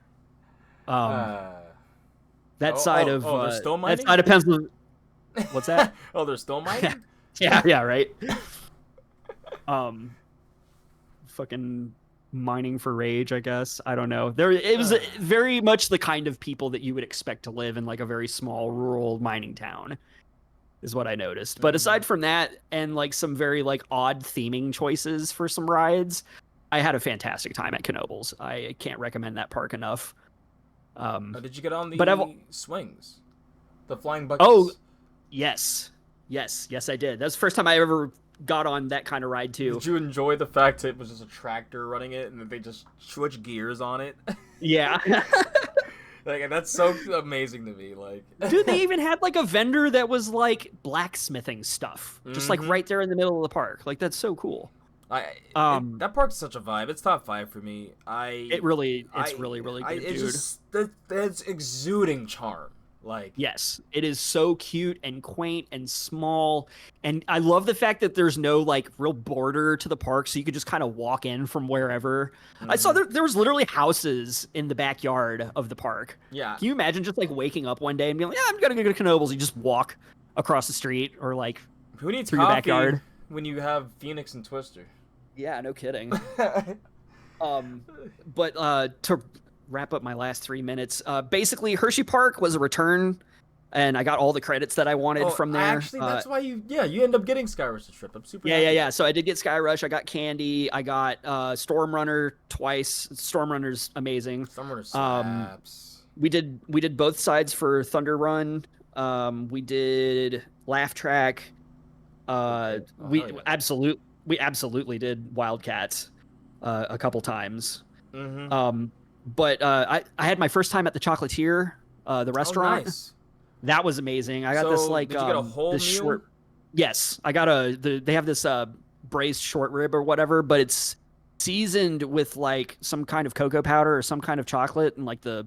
That side of they're still mining? that side of Pennsylvania. What's that? Oh, they're still mining? yeah, right. Fucking mining for rage, I guess. I don't know. It was very much the kind of people that you would expect to live in like a very small rural mining town, is what I noticed. But aside from that, and like some very like odd theming choices for some rides, I had a fantastic time at Knoebels. I can't recommend that park enough. Did you get on the swings? The flying buckets? Oh, yes, I did. That's the first time I ever got on that kind of ride too. Did you enjoy the fact it was just a tractor running it and that they just switch gears on it? Yeah. Like, that's so amazing to me. Like, dude, they even had like a vendor that was like blacksmithing stuff, just like right there in the middle of the park. Like, that's so cool. That park's such a vibe. It's top 5 for me. It's really good, dude. It's exuding charm. Like, yes, it is so cute and quaint and small, and I love the fact that there's no like real border to the park, so you could just kind of walk in from wherever. I saw there was literally houses in the backyard of the park. Yeah, can you imagine just like waking up one day and being like, I'm gonna go to Knoebels? You just walk across the street or like who needs through coffee your backyard when you have Phoenix and Twister? Yeah, no kidding. But to wrap up my last 3 minutes, basically Hershey Park was a return, and I got all the credits that I wanted from there. Actually, that's why you end up getting Skyrush the trip. I'm super happy. Yeah. So I did get Skyrush. I got Candy. I got Storm Runner twice. Storm Runner's amazing. Storm Runner slaps. We did both sides for Thunder Run. We did Laugh Track. we absolutely did Wildcats a couple times. Mm-hmm. But I had my first time at the Chocolatier, the restaurant. Oh, nice. That was amazing. I got this like did you get a whole this meal? short. Yes, I got they have this braised short rib or whatever, but it's seasoned with like some kind of cocoa powder or some kind of chocolate, and like the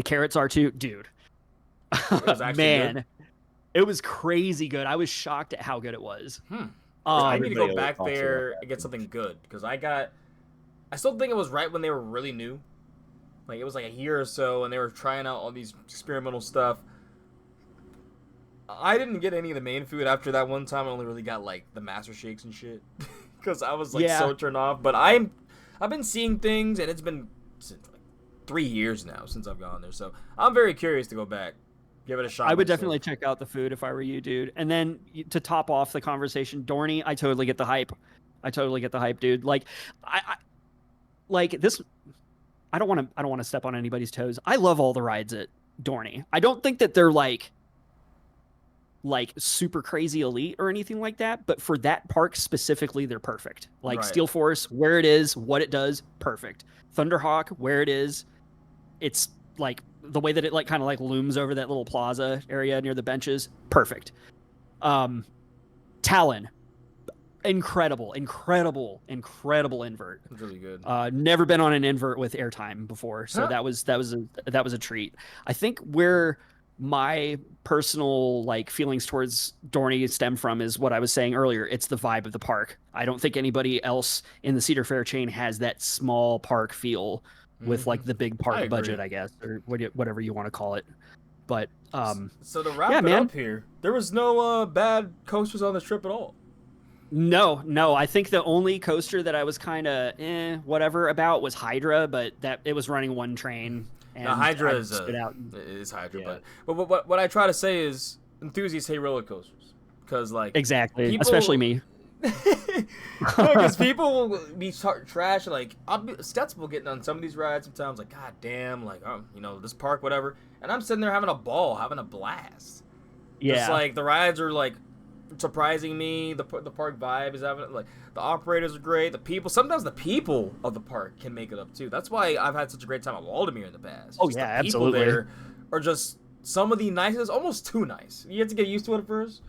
carrots are too, dude. It was actually Man, good. it was crazy good. I was shocked at how good it was. I need to go Everybody back always talks there about and get something good because I still think it was right when they were really new. Like it was like a year or so, and they were trying out all these experimental stuff. I didn't get any of the main food after that one time. I only really got like the master shakes and shit because I was like so turned off. But I've been seeing things, and it's been since like 3 years now since I've gone there. So I'm very curious to go back, give it a shot. I would definitely check out the food if I were you, dude. And then to top off the conversation, Dorney, I totally get the hype. Dude. Like, I like this. I don't want to step on anybody's toes. I love all the rides at Dorney. I don't think that they're like super crazy elite or anything like that, but for that park specifically, they're perfect. Like Right. Steel Force, where it is, what it does, perfect. Thunderhawk, where it is, it's like the way that it like kind of like looms over that little plaza area near the benches, perfect. Talon, incredible invert. It's really good. Never been on an invert with airtime before, so Huh. that was a treat. I think where my personal like feelings towards Dorney stem from is what I was saying earlier. It's the vibe of the park. I don't think anybody else in the Cedar Fair chain has that small park feel with like the big I park agree. budget, I guess, or whatever you want to call it. But So to wrap yeah, it man. up here, there was no bad coasters on this trip at all. No. I think the only coaster that I was kind of whatever about was Hydra, but that it was running one train. And Now Hydra I is spit out. is Hydra, Yeah. but what I try to say is enthusiasts hate roller coasters because like Exactly, people- especially me. because people will be trash. Like I'll be skeptical getting on some of these rides sometimes. Like god damn, like this park whatever, and I'm sitting there having a ball, having a blast. Yeah, Just like the rides are like surprising me. The park vibe is having like the operators are great. Sometimes the people of the park can make it up too. That's why I've had such a great time at Waldemere in the past. Oh, Just yeah, the people absolutely. there are just some of the nicest, almost too nice. You have to get used to it at first,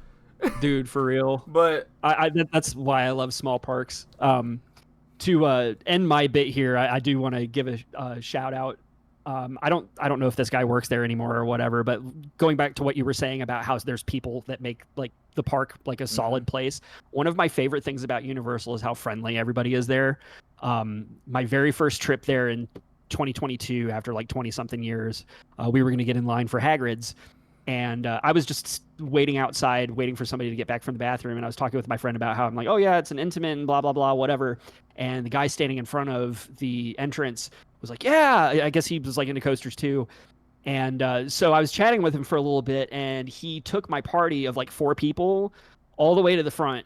dude, for real. but That's why I love small parks. To end my bit here, I do want to give a shout out. I don't know if this guy works there anymore or whatever, but going back to what you were saying about how there's people that make like the park like a solid place. One of my favorite things about Universal is how friendly everybody is there. My very first trip there in 2022, after like 20 something years, we were going to get in line for Hagrid's. And I was just waiting outside, waiting for somebody to get back from the bathroom. And I was talking with my friend about how I'm like, oh, yeah, it's an intimate and blah, blah, blah, whatever. And the guy standing in front of the entrance was like, yeah, I guess he was like into coasters too. And so I was chatting with him for a little bit, and he took my party of like 4 people all the way to the front,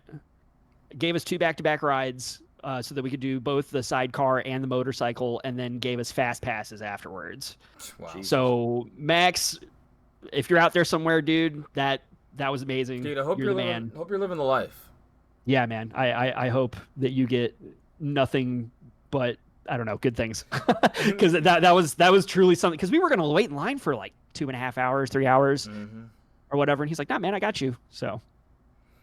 gave us 2 back-to-back rides so that we could do both the sidecar and the motorcycle, and then gave us fast passes afterwards. wow. Jesus. So Max, if you're out there somewhere, dude, that was amazing. Dude, I hope you're you're the living. man. Hope you're living the life. Yeah, man. I hope that you get nothing but I don't know, good things, because that was truly something. Because we were gonna wait in line for like 2.5 hours, 3 hours, or whatever, and he's like, "Nah, man, I got you." So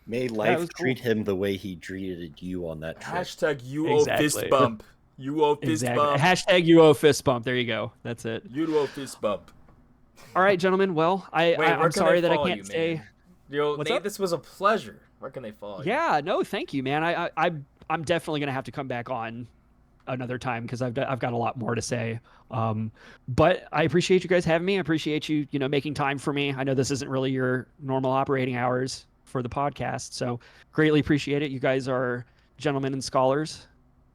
May it life was cool. treat him the way he treated you on that trip. Hashtag you owe fist Exactly. bump. You owe fist exactly. bump. Hashtag you owe fist bump. There you go. That's it. You owe fist bump. All right, gentlemen. Well, Wait, where I'm can sorry they that I follow can't you, stay. man? Yo, What's Nate, up? this was a pleasure. Where can they follow you? Yeah, no, thank you, man. I'm definitely gonna have to come back on another time because I've got a lot more to say. But I appreciate you guys having me. I appreciate you making time for me. I know this isn't really your normal operating hours for the podcast, so greatly appreciate it. You guys are gentlemen and scholars.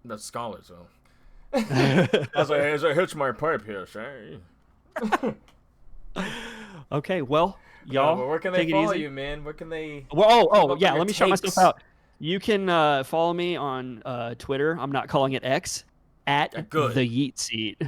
That's scholars, though. as I hitch my pipe here, say. Okay, well, y'all, but where can they take it follow easy. you, man? Where can they? Well, Keep up yeah. with Let me your shout takes. myself out. You can follow me on Twitter. I'm not calling it X at Good. the Yeet Seat.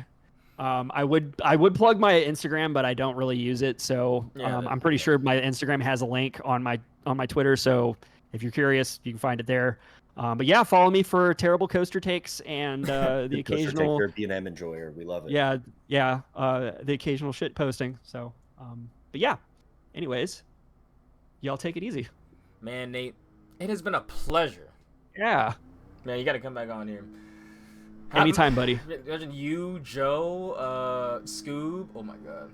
I would plug my Instagram, but I don't really use it. So Yeah, I'm pretty sure my Instagram has a link on my Twitter. So if you're curious, you can find it there. But yeah, follow me for terrible coaster takes and the Good coaster take, occasional you're a B&M enjoyer. We love it. the occasional shit posting. So, but yeah. Anyways, y'all take it easy. Man, Nate, it has been a pleasure. Yeah. Man, you got to come back on here. Anytime, buddy. Imagine you, Joe, Scoob. Oh my god.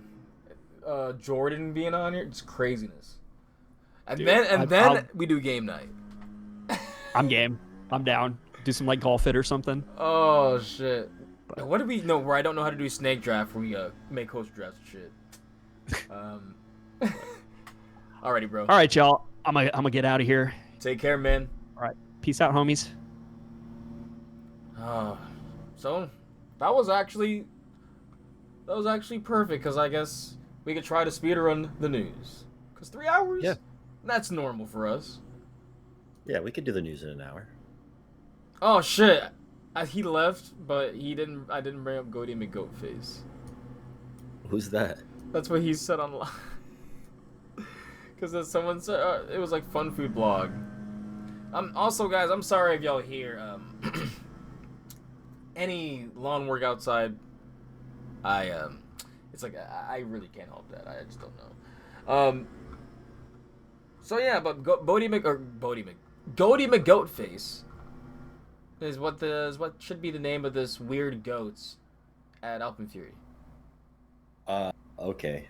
Jordan being on here. It's craziness. And Dude, then we do game night. I'm game. I'm down. Do some like golf it or something. Oh shit. What do we know? Where I don't know how to do snake draft. Where we make coaster drafts and shit. Alrighty, bro. All right, y'all. I'm gonna get out of here. Take care, man. All right. Peace out, homies. So that was actually perfect because I guess we could try to speedrun the news. Because 3 hours? Yeah. That's normal for us. Yeah, we could do the news in an hour. Oh shit. He left, but I didn't bring up Goaty McGoatface. Who's that? That's what he said online. Because someone said it was like Fun Food Blog. Also, guys, I'm sorry if y'all hear any lawn work outside. It's like I really can't help that. I just don't know. So yeah, but Goaty McGoatface is what should be the name of this weird goats at Alpenfury. Okay.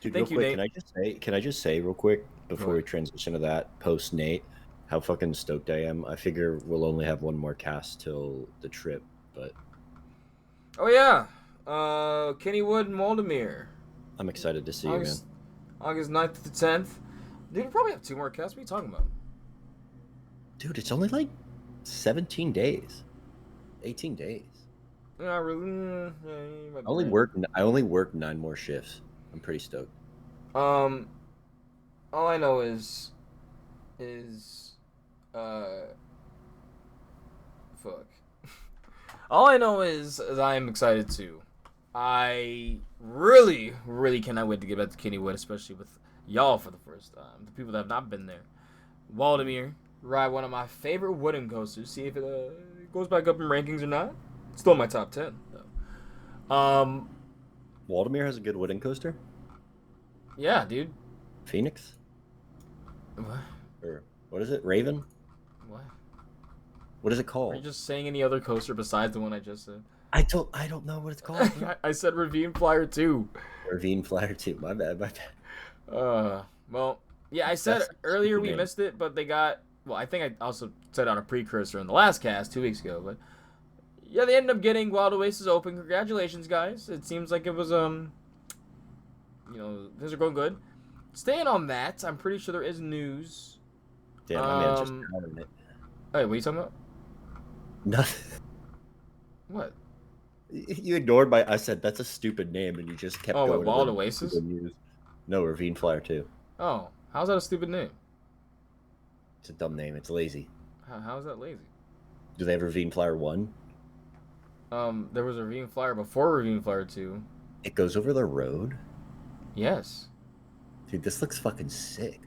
Dude, Thank real you, quick, Nate. can I just say real quick before What? we transition to that post Nate, how fucking stoked I am. I figure we'll only have one more cast till the trip, but Oh yeah, Kennywood and Waldemir. I'm excited to see you, man. August 9th to the 10th. Dude, we probably have 2 more casts. What are you talking about? Dude, it's only like 17 days. 18 days. Yeah, really. Yeah, you might be right. I only work 9 more shifts. I'm pretty stoked. All I know is, fuck. All I know is I am excited too. I really, really cannot wait to get back to Kennywood, especially with y'all for the first time. The people that have not been there. Waldemir, ride one of my favorite wooden coasters. See if it goes back up in rankings or not. Still in my top 10 though. Waldemir has a good wooden coaster? Yeah, dude. Phoenix? What? Or what is it? Raven? What? What is it Are called? you just saying any other coaster besides the one I just said? I don't know what it's called. I said Ravine Flyer 2. Ravine Flyer 2. My bad. Well, yeah, I said That's a earlier stupid we name. missed it, but they got, well, I think I also said on a precursor in the last cast 2 weeks ago, but yeah, they ended up getting Wild Oasis open. Congratulations, guys. It seems like it was, things are going good. Staying on that, I'm pretty sure there is news. Damn, my man just counted it. Hey, what are you talking about? Nothing. What? You ignored my. I said that's a stupid name, and you just kept Oh, going. what, to Wild the Oasis? stupid news. No, Ravine Flyer 2. Oh, how's that a stupid name? It's a dumb name. It's lazy. How is that lazy? Do they have Ravine Flyer 1? There was a Ravine Flyer before Ravine Flyer 2. It goes over the road. Yes. Dude, this looks fucking sick.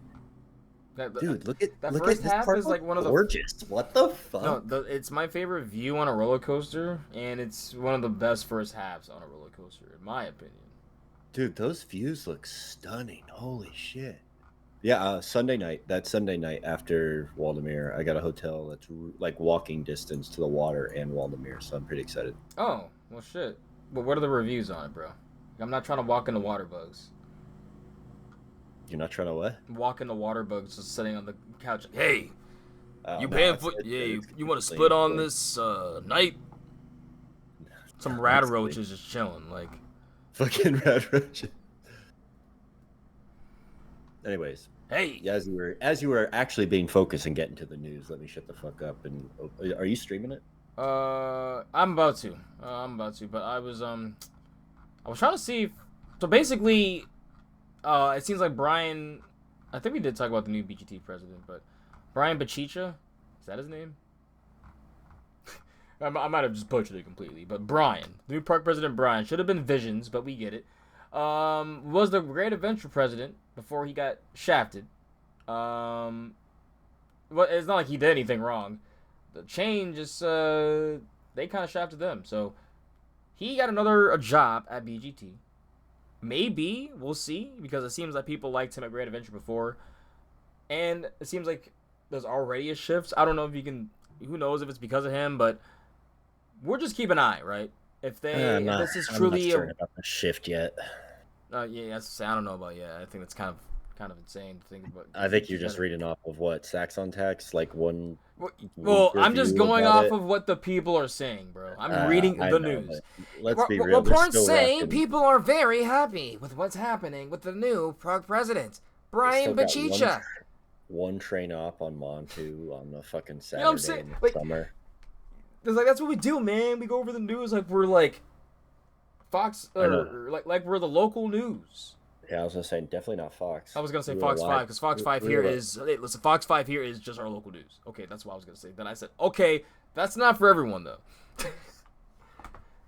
That, Dude, look at that look first at this half part is like one of the gorgeous. What the fuck? No, it's my favorite view on a roller coaster, and it's one of the best first halves on a roller coaster, in my opinion. Dude, those views look stunning. Holy shit. Yeah, Sunday night. That Sunday night after Waldemir, I got a hotel that's like walking distance to the water and Waldemir, so I'm pretty excited. Oh, well, shit. But what are the reviews on it, bro? I'm not trying to walk into water bugs. You're not trying to what? Walk into water bugs just sitting on the couch. Like, hey, you no, paying it's- for? it's- Yeah, it's you want to completely split on different. this night? Some Yeah, rat that's roaches just chilling, like. Fucking red roach. Anyways, Hey. yeah, as you were actually being focused and getting to the news, let me shut the fuck up. And are you streaming it? I'm about to. But I was trying to see. So basically, it seems like Brian. I think we did talk about the new BGT president, but Brian Bachicha, is that his name? I might have just butchered it completely, but Brian, the new park president Brian, should have been Visions, but we get it. Was the Great Adventure president before he got shafted. Was Well, it's not like he did anything wrong. The chain just they kind of shafted them. So he got a job at BGT. Maybe we'll see, because it seems like people liked him at Great Adventure before, and it seems like there's already a shift. I don't know if you can. Who knows if it's because of him, but we'll just keep an eye, right? If this is truly I'm not sure about the shift yet. yeah, I don't know about I think that's kind of insane to think about. I think you're just reading off of what Sax on Tax, like one. Well, I'm just review going about off it. of what the people are saying, bro. I'm reading I the know, news. Let's be real. they're Reports still saying rocking- people are very happy with what's happening with the new Prague president, Brian they still got Bachicha. One train op on Montu on the fucking Saturday know what I'm saying? in the Like, summer. It's like, that's what we do, man. We go over the news like we're like Fox, or like we're the local news. Yeah, I was gonna say definitely not Fox. I was gonna say We Fox were 5 live- because Fox we- 5 we here were- is. Hey, listen, Fox 5 here is just our local news. Okay, that's what I was gonna say. Then I said, okay, that's not for everyone though.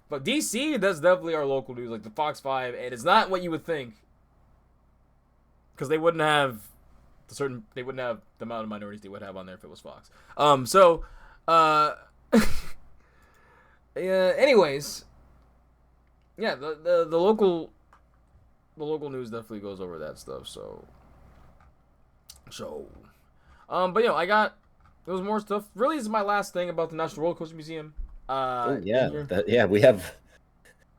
But DC, that's definitely our local news, like the Fox 5, and it's not what you would think, because they wouldn't have they wouldn't have the amount of minorities they would have on there if it was Fox. Yeah. Anyways, yeah, the local news definitely goes over that stuff. But there was more stuff. Really, this is my last thing about the National Roller Coaster Museum. We have.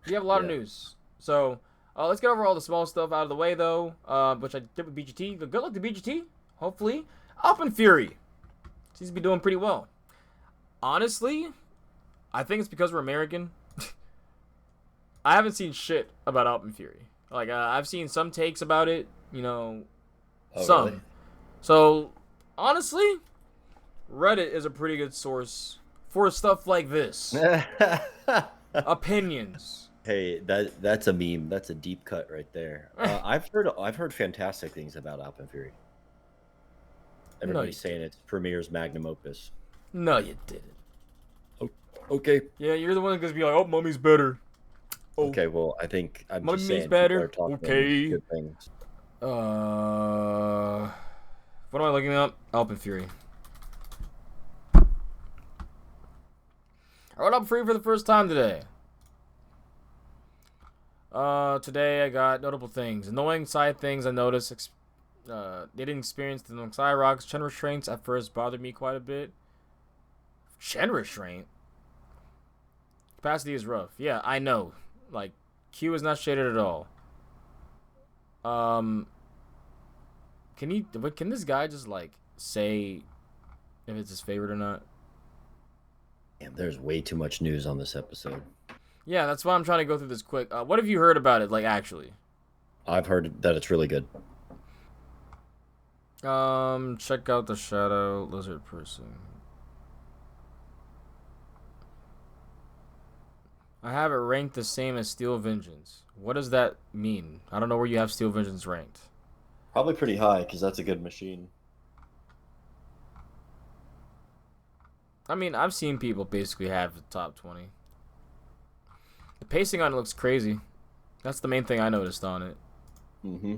We have a lot of news. So let's get over all the small stuff out of the way, though, which I did with BGT. But good luck to BGT. Hopefully, Alpenfury seems to be doing pretty well. Honestly, I think it's because we're American. I haven't seen shit about Alpenfury. Like, I've seen some takes about it, some. Really? So, honestly, Reddit is a pretty good source for stuff like this. Opinions. Hey, that's a meme. That's a deep cut right there. I've heard fantastic things about Alpenfury. Everybody's saying it's Premier's magnum opus. No, you didn't. Okay. Yeah, you're the one that's gonna be like, "Oh, Mummy's better." Oh. Okay, well, I think I'm Mummy's just saying better. people are talking Okay. good things. What am I looking up? Alpenfury. I wrote Alpenfury for the first time today. Today I got notable things. Annoying side things I noticed. They didn't experience the Sky Rocks. Chen restraints at first bothered me quite a bit. Chen restraint? Capacity is rough. Yeah, I know. Like, Q is not shaded at all. Can this guy just, like, say if it's his favorite or not? Damn, there's way too much news on this episode. Yeah, that's why I'm trying to go through this quick. What have you heard about it, like, actually? I've heard that it's really good. Check out the Shadow Lizard person. I have it ranked the same as Steel Vengeance. What does that mean? I don't know where you have Steel Vengeance ranked. Probably pretty high, because that's a good machine. I mean, I've seen people basically have the top 20. The pacing on it looks crazy. That's the main thing I noticed on it. Mm-hmm.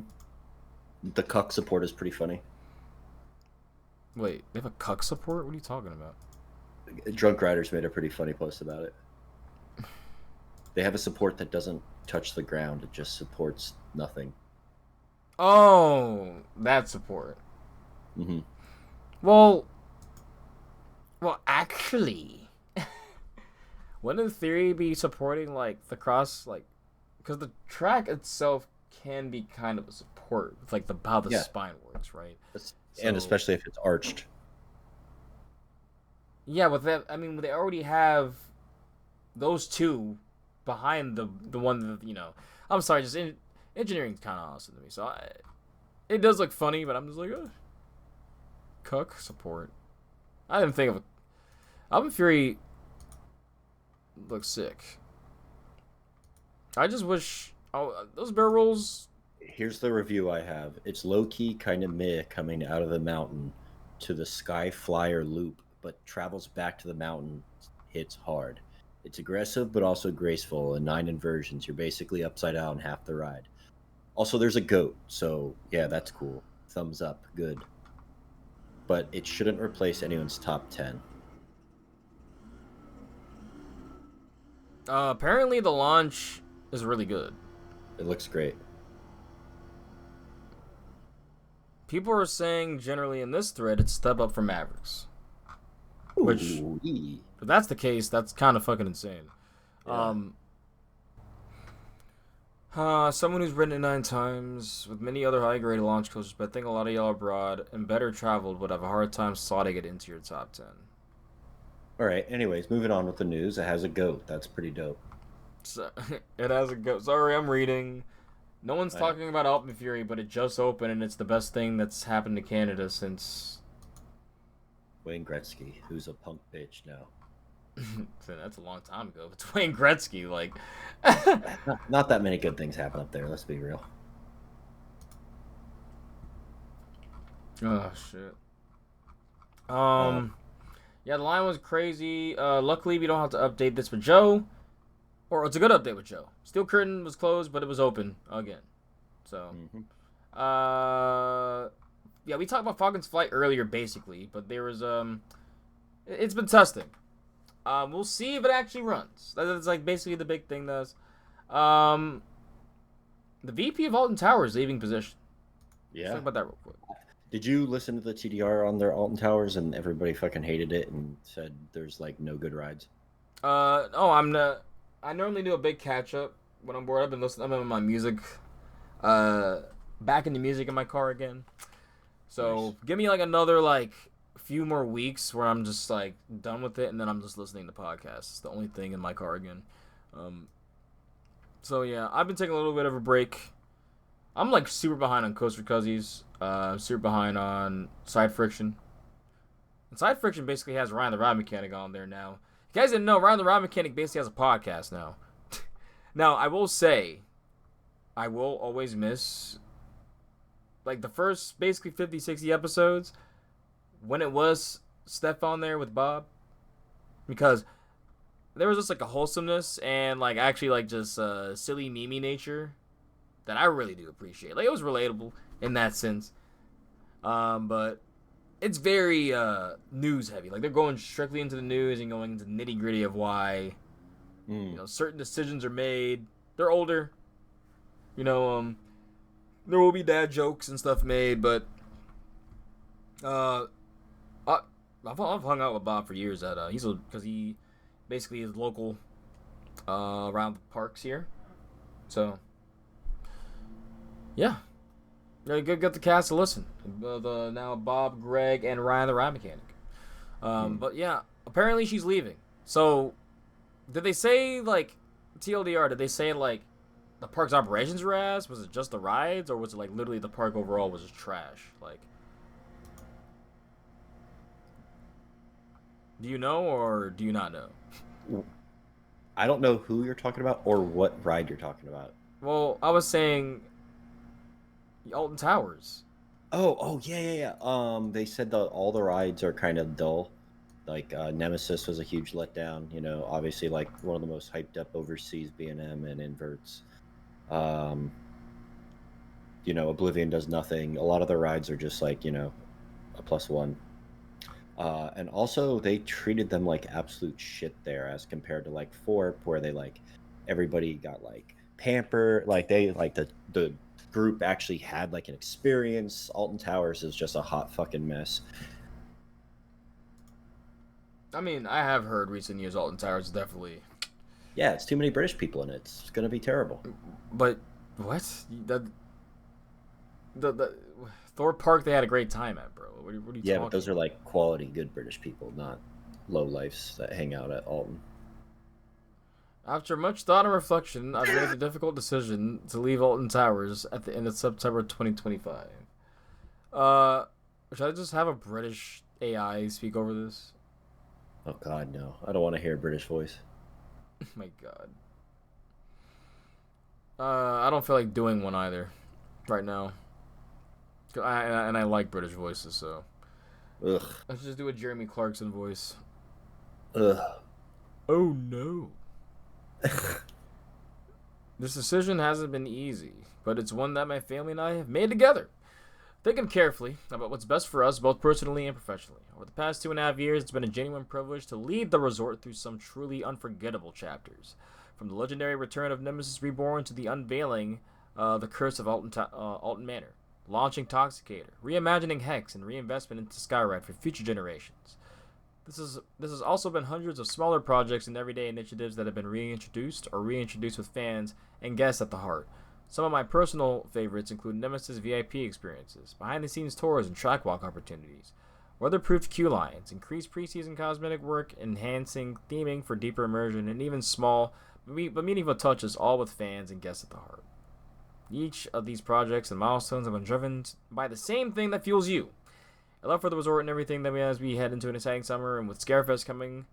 The cuck support is pretty funny. Wait, they have a cuck support? What are you talking about? Drunk Riders made a pretty funny post about it. They have a support that doesn't touch the ground. It just supports nothing. Oh, that support. Mm-hmm. Well, actually, wouldn't in theory be supporting, like, the cross, like, because the track itself can be kind of a support with, like, how the spine works, right? And especially if it's arched. Yeah, with that, I mean, they already have those two behind the one that, I'm sorry, just engineering's kind of awesome to me. So it does look funny, but I'm just like, cuck support. I didn't think of it. Alpenfury looks sick. I just wish those barrel rolls. Here's the review I have. It's low-key, kind of meh coming out of the mountain to the Sky Flyer loop, but travels back to the mountain, hits hard. It's aggressive, but also graceful. In 9 inversions, you're basically upside down half the ride. Also, there's a goat, so yeah, that's cool. Thumbs up. Good. but it shouldn't replace anyone's top 10. Apparently the launch is really good. It looks great. People are saying generally in this thread it's a step up from Mavericks. Which, Ooh-wee. if that's the case, that's kind of fucking insane. Yeah. Someone who's written it 9 times with many other high-grade launch coaches, but I think a lot of y'all abroad and better traveled would have a hard time slotting it into your top 10. All right. Anyways, moving on with the news. It has a goat. That's pretty dope. So, it has a go. Sorry, I'm reading. No one's I know. talking about Alpenfury, but it just opened and it's the best thing that's happened to Canada since. Wayne Gretzky, who's a punk bitch now. So that's a long time ago. It's Wayne Gretzky, like. Not that many good things happen up there. Let's be real. Oh shit. Yeah, the line was crazy. Luckily we don't have to update this with Joe, or it's a good update with Joe. Steel curtain was closed, but it was open again. So, yeah, we talked about Falcon's flight earlier, basically, but there was it's been testing. We'll see if it actually runs. That's like basically the big thing. Does the VP of Alton Towers leaving position? Let's Yeah. talk about that real quick. Did you listen to the TDR on their Alton Towers and everybody fucking hated it and said there's like no good rides? Oh, I normally do a big catch up when I'm bored. I've been listening. I'm in my music, back into music in my car again. So Nice. give me like another like few more weeks where I'm just like done with it, and then I'm just listening to podcasts. It's the only thing in my car again. So yeah, I've been taking a little bit of a break. I'm like super behind on Coaster Cuzzies. Super behind on Side Friction. And Side Friction basically has Ryan the Ride Mechanic on there now. If you guys didn't know, Ryan the Ride Mechanic basically has a podcast now. Now, I will say, I will always miss, like, the first basically 50, 60 episodes when it was Steph on there with Bob. Because there was just, like, a wholesomeness and, like, actually, like, just silly, memey nature that I really do appreciate. Like, it was relatable in that sense. But it's very news heavy. Like, they're going strictly into the news and going into the nitty gritty of why you know certain decisions are made. They're older, you know. There will be dad jokes and stuff made, but I've hung out with Bob for years. Because he basically is local around the parks here, so yeah. Get the cast to listen. Now Bob, Greg, and Ryan the Ride Mechanic. But yeah, apparently she's leaving. So, did they say, like, TLDR, did they say, like, the park's operations were ass? Was it just the rides? Or was it, like, literally the park overall was just trash? Like, do you know or do you not know? I don't know who you're talking about or what ride you're talking about. Well, I was saying Alton Towers. Oh, yeah. They said that all the rides are kind of dull. Like Nemesis was a huge letdown. You know, obviously like one of the most hyped up overseas B&M and inverts. You know, Oblivion does nothing. A lot of the rides are just like, you know, a +1. And also they treated them like absolute shit there as compared to like Forp, where they like everybody got like pampered. Like they like the group actually had like an experience. Alton Towers is just a hot fucking mess. I mean, I have heard recent years Alton Towers is definitely. Yeah, it's too many British people in it. It's gonna be terrible. But what? The Thor Park they had a great time at, bro. What are you Yeah, talking but those are like quality, good British people, not low lifes that hang out at Alton. After much thought and reflection, I've made the difficult decision to leave Alton Towers at the end of September 2025. Should I just have a British AI speak over this? Oh God, no! I don't want to hear a British voice. Oh my God. I don't feel like doing one either, right now. I like British voices, so Ugh, let's just do a Jeremy Clarkson voice. ugh. Oh no. This decision hasn't been easy, but it's one that my family and I have made together. Thinking carefully about what's best for us, both personally and professionally. Over the past 2.5 years, it's been a genuine privilege to lead the resort through some truly unforgettable chapters. From the legendary return of Nemesis Reborn to the unveiling the curse of Alton Manor, launching Toxicator, reimagining Hex, and reinvestment into Skyride for future generations. This has also been hundreds of smaller projects and everyday initiatives that have been reintroduced with fans and guests at the heart. Some of my personal favorites include Nemesis VIP experiences, behind-the-scenes tours and track walk opportunities, weatherproofed queue lines, increased preseason cosmetic work, enhancing theming for deeper immersion, and even small but meaningful touches, all with fans and guests at the heart. Each of these projects and milestones have been driven by the same thing that fuels you: a love for the resort and everything that as we head into an exciting summer. And with Scarefest coming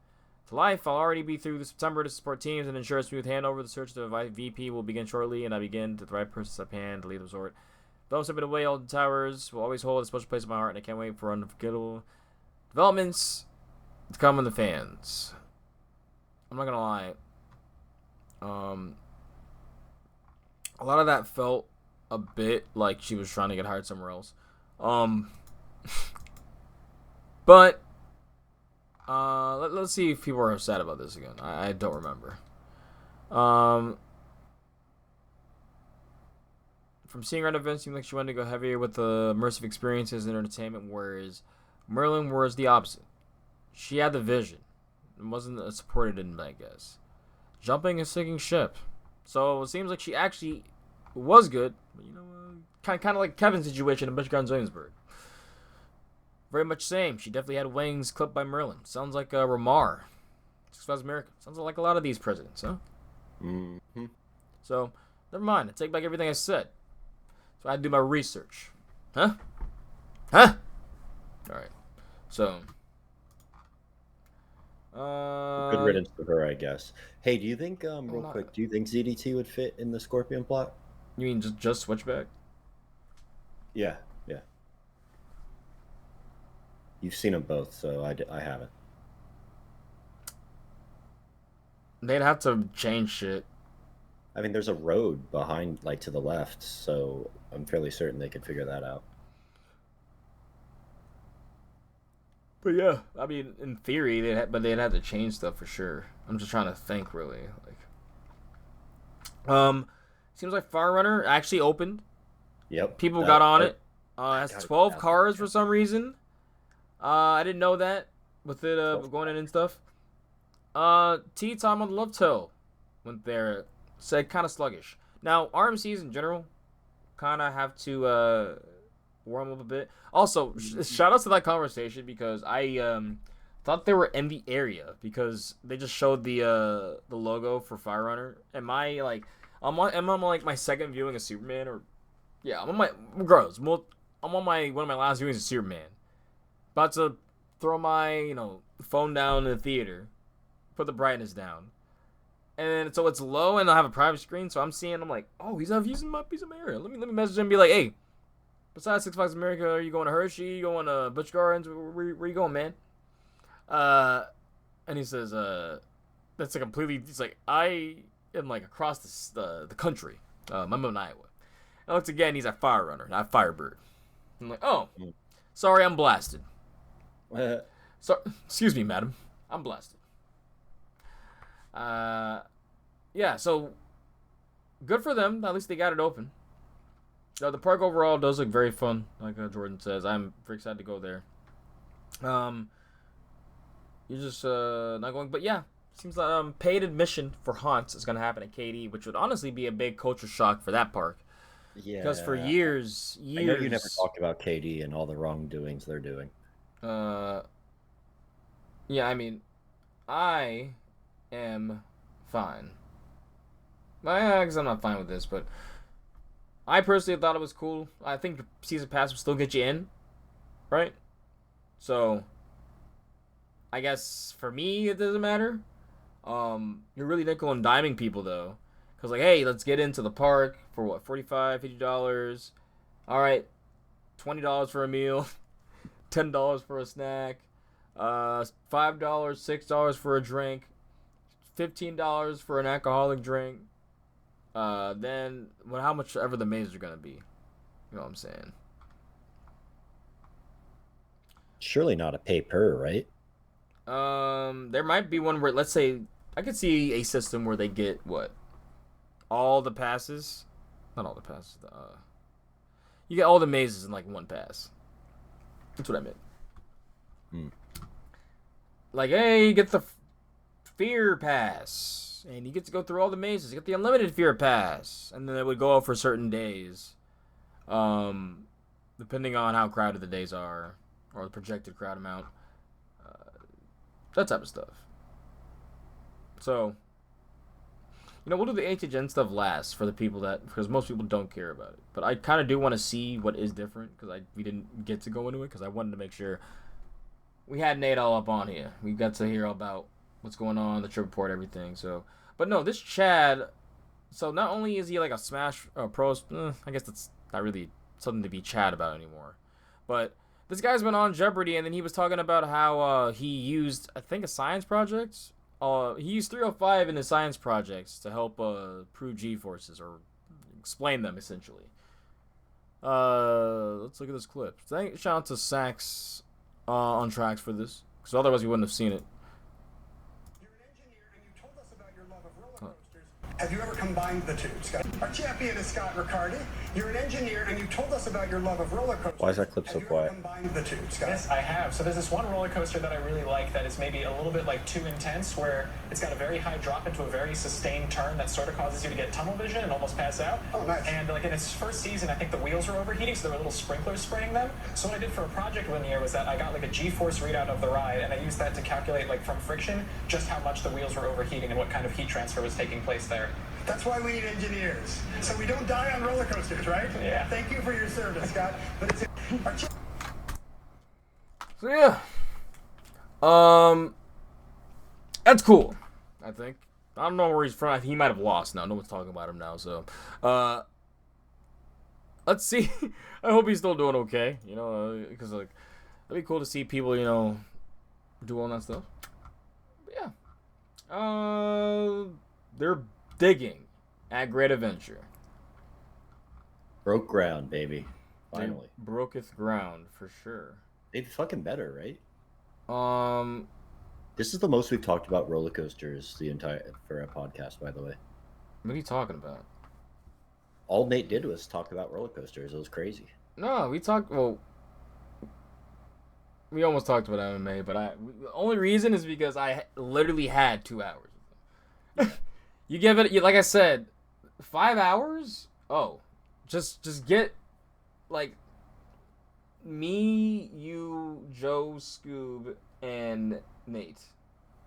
to life, I'll already be through September to support teams and ensure a smooth handover. The search to a VP will begin shortly, and I begin to the right person at hand to lead the resort. Those have been away, Alton Towers will always hold a special place in my heart, and I can't wait for unforgettable developments to come in the fans. I'm not gonna lie. A lot of that felt a bit like she was trying to get hired somewhere else. But let's see if people are sad about this again. I don't remember. From seeing her at events, it seemed like she wanted to go heavier with the immersive experiences and entertainment, whereas Merlin was the opposite. She had the vision and wasn't supported in it, I guess. Jumping and sinking ship. So it seems like she actually was good. You know, kind of like Kevin's situation in Busch Gardens Williamsburg. Very much same. She definitely had wings clipped by Merlin. Sounds like Ramar. Six America. Sounds like a lot of these presidents, huh? Mm-hmm. So, never mind. I take back everything I said. So I had to do my research. Huh? Alright. So. Good riddance to her, I guess. Hey, do you think, real quick, do you think ZDT would fit in the Scorpion plot? You mean just Switchback? Yeah. You've seen them both, so I haven't. They'd have to change shit. I mean, there's a road behind, like, to the left, so I'm fairly certain they could figure that out. But yeah, I mean, in theory, they'd have to change stuff for sure. I'm just trying to think, really. Seems like Fire Runner actually opened. Yep. People got on it. It has 12 cars for some reason. I didn't know that with it going in and stuff. Tea Time on the Love Toe went there. Said kind of sluggish. Now, RMCs in general kind of have to warm up a bit. Also, shout out to that conversation because I thought they were in the area because they just showed the logo for Fire Runner. And I'm on my second viewing of Superman, or yeah, I'm on my one of my last viewings of Superman. About to throw my phone down in the theater, put the brightness down, and so it's low, and I have a private screen, so I'm like, oh, he's using my piece of my area. Let me message him and be like, hey, besides Six Flags America, are you going to Hershey? You going to Busch Gardens? Where you going, man? And he says, that's a completely. He's like, I am like across the country. I'm in Iowa. And once again, he's a Fire Runner, not Firebird. I'm like, oh, sorry, I'm blasted. So, excuse me, madam. I'm blasted. Yeah, so good for them. At least they got it open. The park overall does look very fun, like Jordan says. I'm very excited to go there. You're just not going, but yeah, seems like paid admission for haunts is gonna happen at KD, which would honestly be a big culture shock for that park. Yeah. Because for years. I know you never talked about KD and all the wrongdoings they're doing. Yeah, I mean, I am fine. I guess I'm not fine with this, but I personally thought it was cool. I think the season pass will still get you in, right? So, I guess for me it doesn't matter. You're really nickel and diming people though, because like, hey, let's get into the park for what, $45, $50. All right, $20 for a meal, $10 for a snack, $5, $6 for a drink, $15 for an alcoholic drink. Then how much ever the mazes are gonna be, you know what I'm saying? Surely not a pay per, right? There might be one where, let's say, I could see a system where they get what, all the passes, not all the passes. You get all the mazes in like one pass. That's what I meant. Like, hey, you get the fear pass, and you get to go through all the mazes. You get the unlimited fear pass, and then it would go out for certain days, depending on how crowded the days are, or the projected crowd amount, that type of stuff. So, we'll do the HHN stuff last for the people because most people don't care about it. But I kind of do want to see what is different, because we didn't get to go into it, because I wanted to make sure we had Nate all up on here. We got to hear about what's going on, the trip report, everything. So, but no, this Chad. So not only is he like a Smash Pro, I guess that's not really something to be Chad about anymore. But this guy's been on Jeopardy, and then he was talking about how he used, I think, a science project. He used 305 in his science projects to help prove G-forces, or explain them, essentially. Let's look at this clip. Shout out to Sax on tracks for this, because otherwise we wouldn't have seen it. You're an engineer, and you told us about your love of roller coasters. Have you ever combined the two, Scott? Our champion is Scott Riccardi. You're an engineer, and you told us about your love of roller coasters. Why is that clip so quiet? Have you ever combined the two, Scott? Yes, I have. So there's this one roller coaster that I really like that is maybe a little bit like too intense, where it's got a very high drop into a very sustained turn that sort of causes you to get tunnel vision and almost pass out. Oh, nice. And like in its first season, I think the wheels were overheating, so there were little sprinklers spraying them. So what I did for a project one year was that I got like a G-force readout of the ride, and I used that to calculate, like from friction, just how much the wheels were overheating and what kind of heat transfer was taking place there. That's why we need engineers. So we don't die on roller coasters, right? Yeah. Thank you for your service, Scott. But it's our So yeah, that's cool. I think. I don't know where he's from. He might have lost now. No one's talking about him now. So, let's see. I hope he's still doing okay. Because like, it'd be cool to see people, do all that stuff. But yeah, they're digging at Great Adventure. Broke ground, baby. Finally. They broketh ground for sure. They fucking better, right? This is the most we've talked about roller coasters for a podcast, by the way. What are you talking about? All Nate did was talk about roller coasters. It was crazy. No, we almost talked about MMA, but the only reason is because I literally had 2 hours. You give it, like I said, 5 hours? Oh, just get, like, me, you, Joe, Scoob, and Nate.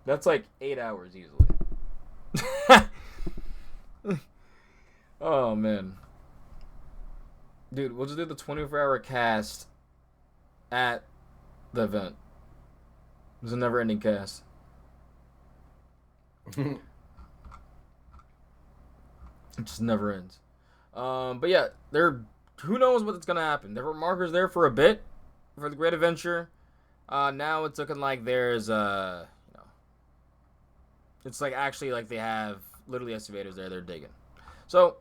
That's like 8 hours easily. Oh, man. Dude, we'll just do the 24-hour cast at the event. It's a never-ending cast. It just never ends. But yeah, who knows what's gonna happen. There were markers there for a bit for the Great Adventure. Now it's looking like there's it's like actually like they have literally excavators there. They're digging. So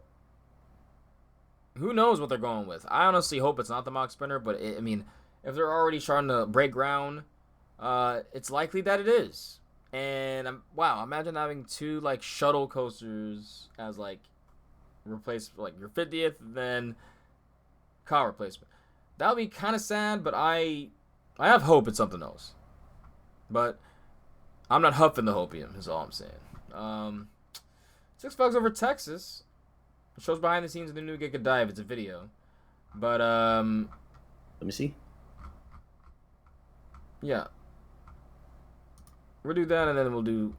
who knows what they're going with? I honestly hope it's not the mock spinner, but I mean, if they're already starting to break ground, it's likely that it is. And imagine having 2 like shuttle coasters as like replace like your 50th, then car replacement. That would be kind of sad, but I have hope it's something else. But I'm not huffing the hopium, is all I'm saying. Six Flags Over Texas shows behind the scenes of the new Giga Dive. It's a video, but let me see. Yeah, we'll do that, and then we'll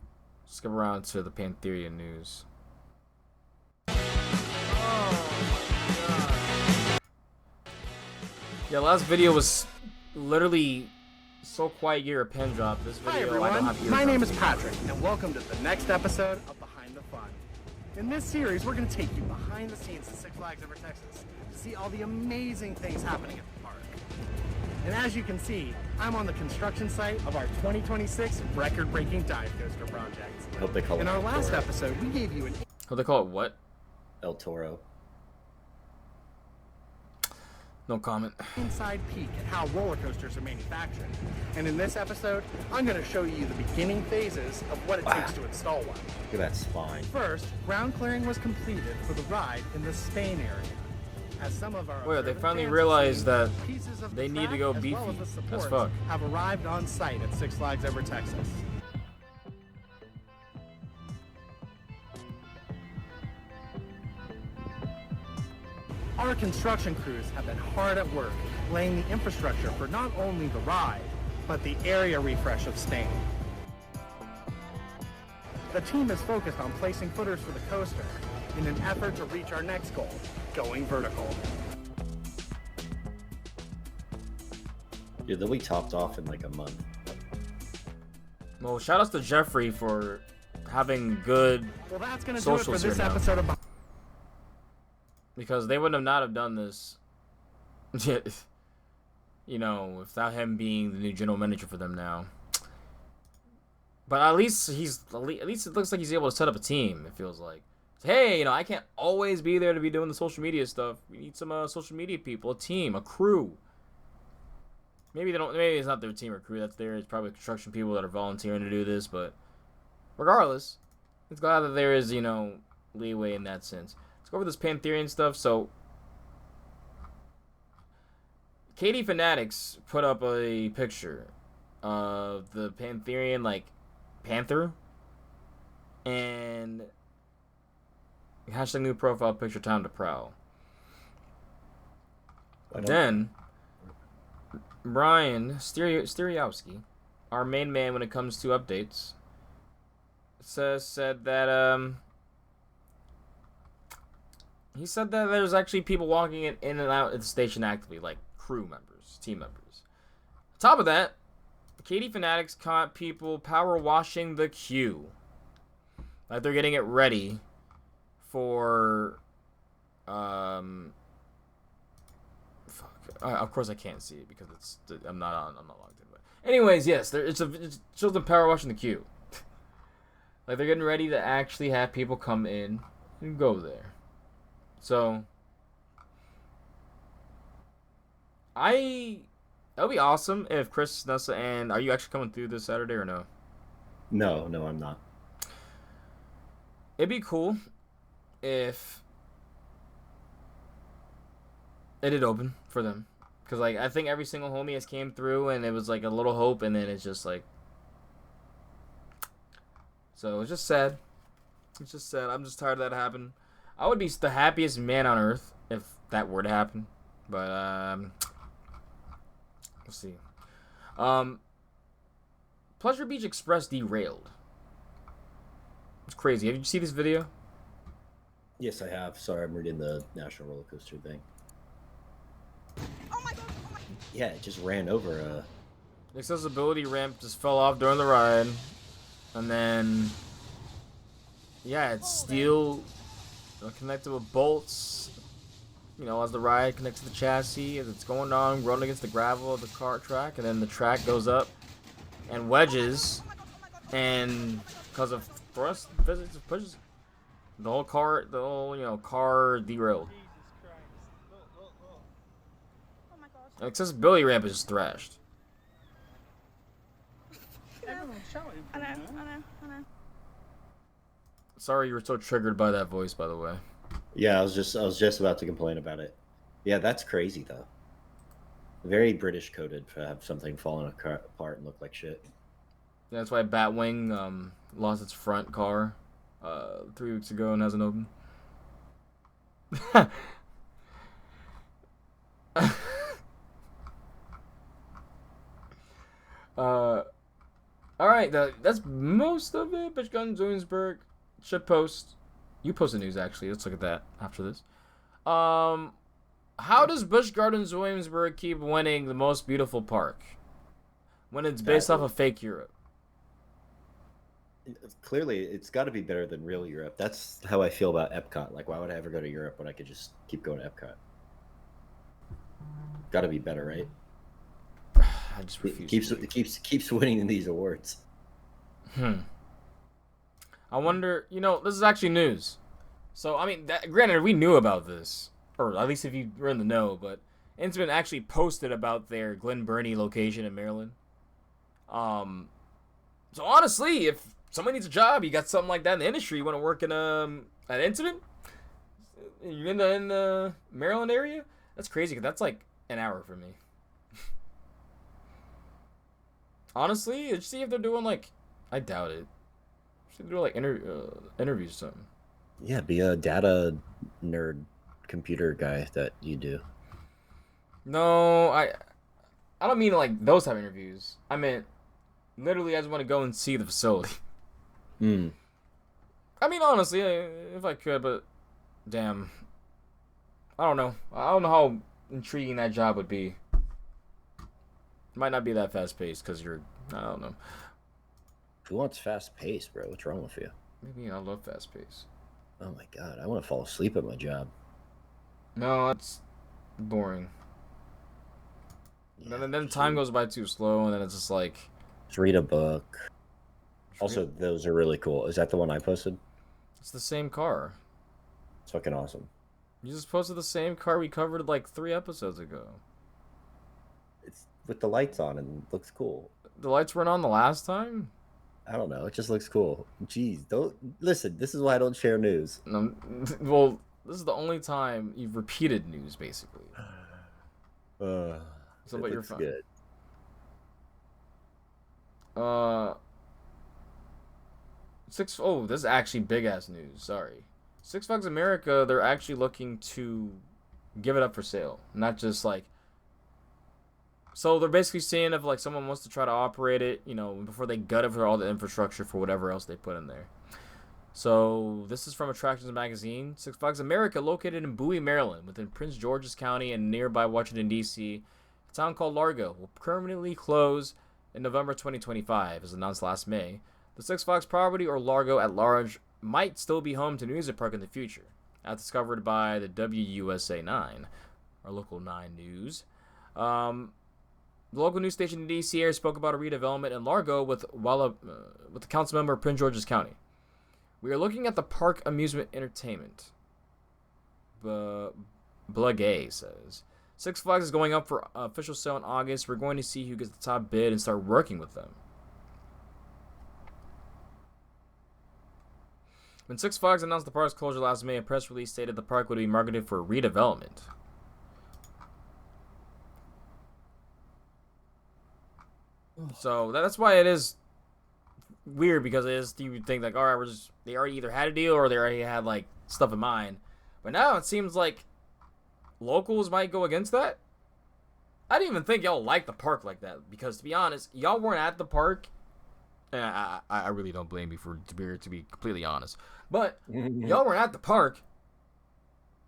skip around to the Pantherian news. Yeah, last video was literally so quiet. You're a pin drop. This video, Hi everyone, my name is Patrick, and welcome to the next episode of Behind the Fun. In this series, we're going to take you behind the scenes at Six Flags Over Texas to see all the amazing things happening at the park. And as you can see, I'm on the construction site of our 2026 record-breaking dive coaster project. I hope they call it In our El last Toro. episode, we gave you an... What they call it? What? El Toro. No comment. inside peek at how roller coasters are manufactured. And in this episode, I'm going to show you the beginning phases of what it takes to install one. Look at that spine. First, ground clearing was completed for the ride in the Spain area. As some of our Well, they observant finally fans realized have that seen, pieces of they the need to track go as well beefy as the as supports fuck. have arrived on site at Six Flags Over Texas. Our construction crews have been hard at work laying the infrastructure for not only the ride, but the area refresh of Spain. The team is focused on placing footers for the coaster in an effort to reach our next goal, going vertical. Dude, they'll be topped off in like a month. Well, shout outs to Jeffrey for having good Well, that's going to do it for socials this here now. episode of Because they would have not have done this, you know, without him being the new general manager for them now. But at least it looks like he's able to set up a team. It feels like, hey, you know, I can't always be there to be doing the social media stuff. We need some social media people, a team, a crew. Maybe they don't. Maybe it's not their team or crew that's there. It's probably construction people that are volunteering to do this. But regardless, it's glad that there is, you know, leeway in that sense. Let's go over this Pantherian stuff. So, KD Fanatics put up a picture of the Pantherian, like, panther. And hashtag new profile picture, time to prowl. Then, Brian Styriowski, our main man when it comes to updates, said that, he said that there's actually people walking in and out of the station actively, like crew members, team members. On top of that, KD Fanatics caught people power washing the queue. Like they're getting it ready for, of course I can't see it because I'm not logged in. But anyways, yes, it shows them power washing the queue. Like they're getting ready to actually have people come in and go there. So, that would be awesome if Chris, Nessa, and are you actually coming through this Saturday or no? No, I'm not. It'd be cool if it did open for them. Because, like, I think every single homie has came through and it was, like, a little hope and then it's just, like... So, it's just sad. It's just sad. I'm just tired of that happening. I would be the happiest man on earth if that were to happen. But, we'll see. Pleasure Beach Express derailed. It's crazy. Have you seen this video? Yes, I have. Sorry, I'm reading the National Roller Coaster thing. Oh my god! Oh my... Yeah, it just ran over The accessibility ramp just fell off during the ride. And then... Yeah, it's steel... connected with bolts, you know, as the ride connects to the chassis, as it's going on, rolling against the gravel of the kart track, and then the track goes up and wedges, and because of thrust, physics, pushes, the whole car derailed. Oh my god. The accessibility ramp is just thrashed. I know. Sorry you were so triggered by that voice, by the way. Yeah, I was just about to complain about it. Yeah, that's crazy though. Very British coded to have something falling apart and look like shit. Yeah, that's why Batwing lost its front car 3 weeks ago and hasn't opened. Alright, that's most of it. Bitch Guns Williamsburg should post. You posted news actually. Let's look at that after this. How does Busch Gardens Williamsburg keep winning the most beautiful park when it's based off of fake Europe? Clearly, it's got to be better than real Europe. That's how I feel about Epcot. Like, why would I ever go to Europe when I could just keep going to Epcot? Got to be better, right? I just refuse. Keeps winning these awards. I wonder. You know, this is actually news. So I mean, granted, we knew about this, or at least if you were in the know. But Intamin actually posted about their Glen Burnie location in Maryland. So honestly, if someone needs a job, you got something like that in the industry, you want to work in at Intamin, you're in the Maryland area. That's crazy because that's like an hour from me. Honestly, just see if they're doing like, I doubt it. See if they're doing like interviews or something. Yeah, be a data nerd computer guy that you do. No, I don't mean like those type of interviews. I meant literally, I just want to go and see the facility. Hmm. I mean, honestly, if I could, but damn, I don't know. I don't know how intriguing that job would be. Might not be that fast paced because I don't know. Who wants fast pace, bro? What's wrong with you? Maybe I love fast pace. Oh my god, I want to fall asleep at my job. No, that's boring. Yeah, Then time goes by too slow, and then it's just like. just read a book. Also, those are really cool. Is that the one I posted? It's the same car. It's fucking awesome. You just posted the same car we covered like 3 episodes ago. It's with the lights on and looks cool. The lights weren't on the last time? I don't know. It just looks cool. Jeez, don't listen. This is why I don't share news. Well, this is the only time you've repeated news, basically. So, It but you're looks fine. good. This is actually big ass news. Sorry. Six Flags America, they're actually looking to give it up for sale. Not just like. So they're basically saying if like someone wants to try to operate it, before they gut it for all the infrastructure for whatever else they put in there. So this is from Attractions Magazine. Six Flags America, located in Bowie, Maryland, within Prince George's County and nearby Washington, D.C., a town called Largo, will permanently close in November 2025, as announced last May. The Six Flags property, or Largo at large, might still be home to an amusement park in the future, as discovered by the WUSA 9, our local 9 news. The local news station in D.C. area spoke about a redevelopment in Largo with the council member of Prince George's County. We are looking at the park amusement entertainment. Blagay says. Six Flags is going up for official sale in August. We're going to see who gets the top bid and start working with them. When Six Flags announced the park's closure last May, a press release stated the park would be marketed for redevelopment. So that's why it is weird, because you would think like, all right, they already either had a deal or they already had like stuff in mind, but now it seems like locals might go against that. I didn't even think y'all liked the park like that, because to be honest, y'all weren't at the park. And I really don't blame you to be completely honest, but y'all weren't at the park,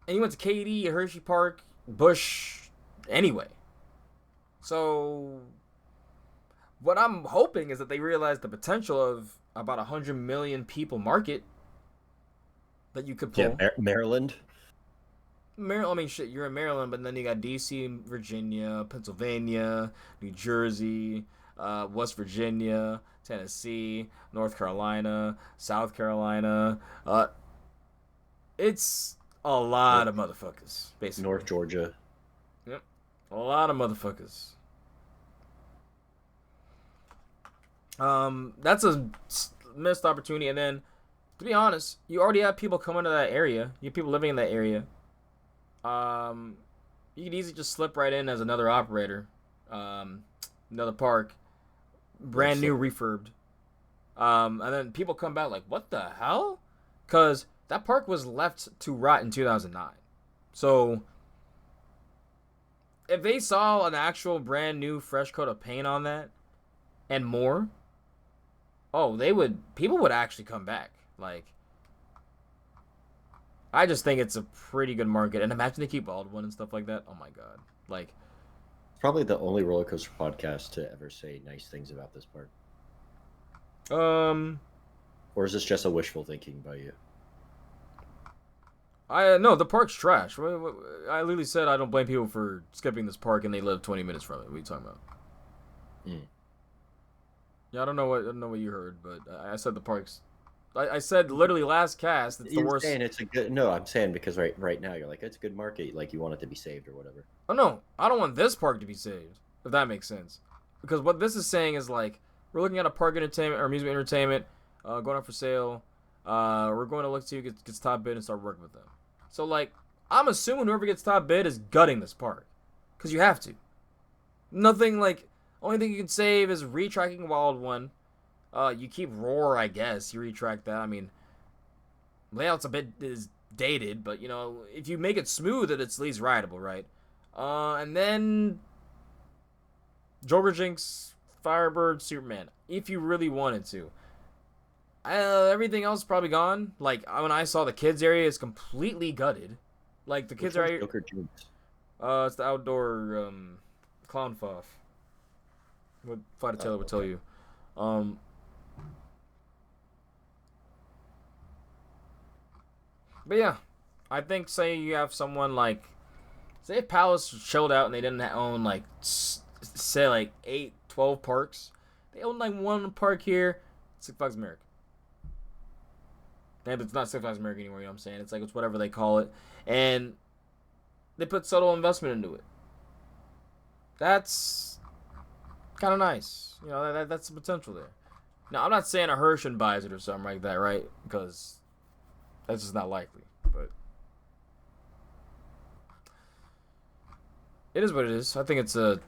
and you went to KD, Hershey Park, Busch, anyway. So what I'm hoping is that they realize the potential of about 100 million people market that you could pull. Yeah, Maryland. Maryland, I mean, shit, you're in Maryland, but then you got D.C., Virginia, Pennsylvania, New Jersey, West Virginia, Tennessee, North Carolina, South Carolina. It's a lot of motherfuckers, basically. North Georgia. Yep, a lot of motherfuckers. That's a missed opportunity. And then, to be honest, you already have people coming to that area. You have people living in that area. You could easily just slip right in as another operator, another park, brand new, refurbed. And then people come back like, what the hell? Because that park was left to rot in 2009. So if they saw an actual brand new fresh coat of paint on that and more, people would actually come back. Like, I just think it's a pretty good market. And imagine they keep Baldwin and stuff like that. Oh my god. Like, it's probably the only roller coaster podcast to ever say nice things about this park. Or is this just a wishful thinking by you? No, the park's trash. I literally said I don't blame people for skipping this park and they live 20 minutes from it. What are you talking about? Yeah, I don't know what you heard, but I said the park's I said literally last cast. It's the You're worst. saying it's a good. No, I'm saying because right now you're like it's a good market. Like you want it to be saved or whatever. Oh no, I don't want this park to be saved. If that makes sense, because what this is saying is like we're looking at a park entertainment or amusement entertainment going up for sale. We're going to look to see who gets top bid and start working with them. So like I'm assuming whoever gets top bid is gutting this park, because you have to. Nothing like only thing you can save is retracking Wild One. You keep Roar, I guess. You retract that. I mean, layout's a bit is dated, but you know, if you make it smooth, it's at least rideable, right? And then Joker Jinx, Firebird, Superman, if you really wanted to. Everything else is probably gone. Like when I saw the kids area is completely gutted. Like the kids area. Joker Jinx. It's the outdoor clown foff. What Fighter Taylor would tell you. But yeah, I think say you have someone like, say if Palace chilled out and they didn't own like, say like 8, 12 parks. They own like one park here, Six Flags America. And it's not Six Flags America anymore, you know what I'm saying? It's like, it's whatever they call it. And they put subtle investment into it. That's kind of nice. You know, that's the potential there. Now, I'm not saying a Hershon buys it or something like that, right? Because that's just not likely. But it is what it is. I think it's a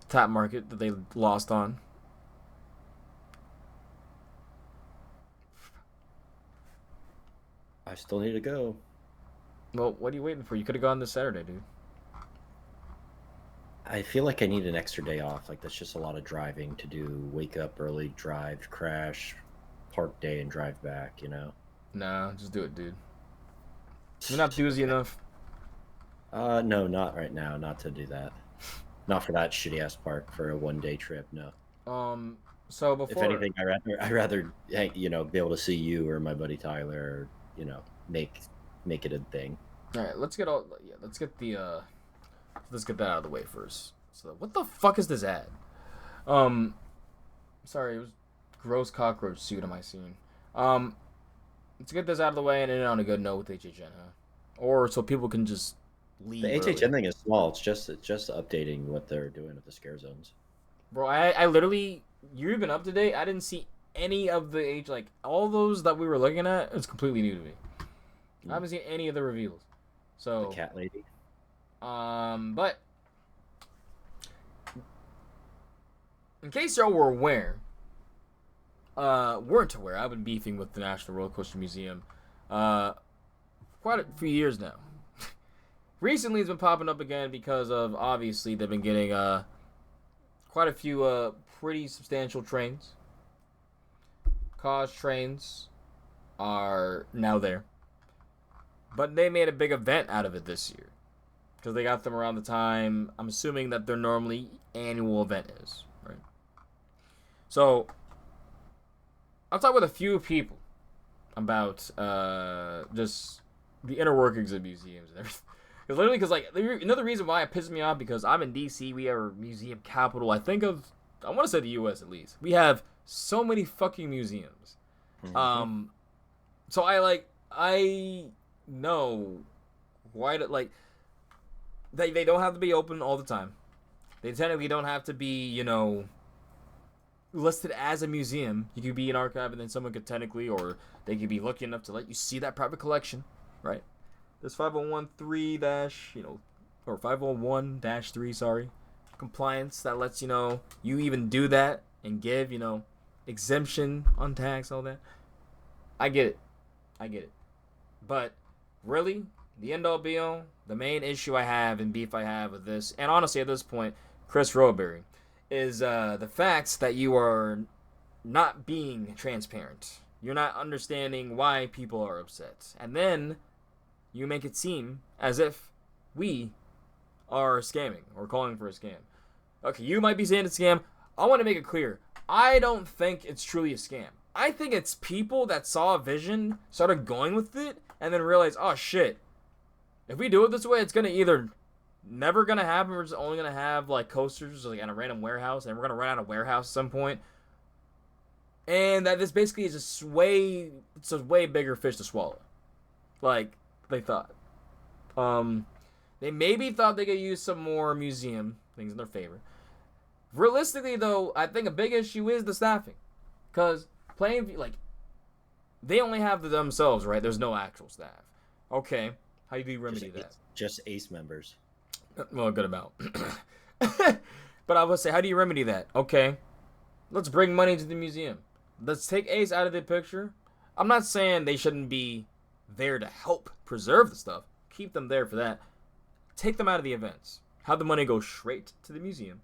tap market that they lost on. I still need to go. Well, what are you waiting for? You could have gone this Saturday, dude. I feel like I need an extra day off. Like that's just a lot of driving to do. Wake up early, drive, crash, park day, and drive back. You know. Nah, just do it, dude. You're not doozy enough. No, not right now. Not to do that. Not for that shitty ass park for a 1-day trip. No. So before, If anything, I rather you know, be able to see you or my buddy Tyler, or, you know, make it a thing. All right, let's get that out of the way first. So, what the fuck is this ad? Sorry, it was gross cockroach suit am I seeing? Let's get this out of the way and end on a good note with HHN, huh? Or so people can just leave. The early. HHN thing is small. It's just updating what they're doing with the scare zones. Bro, I literally, you've been up to date. I didn't see any of the like all those that we were looking at. It's completely new to me. I haven't seen any of the reveals. So The cat lady. But in case y'all were weren't aware, I've been beefing with the National Roller Coaster Museum quite a few years now. Recently, it's been popping up again because of, obviously, they've been getting quite a few pretty substantial trains. Cause trains are now there. But they made a big event out of it this year. Because they got them around the time, I'm assuming, that their normally annual event is. Right? So, I'll talk with a few people about just the inner workings of museums and everything. Because like, another reason why it pisses me off, because I'm in DC, we are museum capital. I want to say the U.S. at least. We have so many fucking museums. Mm-hmm. So I know why, they don't have to be open all the time. They technically don't have to be, you know, listed as a museum. You could be an archive, and then someone could technically, or they could be lucky enough to let you see that private collection, right? There's 501-3 sorry, compliance that lets you know you even do that and give, you know, exemption on tax, all that. I get it. But really, the end all be all, the main issue I have and beef I have with this, and honestly at this point, Chris Roberry, is the fact that you are not being transparent. You're not understanding why people are upset. And then you make it seem as if we are scamming or calling for a scam. Okay, you might be saying it's a scam. I want to make it clear. I don't think it's truly a scam. I think it's people that saw a vision, started going with it, and then realized, oh shit, if we do it this way, it's going to either never going to happen, we're just only going to have like coasters like in a random warehouse, and we're going to run out of warehouse at some point. and that this basically is it's a way bigger fish to swallow, like they thought. They maybe thought they could use some more museum things in their favor. Realistically, though, I think a big issue is the staffing, because like they only have themselves, right? There's no actual staff. Okay, how do you remedy that? Just Ace members. Well, a good amount. But I would say, how do you remedy that? Okay, let's bring money to the museum. Let's take Ace out of the picture. I'm not saying they shouldn't be there to help preserve the stuff. Keep them there for that. Take them out of the events. Have the money go straight to the museum.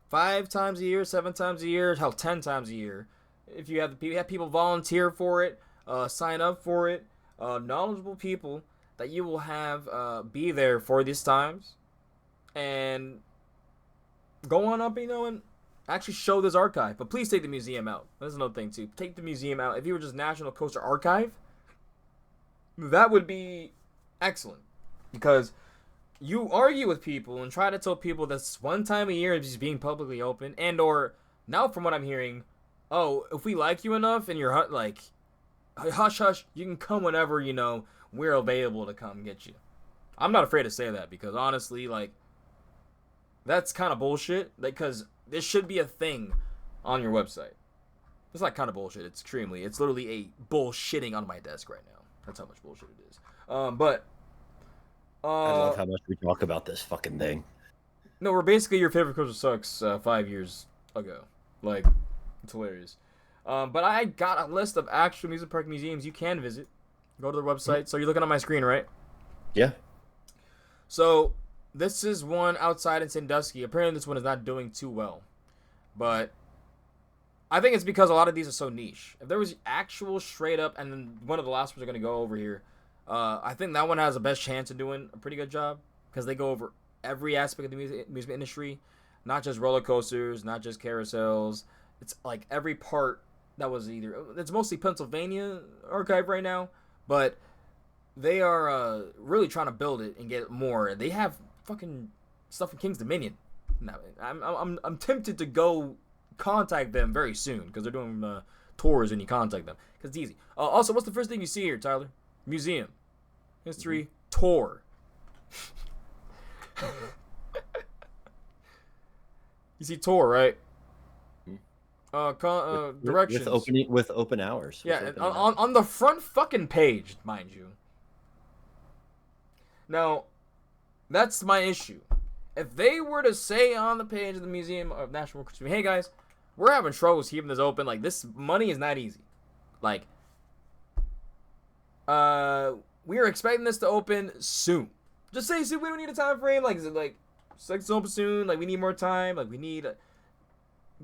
5 times a year, 7 times a year, hell, 10 times a year. If you have people volunteer for it, sign up for it, knowledgeable people that you will have be there for these times, and go on up, and actually show this archive. But please take the museum out. That's another thing too. Take the museum out. If you were just National Coaster Archive, that would be excellent, because you argue with people and try to tell people that's one time a year is just being publicly open, and or now from what I'm hearing, oh, if we like you enough and you're like hush hush, you can come whenever we're available to come get you. I'm not afraid to say that, because honestly, like, that's kind of bullshit, because this should be a thing on your website. It's not kind of bullshit. It's literally a bullshitting on my desk right now. That's how much bullshit it is. But I love how much we talk about this fucking thing. No, we're basically your favorite coaster sucks 5 years ago. Like, it's hilarious. But I got a list of actual amusement park museums you can visit. Go to the website. So you're looking on my screen, right? Yeah. So this is one outside in Sandusky. Apparently this one is not doing too well. But I think it's because a lot of these are so niche. If there was actual straight up, and then one of the last ones are going to go over here, I think that one has the best chance of doing a pretty good job, because they go over every aspect of the amusement industry, not just roller coasters, not just carousels. It's like every part that was it's mostly Pennsylvania archive right now, but they are really trying to build it and get more. They have fucking stuff in King's Dominion. Now, I'm tempted to go contact them very soon, because they're doing tours and you contact them, because it's easy. Also, what's the first thing you see here, Tyler? Museum, history, tour. You see tour, right? Directions with open hours. Yeah, on the front fucking page, mind you. Now, that's my issue. If they were to say on the page of the Museum of National History, hey guys, we're having troubles keeping this open. Like, this money is not easy. Like, we are expecting this to open soon. Just say soon. We don't need a time frame. Like, is it like it's open soon? Like, we need more time. Like, we need.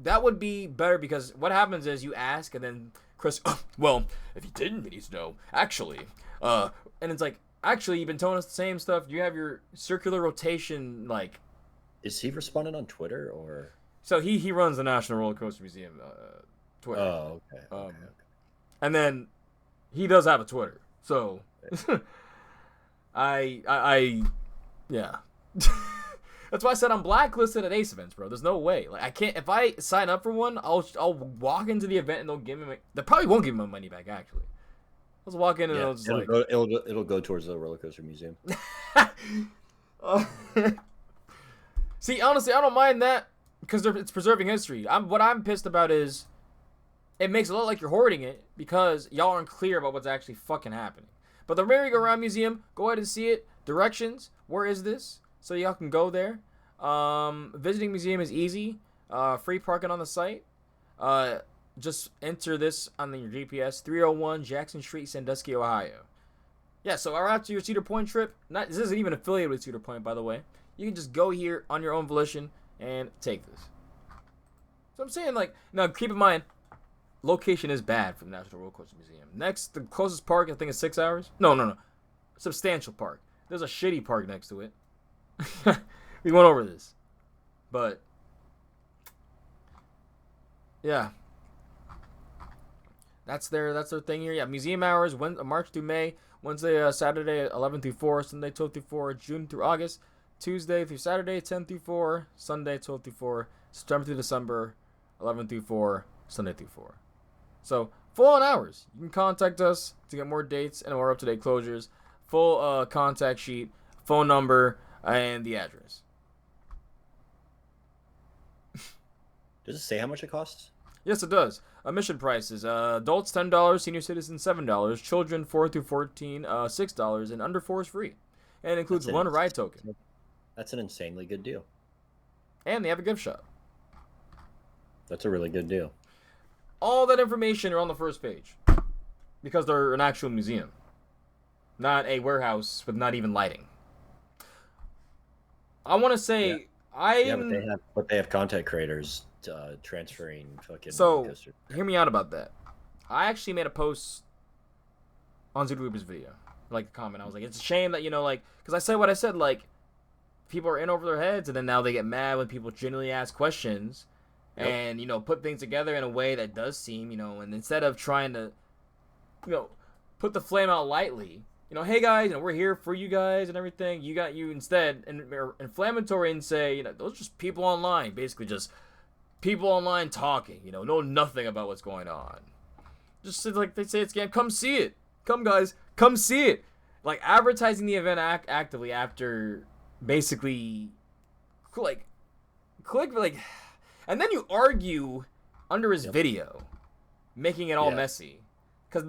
That would be better, because what happens is you ask, and then Chris, well, if you didn't, we need to know. Actually, and it's like, actually, you've been telling us the same stuff. You have your circular rotation, like. Is he responding on Twitter, or? So he runs the National Roller Coaster Museum Twitter. Oh, okay. Okay. And then he does have a Twitter. So I yeah. That's why I said I'm blacklisted at Ace events, bro. There's no way. Like, I can't. If I sign up for one, I'll walk into the event and they'll give me. They probably won't give me my money back. Actually, I'll just walk in and they'll just it'll go towards the roller coaster museum. See, honestly, I don't mind that, because it's preserving history. What I'm pissed about is it makes it look like you're hoarding it, because y'all aren't clear about what's actually fucking happening. But the merry-go-round museum, go ahead and see it. Directions, where is this? So y'all can go there. Visiting museum is easy. Free parking on the site. Just enter this on your GPS. 301 Jackson Street, Sandusky, Ohio. Yeah, so after your Cedar Point trip, this isn't even affiliated with Cedar Point, by the way. You can just go here on your own volition and take this. So I'm saying, like, now keep in mind, location is bad for the National Roller Coaster Museum. Next, the closest park, I think, is 6 hours. No. Substantial park. There's a shitty park next to it. We went over this. But, yeah. That's their thing here. Yeah, museum hours, March through May. Wednesday, Saturday, 11 through 4. Sunday, 12 through 4. June through August. Tuesday through Saturday, 10 through 4. Sunday, 12 through 4. September through December, 11 through 4. Sunday through 4. So full on hours. You can contact us to get more dates and more up-to-date closures. Full contact sheet, phone number, and the address. Does it say how much it costs? Yes, it does. Admission prices: adults $10, senior citizens $7, children 4 through 14 $6, and under 4 is free. And it includes one ride token. That's an insanely good deal. And they have a gift shop. That's a really good deal. All that information are on the first page because they're an actual museum, not a warehouse with not even lighting. I want to say but they have content creators transferring fucking. So hear me out about that. I actually made a post on Zoodoo Looper's video, like a comment. I was like, it's a shame that because I said what I said, like people are in over their heads, and then now they get mad when people genuinely ask questions. Yep. And put things together in a way that does seem, and instead of trying to, put the flame out lightly, hey guys, we're here for you guys and everything. You instead inflammatory and say, those are just people online, basically just people online talking, know nothing about what's going on. Just like they say it's scam. Come see it. Come guys, come see it. Like advertising the event actively after basically, click. And then you argue under his video, making it all messy. Because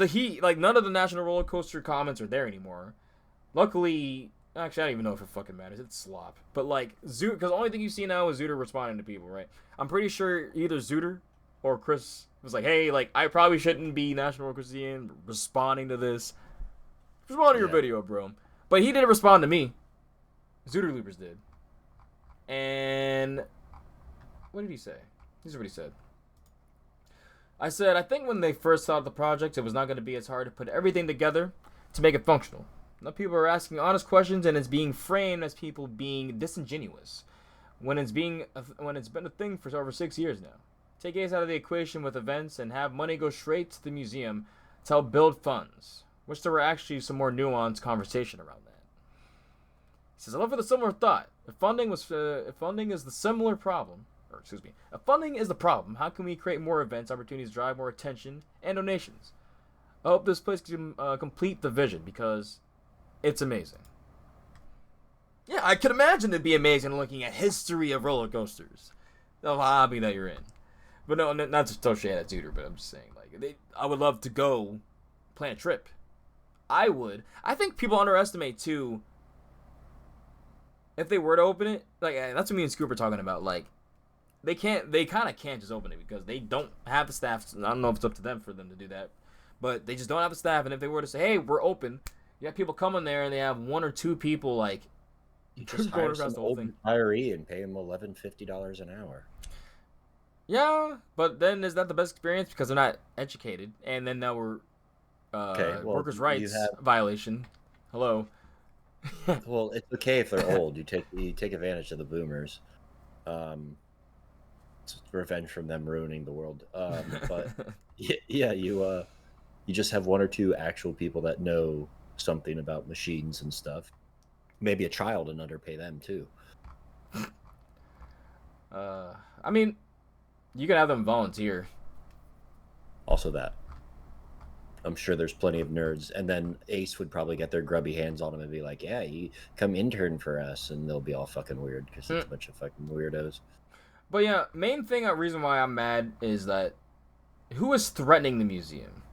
none of the National Roller Coaster comments are there anymore. Luckily, actually, I don't even know if it fucking matters. It's slop. But, because the only thing you see now is Zooter responding to people, right? I'm pretty sure either Zooter or Chris was like, hey, I probably shouldn't be National Roller Coaster responding to this. Respond to your video, bro. But he didn't respond to me. Zooter Loopers did. And what did he say? This is what he said. I said, I think when they first thought of the project, it was not going to be as hard to put everything together to make it functional. Now people are asking honest questions, and it's being framed as people being disingenuous when it's been a thing for over 6 years now. Take Ace out of the equation with events and have money go straight to the museum to help build funds. Wish there were actually some more nuanced conversation around that. He says, I love for the similar thought. If funding is the problem, how can we create more events, opportunities, drive more attention, and donations? I hope this place can complete the vision because it's amazing. Yeah, I could imagine it'd be amazing looking at history of roller coasters, the hobby that you're in. But no, not to throw shade at Zooter, but I'm just saying, I would love to go plan a trip. I would. I think people underestimate too. If they were to open it, that's what me and Scoop are talking about. They kind of can't just open it because they don't have the staff. I don't know if it's up to them for them to do that, but they just don't have the staff. And if they were to say, "Hey, we're open," you have people come in there and they have one or two people you just hire some old retiree and pay them $11.50 an hour. Yeah, but then is that the best experience because they're not educated? And then now we're workers' rights violation. Hello. Well, it's okay if they're old. You take advantage of the boomers. It's revenge from them ruining the world. But yeah, you just have one or two actual people that know something about machines and stuff. Maybe a child and underpay them too. I mean, you can have them volunteer. Also that. I'm sure there's plenty of nerds, and then Ace would probably get their grubby hands on him and be like, "Yeah, you come intern for us," and they'll be all fucking weird because it's a bunch of fucking weirdos. But yeah, main thing, reason why I'm mad is that who is threatening the museum?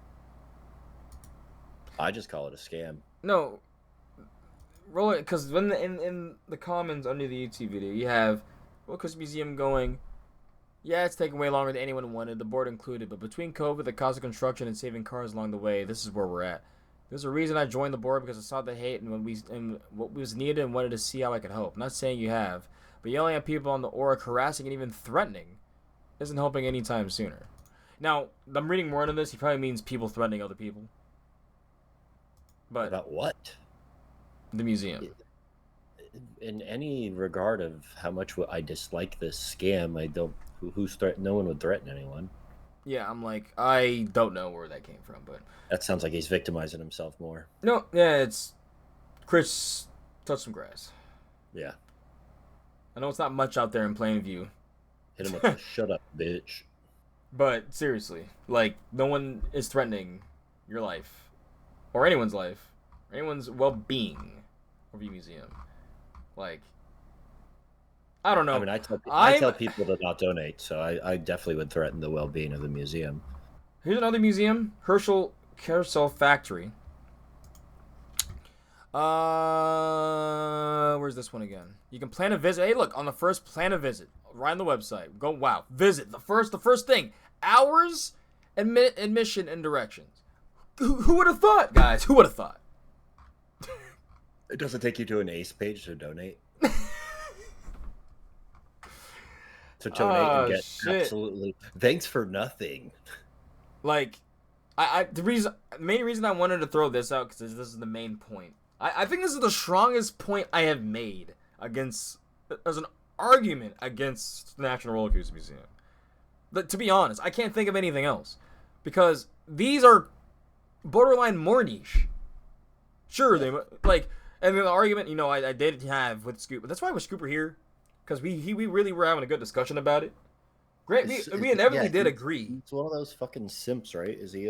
I just call it a scam. No, roll it because when in the comments under the YouTube video, you have Wilkes Museum going. Yeah, it's taking way longer than anyone wanted, the board included, but between COVID, the cost of construction, and saving cars along the way, this is where we're at. There's a reason I joined the board because I saw the hate and what was needed and wanted to see how I could help. I'm not saying you have, but yelling at people on the org, harassing and even threatening isn't helping anytime sooner. Now, I'm reading more into this. He probably means people threatening other people. But about what? The museum. In any regard of how much I dislike this scam, I don't. No one would threaten anyone. Yeah, I'm like, I don't know where that came from, but that sounds like he's victimizing himself more. No, yeah, it's Chris touch some grass. Yeah. I know it's not much out there in Plainview. Hit him with a shut up, bitch. But seriously, like, no one is threatening your life or anyone's life, or anyone's well-being over the museum. Like, I don't know. I mean, I tell people to not donate, so I definitely would threaten the well-being of the museum. Here's another museum, Herschel Carousel Factory. Where's this one again? You can plan a visit. Hey, look, on the first, plan a visit. Right on the website. Go, wow. Visit. The first thing. Hours, admission, and directions. Who would have thought, guys? Who would have thought? It doesn't take you to an ACE page to donate. To donate and get absolutely thanks for nothing. Like, the main reason I wanted to throw this out, because this is the main point. I think this is the strongest point I have made as an argument against the National Roller Coaster Museum. But to be honest, I can't think of anything else, because these are borderline more niche. Sure, they like, and then the argument, I did have with Scoop, but that's why I wish Scoop were here, because we really were having a good discussion about it. Great, we inevitably did agree. It's one of those fucking simps, right? Is he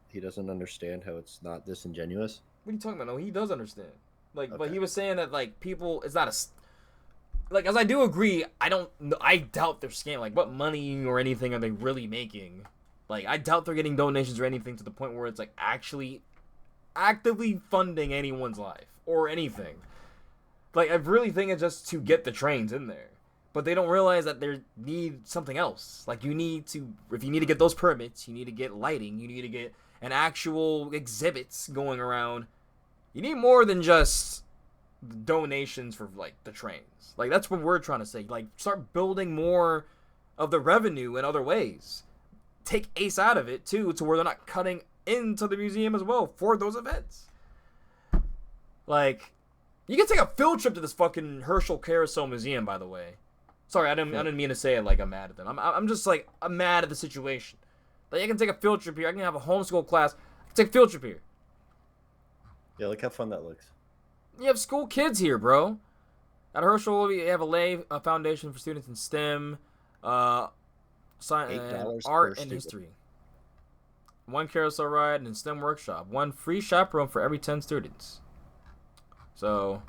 he doesn't understand how it's not disingenuous? What are you talking about? No, he does understand. Like, okay. But he was saying that, like, people, it's not as I do agree, I doubt they're scamming. Like, what money or anything are they really making? Like, I doubt they're getting donations or anything to the point where it's, like, actually actively funding anyone's life or anything. Like, I really think it's just to get the trains in there. But they don't realize that they need something else. Like, if you need to get those permits, you need to get lighting, you need to get an actual exhibits going around. You need more than just donations for, like, the trains. Like, that's what we're trying to say. Like, start building more of the revenue in other ways. Take ACE out of it, too, to where they're not cutting into the museum as well for those events. Like, you can take a field trip to this fucking Herschel Carousel Museum, by the way. Sorry, I didn't mean to say it like I'm mad at them. I'm just, like, I'm mad at the situation. Like, I can take a field trip here. I can have a homeschool class. I can take a field trip here. Yeah, look how fun that looks. You have school kids here, bro. At Herschel, we have a foundation for students in STEM, science, art, and history. 1 carousel ride and STEM workshop. 1 free chaperone for every 10 students. So,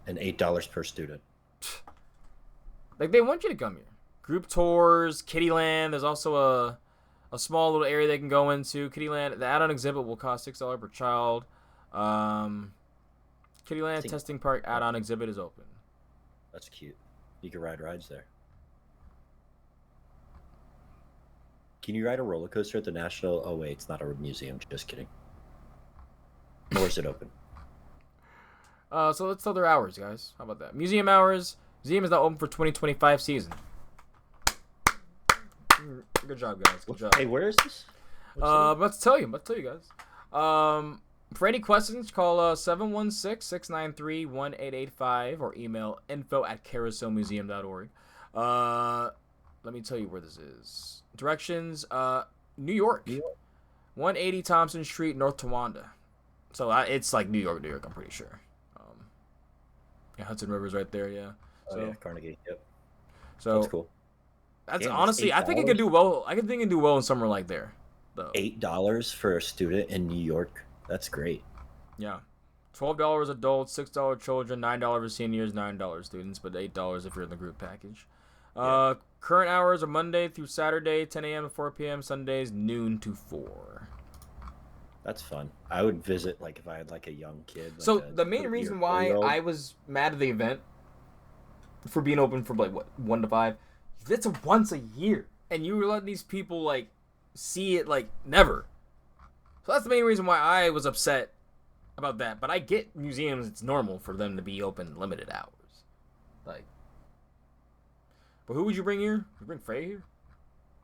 and $8 per student. Like, they want you to come here. Group tours, Kittyland. There's also a small little area they can go into. Kittyland, the add-on exhibit will cost $6 per child. Kittyland testing park add-on exhibit is open. That's cute. You can ride rides there. Can you ride a roller coaster at the National? Oh wait, it's not a museum. Just kidding. Or is it open? So let's tell their hours, guys. How about that? Museum hours. Museum is now open for 2025 season. Good job, guys. Good job. Hey, where is this? I'm about to tell you. Guys. For any questions, call 716-693-1885 or email info@carouselmuseum.org. Let me tell you where this is. Directions, New York. 180 Thompson Street, North Towanda. So it's like New York, I'm pretty sure. Yeah, Hudson River's right there, yeah. Oh, yeah, Carnegie, yep. So that's cool. That's honestly, I think it could do well. I think it can do well in somewhere like there, though. $8 for a student in New York. That's great. Yeah, $12 adults, $6 children, $9 for seniors, $9 students, but $8 if you're in the group package. Yeah. Current hours are Monday through Saturday, 10 a.m. to 4 p.m. Sundays, noon to 4. That's fun. I would visit, like, if I had, like, a young kid. Like so the main reason why I was mad at the event for being open from, like, what, 1 to 5, it's a once a year, and you were letting these people, like, see it, like, never. So that's the main reason why I was upset about that. But I get museums, it's normal for them to be open limited hours. Like, but who would you bring here? Would you bring Frey here?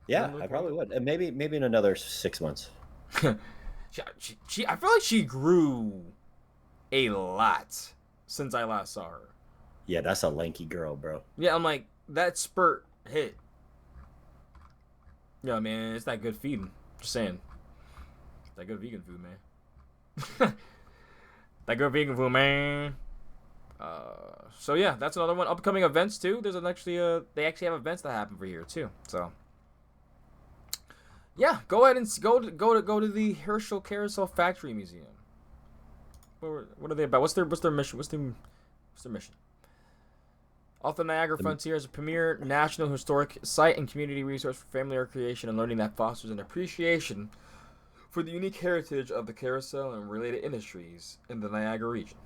Yeah, I probably would. And maybe in another 6 months. she I feel like she grew a lot since I last saw her. Yeah, that's a lanky girl, bro. Yeah, I'm like, that spurt hit. Yeah, man, it's that good feeding. Just saying. That good vegan food, man. That good vegan food, man. So yeah, that's another one. Upcoming events too. There's they actually have events that happen for here too. So Yeah, go ahead and go to the Herschel Carousel Factory Museum. What are they about? What's their mission? What's their mission? Off the Niagara Frontier is a premier national historic site and community resource for family recreation and learning that fosters an appreciation for the unique heritage of the carousel and related industries in the Niagara region.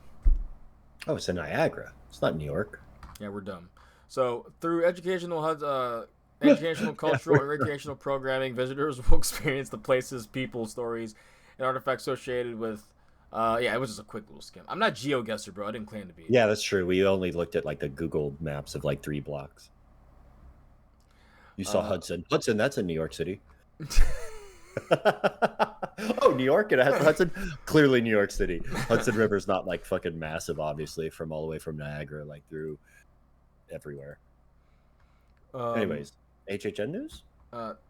Oh, it's in Niagara. It's not New York. Yeah, we're dumb. So through educational, cultural, and recreational programming, visitors will experience the places, people, stories, and artifacts associated with. It was just a quick little skim. I'm not GeoGuessr, bro. I didn't claim to be. Yeah, that's true. We only looked at like the Google Maps of like 3 blocks. You saw Hudson. Hudson, that's in New York City. Oh, New York, and it has Hudson. Clearly, New York City. Hudson River's not like fucking massive, obviously, from all the way from Niagara, like through everywhere. Anyways, HHN news.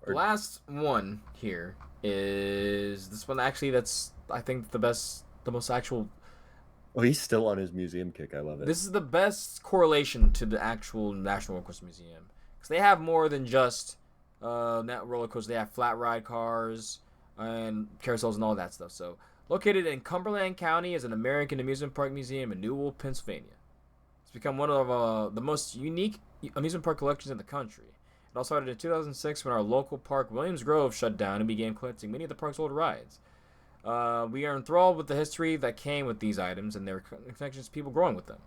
Last one here is this one. Actually, that's I think the most actual. Oh, he's still on his museum kick. I love it. This is the best correlation to the actual National Roller Coaster Museum because they have more than just roller coasters. They have flat ride cars and carousels and all that stuff. So, located in Cumberland County is an American amusement park museum in Newell, Pennsylvania. It's become one of the most unique amusement park collections in the country. It all started in 2006 when our local park, Williams Grove, shut down and began collecting many of the park's old rides. We are enthralled with the history that came with these items and their connections to people growing with them.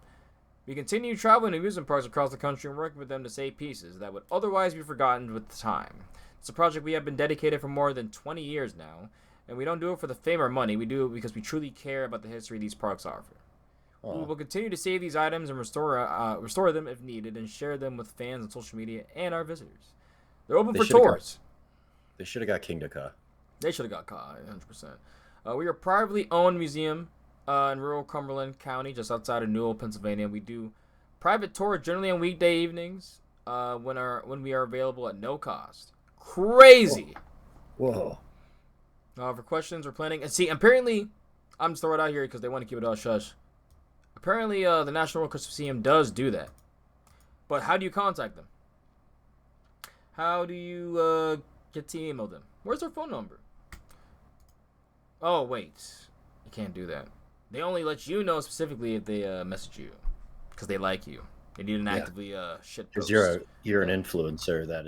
We continue traveling to amusement parks across the country and working with them to save pieces that would otherwise be forgotten with time. It's a project we have been dedicated for more than 20 years now, and we don't do it for the fame or money. We do it because we truly care about the history these parks offer. We will continue to save these items and restore them if needed and share them with fans on social media and our visitors. They're open for tours. They should have got King Dakar. They should have got caught, 100%. We are a privately owned museum in rural Cumberland County, just outside of Newell, Pennsylvania. We do private tours generally on weekday evenings when we are available at no cost. Crazy. Whoa. For questions or planning, and see, apparently, I'm just throwing it out here because they want to keep it all shush. Apparently, the National Roller Coaster Museum does do that. But how do you contact them? How do you get to email them? Where's their phone number? Oh, wait. You can't do that. They only let you know specifically if they message you. Because they like you. They need an actively shit post. Because you're an influencer that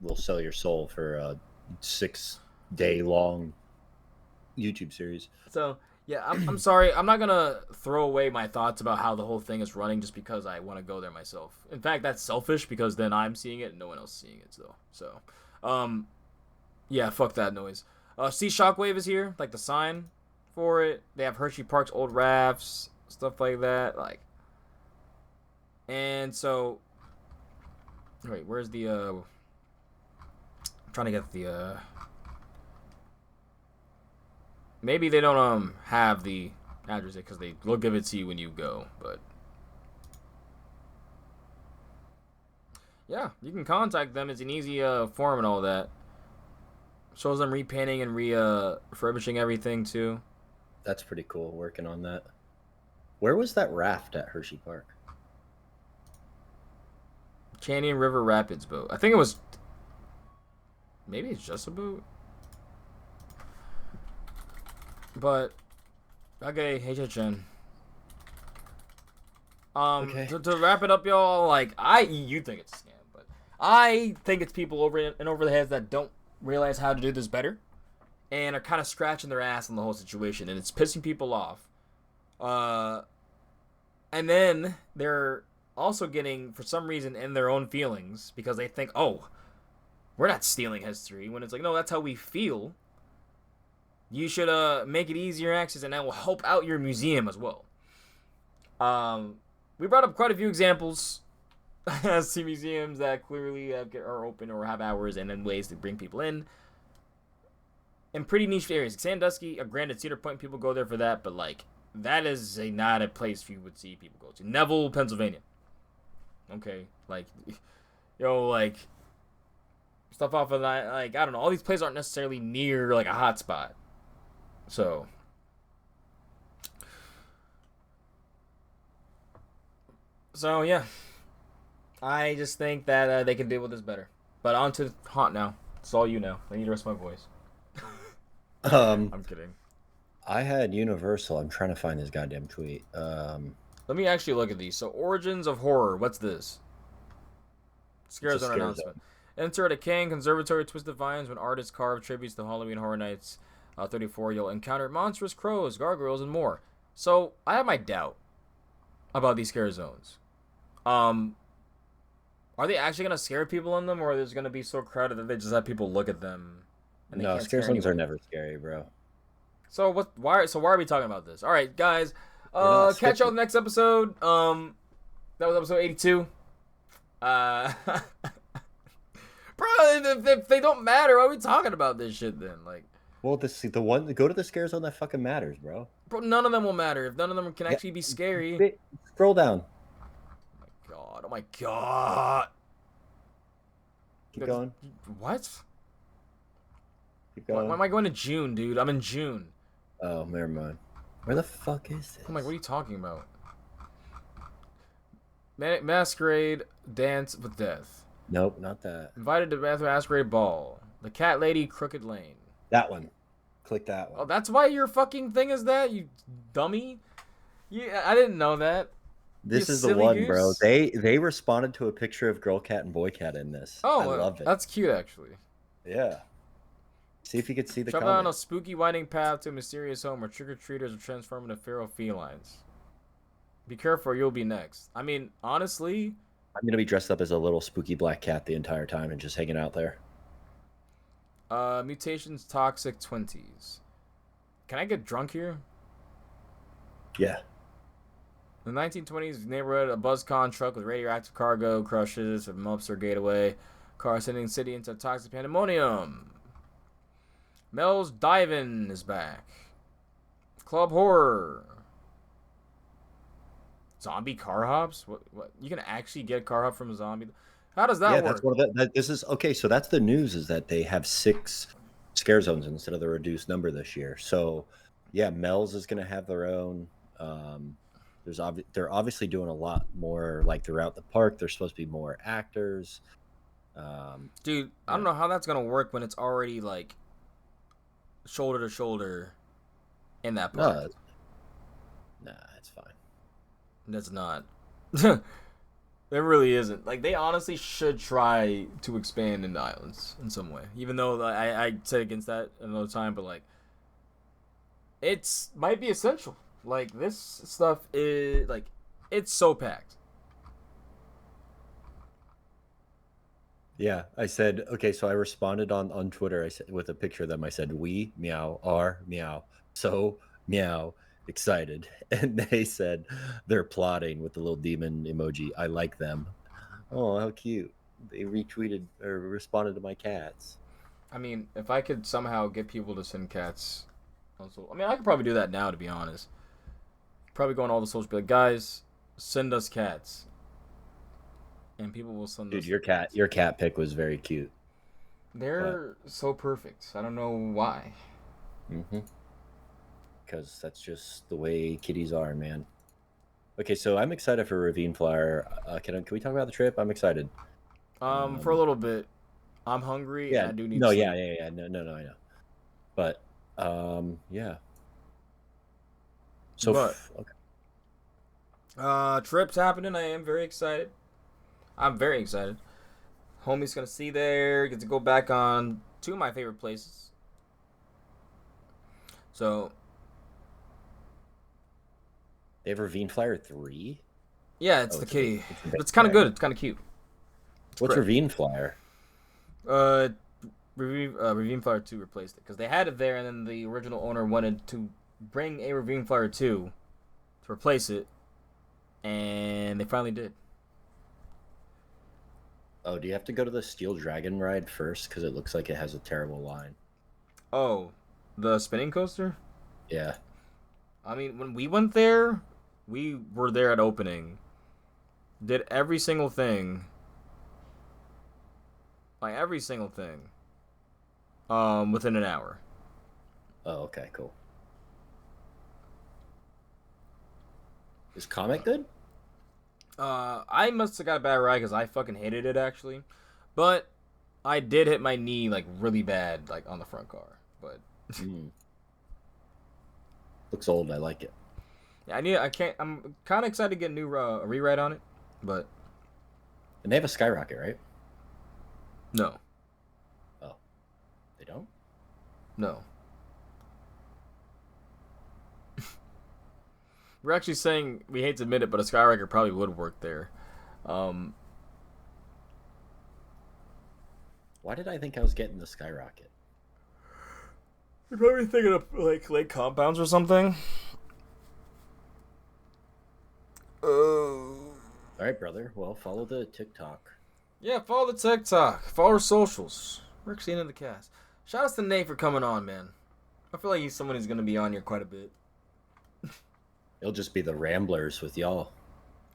will sell your soul for a 6-day-long YouTube series. So, yeah, I'm sorry. I'm not going to throw away my thoughts about how the whole thing is running just because I want to go there myself. In fact, that's selfish because then I'm seeing it and no one else is seeing it still. So, yeah, fuck that noise. See, Shockwave is here, like the sign for it. They have Hershey Park's old rafts, stuff like that. And so, wait, where's the, I'm trying to get the, maybe they don't have the address because they'll give it to you when you go, but yeah, you can contact them. It's an easy form and all that. Shows them repainting and refurbishing everything too. That's pretty cool. Working on that. Where was that raft at Hershey Park? Canyon River Rapids boat. I think it was. Maybe it's just a boat. But okay, HHN. Okay. To wrap it up, y'all. You think it's a scam, but I think it's people over the heads that don't realize how to do this better and are kind of scratching their ass on the whole situation, and it's pissing people off. And then they're also getting, for some reason, in their own feelings because they think, oh, we're not stealing history, when it's like, no, that's how we feel. You should make it easier access, and that will help out your museum as well. We brought up quite a few examples as to museums that clearly are open or have hours and then ways to bring people in pretty niche areas. Sandusky, granted, Cedar Point, people go there for that, but that is not a place you would see people go to. Neville, Pennsylvania. Okay, stuff off of that, I don't know. All these places aren't necessarily near a hot spot. So yeah. I just think that they can deal with this better. But on to Haunt now. It's all you now. I need to rest my voice. Um, I'm kidding. I had Universal. I'm trying to find this goddamn tweet. Let me actually look at these. So, Origins of Horror. What's this? Scare It's a Zone scare announcement. Enter a decaying conservatory Twisted Vines when artists carve tributes to Halloween Horror Nights 34. You'll encounter monstrous crows, gargoyles, and more. So, I have my doubt about these scare zones. Are they actually going to scare people in them, or is it going to be so crowded that they just have people look at them? And they No, can't scare zones anyone? are never scary, bro. So why are we talking about this? All right, guys. not Catch y'all skipping. next episode. That was episode 82. Bro, if they don't matter, why are we talking about this shit then? Like, Well, the one go to the scare zone that fucking matters, bro. bro, none of them will matter if none of them can actually be scary. Scroll down. Oh my god. Keep going. What? Keep Why going. am I going to June, dude? I'm in June. Oh, never mind. Where the fuck is this? I'm like, what are you talking about? Masquerade Dance with Death. Nope, not that. Invited to Masquerade Ball. The Cat Lady Crooked Lane. That one. Click that one. Oh, that's why your fucking thing is that, you dummy? I didn't know that. This you is the silly one, bro. goose. They responded to a picture of girl cat and boy cat in this. Oh, I love it. That's cute, actually. Yeah. See if you could see the Travel down a comment. spooky winding path to a mysterious home where trick-or-treaters are transformed into feral felines. Be careful, or you'll be next. I mean, honestly, I'm gonna be dressed up as a little spooky black cat the entire time and just hanging out there. Mutations Toxic 20s. Can I get drunk here? Yeah. In the 1920s neighborhood, a BuzzCon truck with radioactive cargo crushes a Mobster Gateway car, sending the city into toxic pandemonium. Mel's Divin' is back. Club Horror. Zombie car hops? What? You can actually get car hop from a zombie? How does that Yeah, work? that's one of the. This is okay. So that's the news: is that they have 6 scare zones instead of the reduced number this year. So, yeah, Mel's is gonna have their own. They're obviously doing a lot more like throughout the park. There's supposed to be more actors. Dude, I don't know how that's gonna work when it's already like shoulder to shoulder in that park. Nah, it's fine. That's not. It really isn't. Like, they honestly should try to expand into islands in some way. Even though I said against that another time, but like, it's might be essential. Like, this stuff is like, it's so packed. Yeah, I said okay. So I responded on Twitter. I said with a picture of them. I said, "We meow are meow so meow excited," and they said they're plotting with the little demon emoji. I like them. Oh, how cute! They retweeted or responded to my cats. I mean, if I could somehow get people to send cats, I mean, I could probably do that now. To be honest, probably go on all the social, be like, guys, send us cats. And people will send Dude, us. your cat pic was very cute. They're so perfect. I don't know why. Because that's just the way kitties are, man. Okay, so I'm excited for Ravine Flyer. Can we talk about the trip? I'm excited. For a little bit. I'm hungry. Yeah, And I do need. no, sleep. yeah. No, I know. But, yeah. So, okay. Trip's happening. I am very excited. I'm very excited. Homie's gonna see there. Get to go back on 2 of my favorite places. So. they have Ravine Flyer 3? Yeah, it's Oh, the it's kitty. a But it's kind of good. It's kind of cute. What's great. Ravine Flyer? Ravine Flyer 2 replaced it because they had it there, and then the original owner wanted to bring a Ravine Flyer 2 to replace it, and they finally did. Oh, do you have to go to the Steel Dragon ride first? Because it looks like it has a terrible line. Oh, the spinning coaster? Yeah. I mean, when we went there, we were there at opening. Did every single thing. Like, every single thing. Within an hour. Oh, okay, cool. Is Comet good? I must have got a bad ride because I fucking hated it, actually. But, I did hit my knee like really bad, like on the front car, but Looks old. I like it. yeah, I'm kind of excited to get a new rewrite on it, but And they have a skyrocket, right? no, Oh, they don't. no. We're actually saying we hate to admit it, but a skyrocket probably would work there. Why did I think I was getting the skyrocket? You're probably thinking of like lake compounds or something. All right, brother. Well, follow the TikTok. Yeah, follow the TikTok. Follow our socials. Rick's the end of the cast. Shout out to Nate for coming on, man. I feel like he's someone who's gonna be on here quite a bit. It'll just be the Ramblers with y'all.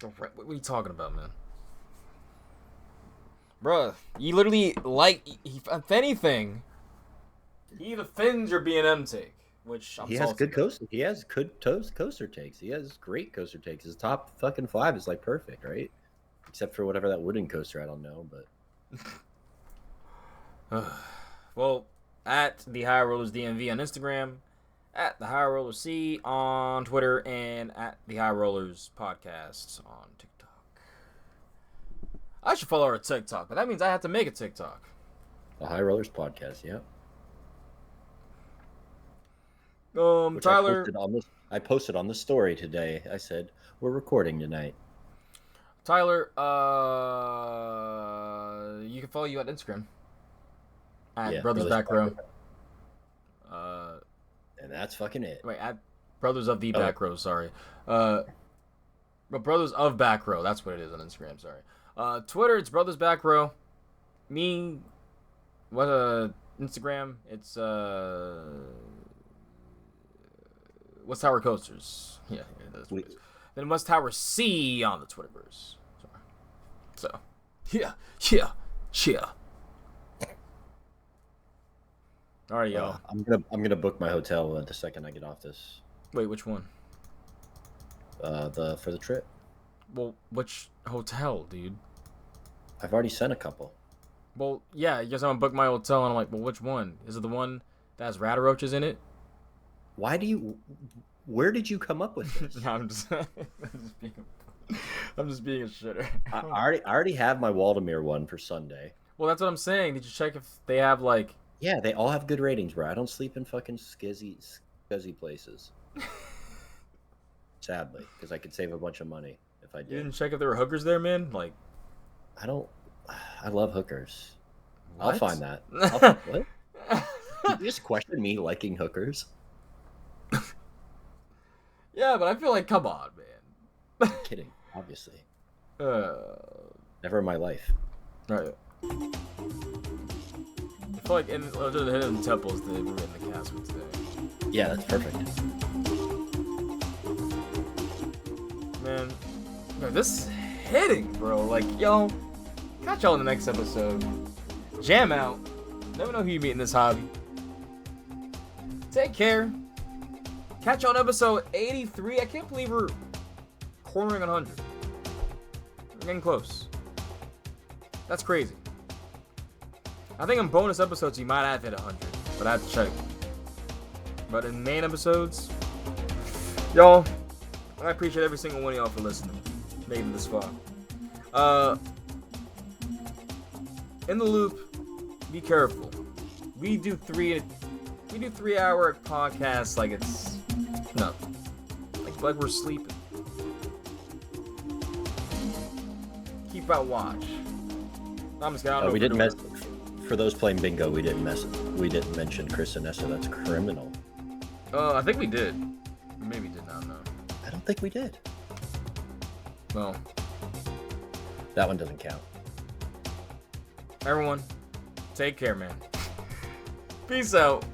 What are you talking about, man? Bruh, you literally if anything, he defends your B&M take, which I'm He has salty good about. coaster. He has good coaster takes. He has great coaster takes. His top fucking 5 is like perfect, right? Except for whatever that wooden coaster, I don't know, but Well, at the High Rollers DMV on Instagram, at the High Rollers C on Twitter, and at the High Rollers Podcast on TikTok. I should follow our TikTok, but that means I have to make a TikTok. the High Rollers podcast, yeah. Which Tyler, I posted on the story today. I said we're recording tonight. Tyler, you can follow you on Instagram at Yeah, Brothers Back Row. And that's fucking it. Wait, at Brothers of the Back Row. Sorry, but Brothers of Back Row. That's what it is on Instagram. Sorry. Twitter, it's Brothers Back Row. Me, Instagram, it's West Tower Coasters. Yeah, that's what it is. Then West Tower C on the Twitterverse. So, yeah. All right, y'all. I'm gonna book my hotel the second I get off this. Wait, which one? For the trip. Well, which hotel, dude? I've already sent a couple. Well, yeah, you guys want to book my hotel, and I'm like, well, which one? Is it the one that has roaches in it? Where did you come up with this? I'm just being a shitter. I already have my Waldemar one for Sunday. Well, that's what I'm saying. Did you check if they have like? Yeah, they all have good ratings, bro. I don't sleep in fucking scuzzy places. Sadly, because I could save a bunch of money if I did. You didn't check if there were hookers there, man? Like, I love hookers. what? I'll find that. What? Did you just question me liking hookers? Yeah, but I feel like, come on, man. I'm kidding, obviously. Never in my life. Right. I feel like in the Hidden Temples, they were in the cast with today. Yeah, that's perfect. Man, this hitting, bro. Like, yo, catch y'all in the next episode. Jam out. Never know who you meet in this hobby. Take care. Catch y'all on episode 83. I can't believe we're cornering 100. We're getting close. That's crazy. I think in bonus episodes you might have hit 100, but I have to check. But in main episodes, y'all, I appreciate every single one of y'all for listening, making it this far. In the loop, be careful. We do 3-hour podcasts like it's nothing, like we're sleeping. Keep out watch. I'm just kidding. We didn't mess. For those playing bingo, we didn't mention Chris and Nessa. That's criminal. I think we did. Maybe did not know. I don't think we did. Well, That one doesn't count. everyone, take care, man. Peace out.